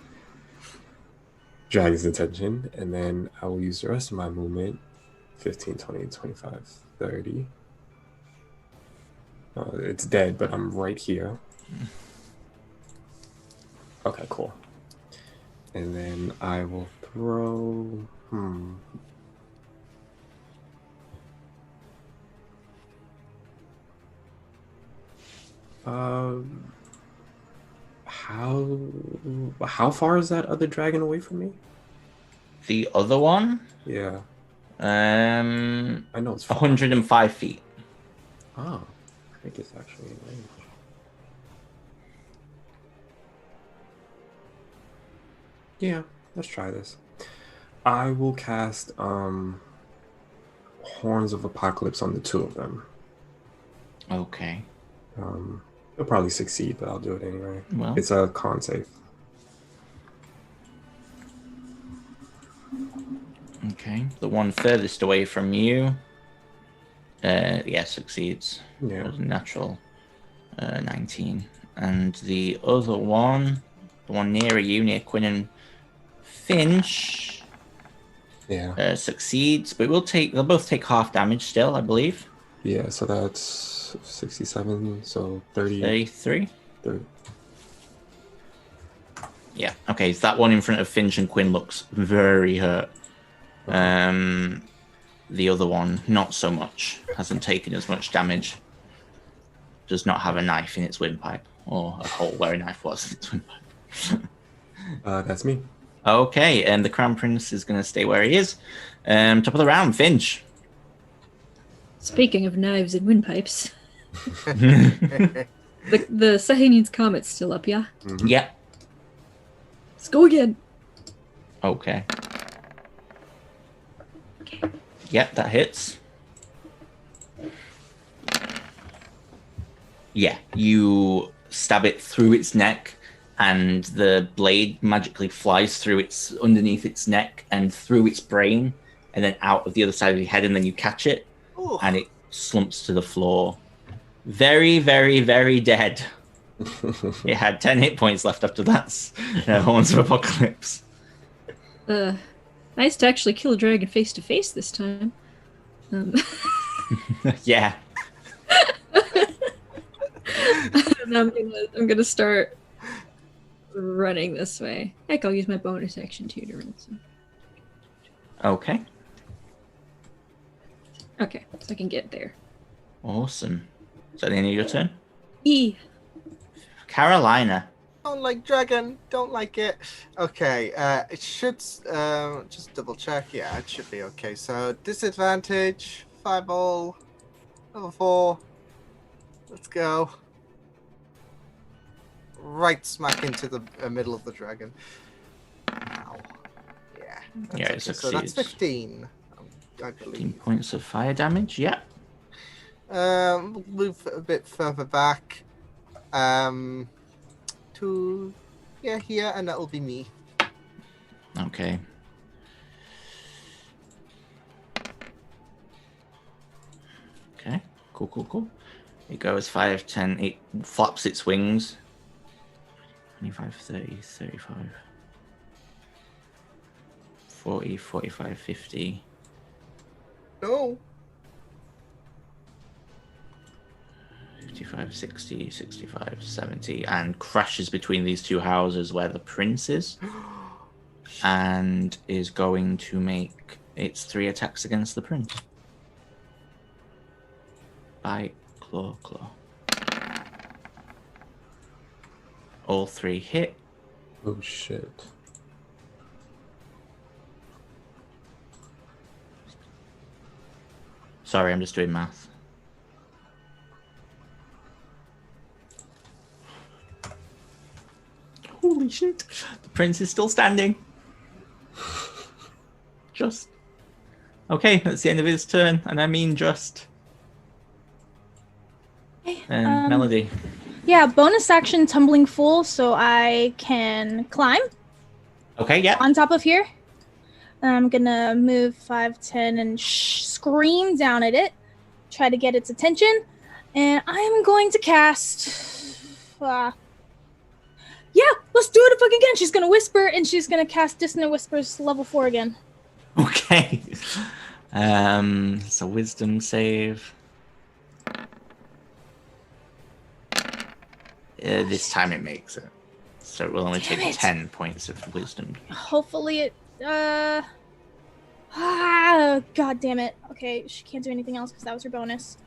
dragon's attention. And then I will use the rest of my movement. 15, 20, 25, 30. It's dead, but I'm right here. Okay, cool. And then I will throw... How far is that other dragon away from me? The other one? Yeah. I know it's far. 105 feet. Oh, I think it's actually in range. Yeah, let's try this. I will cast Horns of Apocalypse on the two of them. Okay. They'll probably succeed, but I'll do it anyway. Well. It's a con save. Okay. The one furthest away from you, succeeds. Yeah. It was a natural 19. And the other one, the one nearer you, near Quinn and Finch, succeeds, but they'll both take half damage still, I believe. Yeah, so that's 67, so 30. 33? 30. Yeah, okay, so that one in front of Finch and Quinn looks very hurt. Okay. The other one, not so much. Hasn't taken as much damage. Does not have a knife in its windpipe, or a hole where a knife was in its windpipe. That's me. Okay, and the Crown Prince is going to stay where he is. Top of the round, Finch. Speaking of knives and windpipes, the Sahanian's Comet's still up, yeah? Mm-hmm. Yeah. Let's go again. Okay. Yep, that hits. Yeah, you stab it through its neck, and the blade magically flies through underneath its neck and through its brain, and then out of the other side of your head, and then you catch it, and it slumps to the floor. Very, very, very dead. It had 10 hit points left after that. Horns of Apocalypse. Nice to actually kill a dragon face to face this time. Yeah. And I'm gonna start running this way. Heck, I'll use my bonus action too to run. Okay. Okay, so I can get there. Awesome. Is that the end of your turn? E. Carolina. Don't like dragon. Don't like it. Okay. It should just double check. Yeah, it should be okay. So disadvantage 5 all, level 4. Let's go. Right smack into the middle of the dragon. Ow. Yeah. Yeah, it okay. So that's succeeds. 15. I 15 believe. points of fire damage. Yeah. We'll move a bit further back. To here, and that'll be me. Okay. Okay. Cool. It goes 5, 10. It flaps its wings. 25, 30, 35, 40, 45, 50. No. 55, 60, 65, 70, and crashes between these two houses where the prince is, and is going to make its 3 attacks against the prince. Bite, claw. All 3 hit. Oh shit. Sorry, I'm just doing math. Holy shit. The prince is still standing. Just. Okay, that's the end of his turn, and I mean just. Melody. Yeah, bonus action tumbling full, so I can climb Okay, yeah. on top of here. I'm gonna move 5, 10, and scream down at it, try to get its attention, and I'm going to cast. Yeah, let's do it fucking again. She's gonna whisper, and she's gonna cast Dissonant Whispers level 4 again. Okay. So wisdom save. This time it makes it. So it will only Damn take it. 10 points of wisdom. Hopefully it. God damn it. Okay, she can't do anything else because that was her bonus.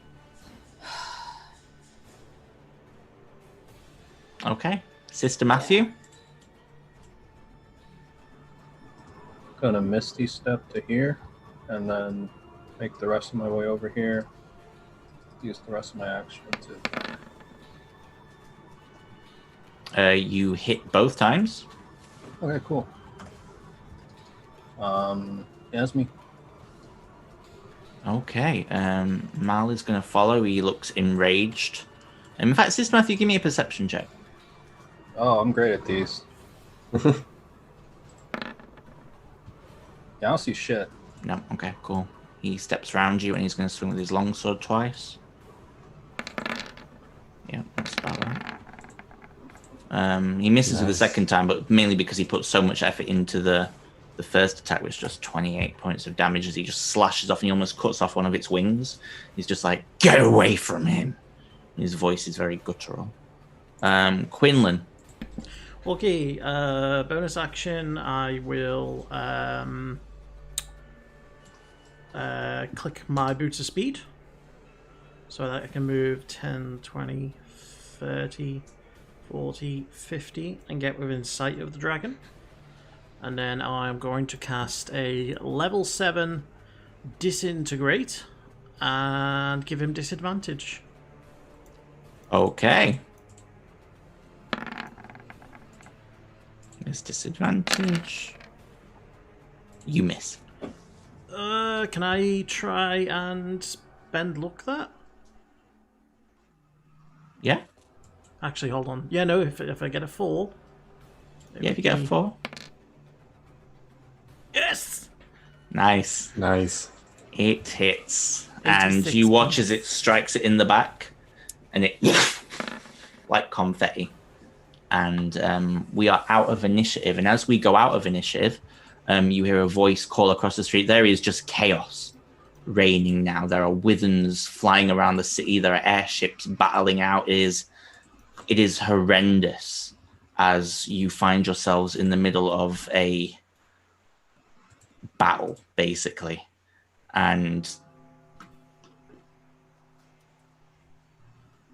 Okay. Sister Matthew? Gonna Misty Step to here, and then make the rest of my way over here. Use the rest of my action to. You hit both times. Okay, cool. Yasmi. Okay. Mal is going to follow. He looks enraged. In fact, Sister Matthew, give me a perception check. Oh, I'm great at these. Yeah, I don't see shit. No, okay, cool. He steps around you and he's going to swing with his longsword twice. Yeah, that's about right. He misses with the second time, but mainly because he put so much effort into the first attack, which just 28 points of damage as he just slashes off and he almost cuts off one of its wings. He's just like, get away from him. His voice is very guttural. Quinlan. Okay, bonus action, I will click my boots of speed so that I can move 10, 20, 30, 40, 50 and get within sight of the dragon. And then I'm going to cast a level 7 disintegrate and give him disadvantage. Okay. There's disadvantage. You miss. Can I try and bend luck that? Yeah? Actually, hold on. Yeah, no, if I get a 4. Yeah, if you get a 4. Yes! Nice. It hits. And 86 you watch as it strikes it in the back. And it... like confetti. And we are out of initiative. And as we go out of initiative, you hear a voice call across the street. There is just chaos reigning now. There are withens flying around the city. There are airships battling out. It is horrendous as you find yourselves in the middle of a battle, basically. And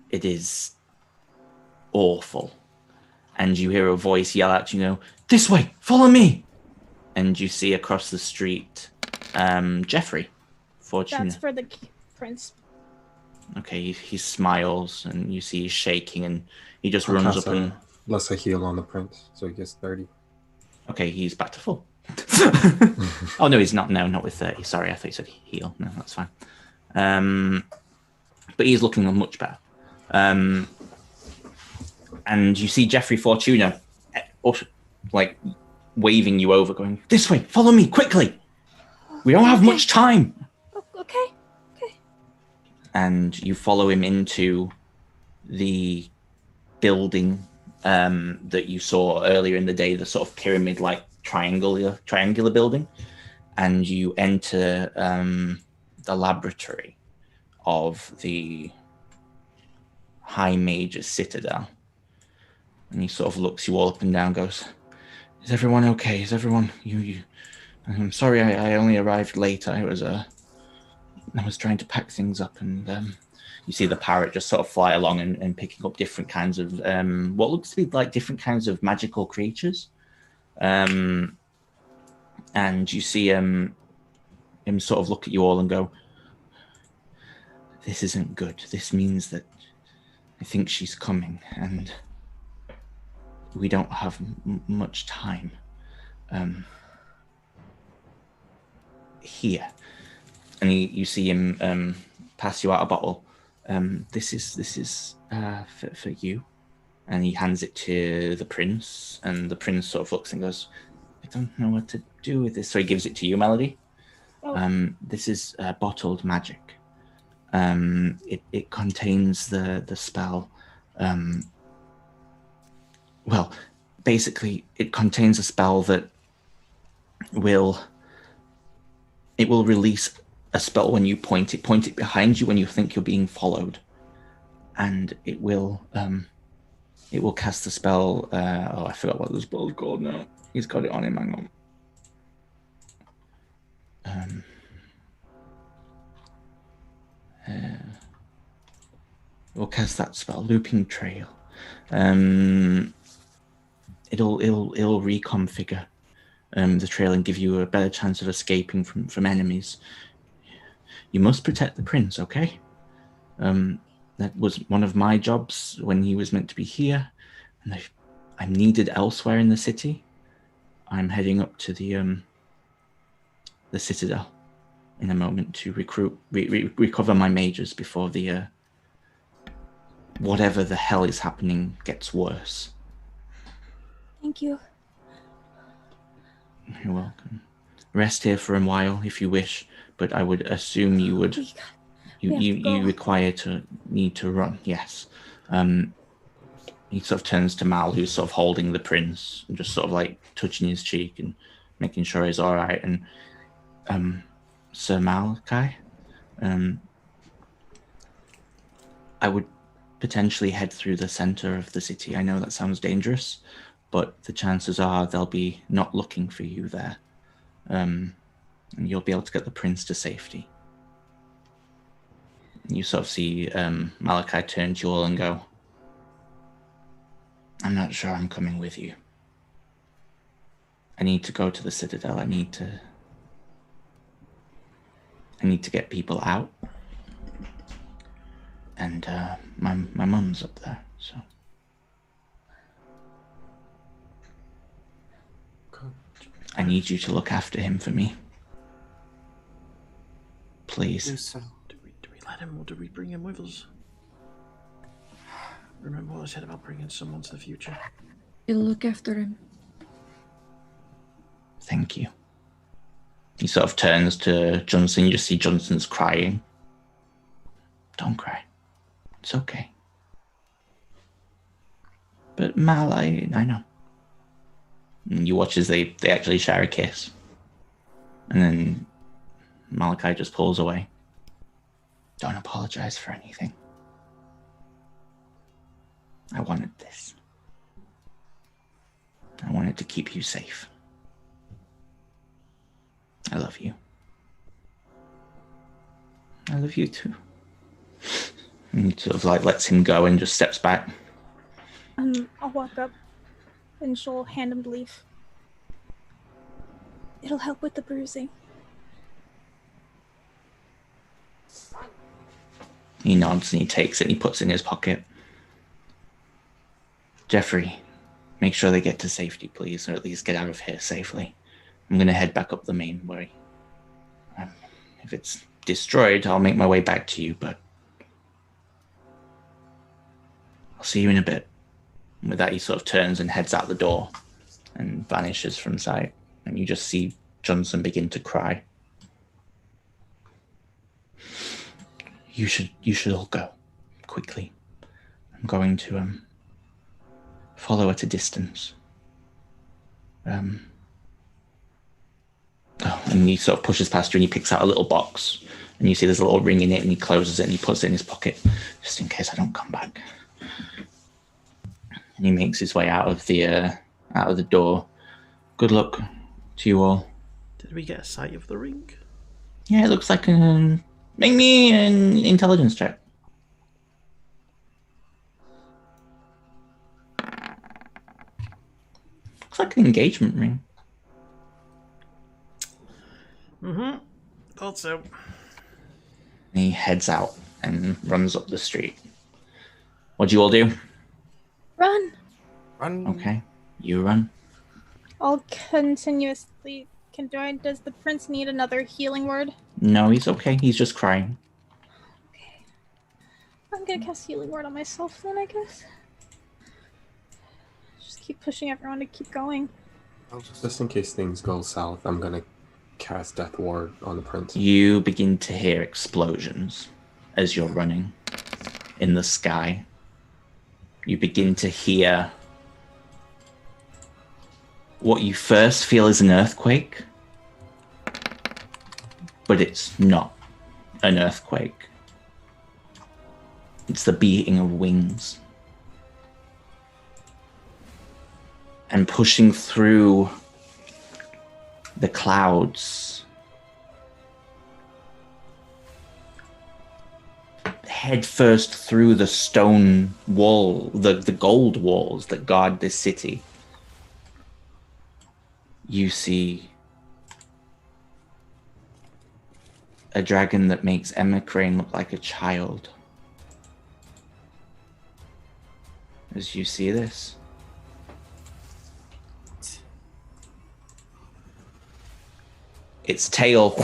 it is awful. And you hear a voice yell out to you, go, this way, follow me. And you see across the street, Jeffrey, Fortuna. That's for the prince. Okay, he smiles and you see he's shaking and he just runs up and... Let's heal on the prince, so he gets 30. Okay, he's back to full. Oh no, he's not. No, not with 30. Sorry, I thought you said heal. No, that's fine. But he's looking much better. And you see Jeffrey Fortuna, like waving you over, going, "This way, follow me quickly. We don't have much time." Okay. And you follow him into the building that you saw earlier in the day, the sort of pyramid-like triangular building, and you enter the laboratory of the High Mage's Citadel. And he sort of looks you all up and down, goes, "Is everyone okay? Is everyone... You... I'm sorry I only arrived late. I was trying to pack things up," and you see the parrot just sort of fly along and picking up different kinds of what looks to be like different kinds of magical creatures. And you see him sort of look at you all and go, "This isn't good. This means that I think she's coming, and we don't have much time. Here." And you see him pass you out a bottle. This is for you. And he hands it to the prince, and the prince sort of looks and goes, "I don't know what to do with this." So he gives it to you, Melody. Oh. This is bottled magic. It contains the spell. Well, basically, it contains a spell that will release a spell when you point it behind you when you think you're being followed, and it will cast the spell. I forgot what the spell's called now. He's got it on him. Hang on. We'll cast that spell, Looping Trail. It'll reconfigure the trail and give you a better chance of escaping from enemies. You must protect the prince, okay? That was one of my jobs when he was meant to be here, and I'm needed elsewhere in the city. I'm heading up to the Citadel in a moment to recover my mages before the whatever the hell is happening gets worse. Thank you. You're welcome. Rest here for a while if you wish, but I would assume you would. You require to need to run. Yes. He sort of turns to Mal, who's sort of holding the prince and just sort of like touching his cheek and making sure he's all right. And Sir Malachi, I would potentially head through the center of the city. I know that sounds dangerous, but the chances are they'll be not looking for you there. And you'll be able to get the prince to safety. You sort of see Malachi turn to you all and go, "I'm not sure I'm coming with you. I need to go to the Citadel. I need to get people out. And my mum's up there, so." I need you to look after him for me. Please. Do so. Do we let him, or do we bring him with us? Remember what I said about bringing someone to the future? You'll look after him. Thank you. He sort of turns to Johnson. You just see Johnson's crying. Don't cry. It's okay. But Mal, I know. And you watch as they actually share a kiss. And then Malachi just pulls away. Don't apologize for anything. I wanted this. I wanted to keep you safe. I love you. I love you too. And he sort of like lets him go and just steps back. I'll walk up and she'll hand him the leaf. It'll help with the bruising. He nods and he takes it and he puts it in his pocket. Jeffrey, make sure they get to safety, please, or at least get out of here safely. I'm going to head back up the main way. If it's destroyed, I'll make my way back to you, but I'll see you in a bit. And with that, he sort of turns and heads out the door and vanishes from sight. And you just see Johnson begin to cry. You should all go quickly. I'm going to follow at a distance. And he sort of pushes past you and he picks out a little box and you see there's a little ring in it and he closes it and he puts it in his pocket just in case I don't come back. And he makes his way out of the door. Good luck to you all. Did we get a sight of the ring? Yeah, it looks like make me an intelligence check. Looks like an engagement ring. Mm-hmm. Thought so. And he heads out and runs up the street. What do you all do? Run! Run. Okay, you run. I'll continuously... Does the prince need another healing word? No, he's okay. He's just crying. Okay. I'm gonna cast healing word on myself then, I guess. Just keep pushing everyone to keep going. Just in case things go south, I'm gonna cast Death Ward on the prince. You begin to hear explosions as you're running in the sky. You begin to hear what you first feel is an earthquake, but it's not an earthquake. It's the beating of wings. And pushing through the clouds, head first through the stone wall, the gold walls that guard this city, you see a dragon that makes Emma Crane look like a child. As you see this, its tail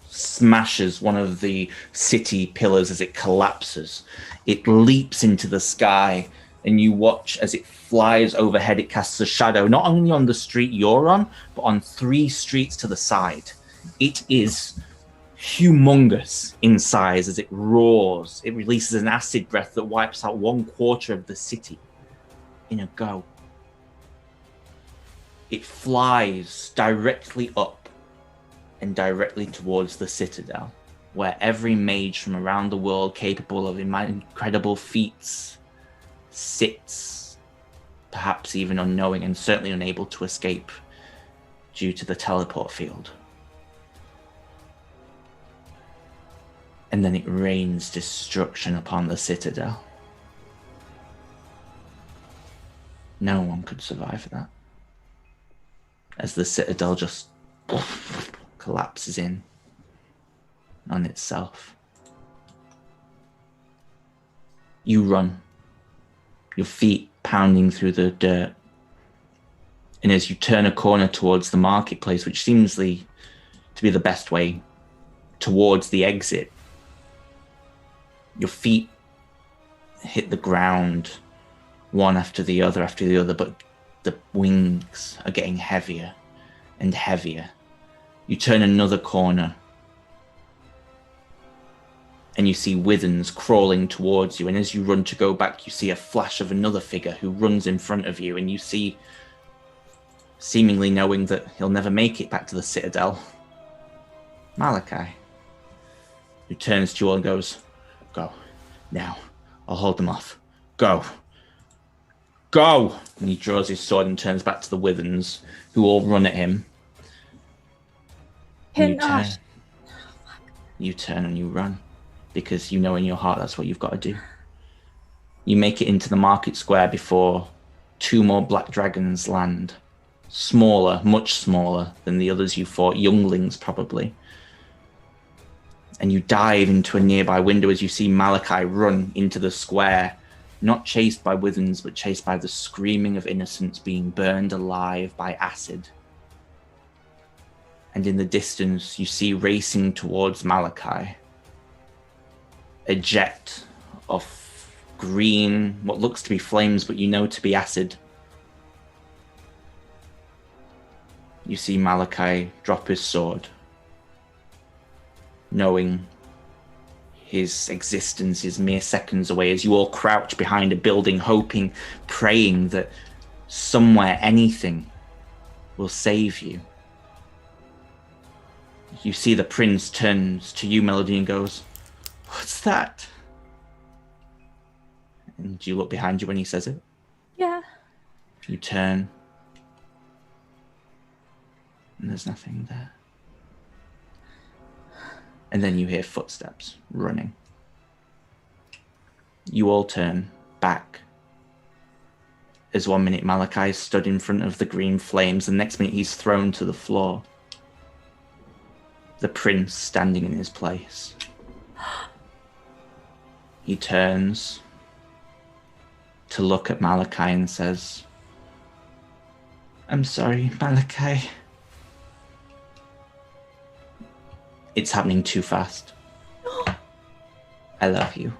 smashes one of the city pillars as it collapses. It leaps into the sky, and you watch as it flies overhead. It casts a shadow, not only on the street you're on, but on 3 streets to the side. It is humongous in size as it roars. It releases an acid breath that wipes out 1/4 of the city in a go. It flies directly up and directly towards the citadel, where every mage from around the world capable of incredible feats sits, perhaps even unknowing and certainly unable to escape due to the teleport field. And then it rains destruction upon the citadel. No one could survive that. As the citadel just collapses in on itself. You run, your feet pounding through the dirt. And as you turn a corner towards the marketplace, which seems to be the best way towards the exit, your feet hit the ground one after the other, but the wings are getting heavier and heavier. You turn another corner and you see Withens crawling towards you, and as you run to go back, you see a flash of another figure who runs in front of you, and you see, seemingly knowing that he'll never make it back to the citadel, Malachi, who turns to you all and goes, "Go, now, I'll hold them off. Go. Go!" And he draws his sword and turns back to the Withens, who all run at him. You turn and you run, because you know in your heart that's what you've got to do. You make it into the market square before 2 more black dragons land. Smaller, much smaller than the others you fought, younglings probably. And you dive into a nearby window as you see Malachi run into the square, not chased by Withens, but chased by the screaming of innocents being burned alive by acid. And in the distance, you see racing towards Malachi a jet of green, what looks to be flames, but you know to be acid. You see Malachi drop his sword, knowing his existence is mere seconds away as you all crouch behind a building, hoping, praying that somewhere, anything will save you. You see the prince turns to you, Melody, and goes, "What's that?" And you look behind you when he says it. Yeah. You turn, and there's nothing there. And then you hear footsteps running. You all turn back. As 1 minute Malachi stood in front of the green flames, the next minute he's thrown to the floor. The prince standing in his place. He turns to look at Malachi and says, "I'm sorry, Malachi. It's happening too fast. I love you."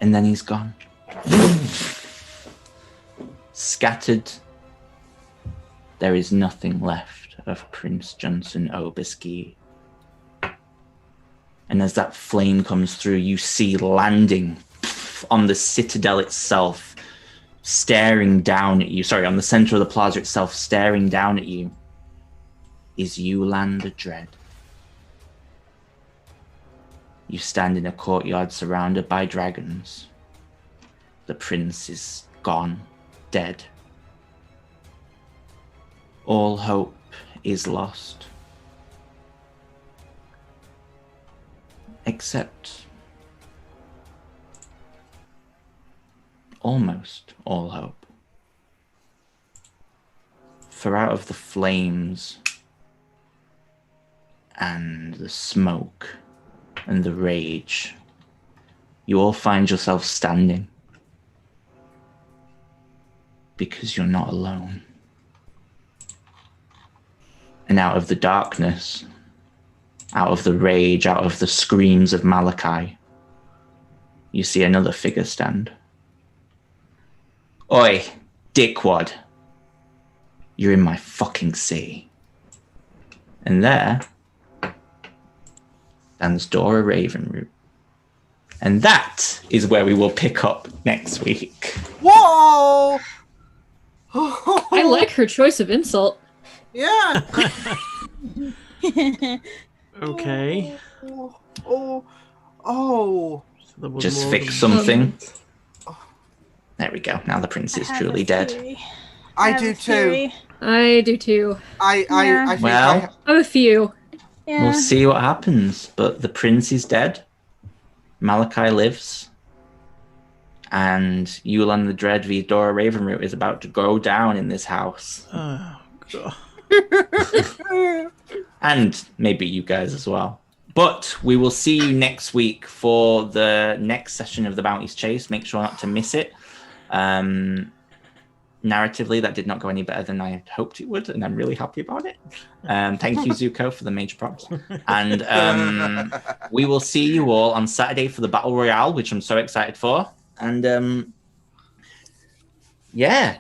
And then he's gone. Scattered. There is nothing left of Prince Johnson Obiski. And as that flame comes through, you see landing on the citadel itself, staring down at you. Sorry, on the center of the plaza itself, staring down at you, is Yolanda Dread. You stand in a courtyard surrounded by dragons. The prince is gone, dead. All hope is lost. Except almost all hope. For out of the flames and the smoke and the rage, you all find yourself standing. Because you're not alone. And out of the darkness, out of the rage, out of the screams of Malachi, you see another figure stand. "Oi, dickwad. You're in my fucking sea." And there stands Dora Ravenroot. And that is where we will pick up next week. Whoa! I like her choice of insult. Yeah. Okay. Oh. So there was Just more fix than- something. There we go. Now the prince is I have truly a dead. theory. I have do a too. theory. I do too. I think Well, I have a few. Yeah. we'll see what happens. But the prince is dead. Malachi lives. And Yulan the Dread v. Dora Ravenroot is about to go down in this house. Oh, God. And maybe you guys as well. But we will see you next week for the next session of the Bounties Chase. Make sure not to miss it. Narratively, that did not go any better than I had hoped it would, and I'm really happy about it. Thank you, Zuko, for the major props. And we will see you all on Saturday for the Battle Royale, which I'm so excited for. And yeah,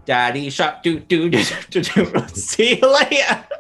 Daddy Shark, do. See you later.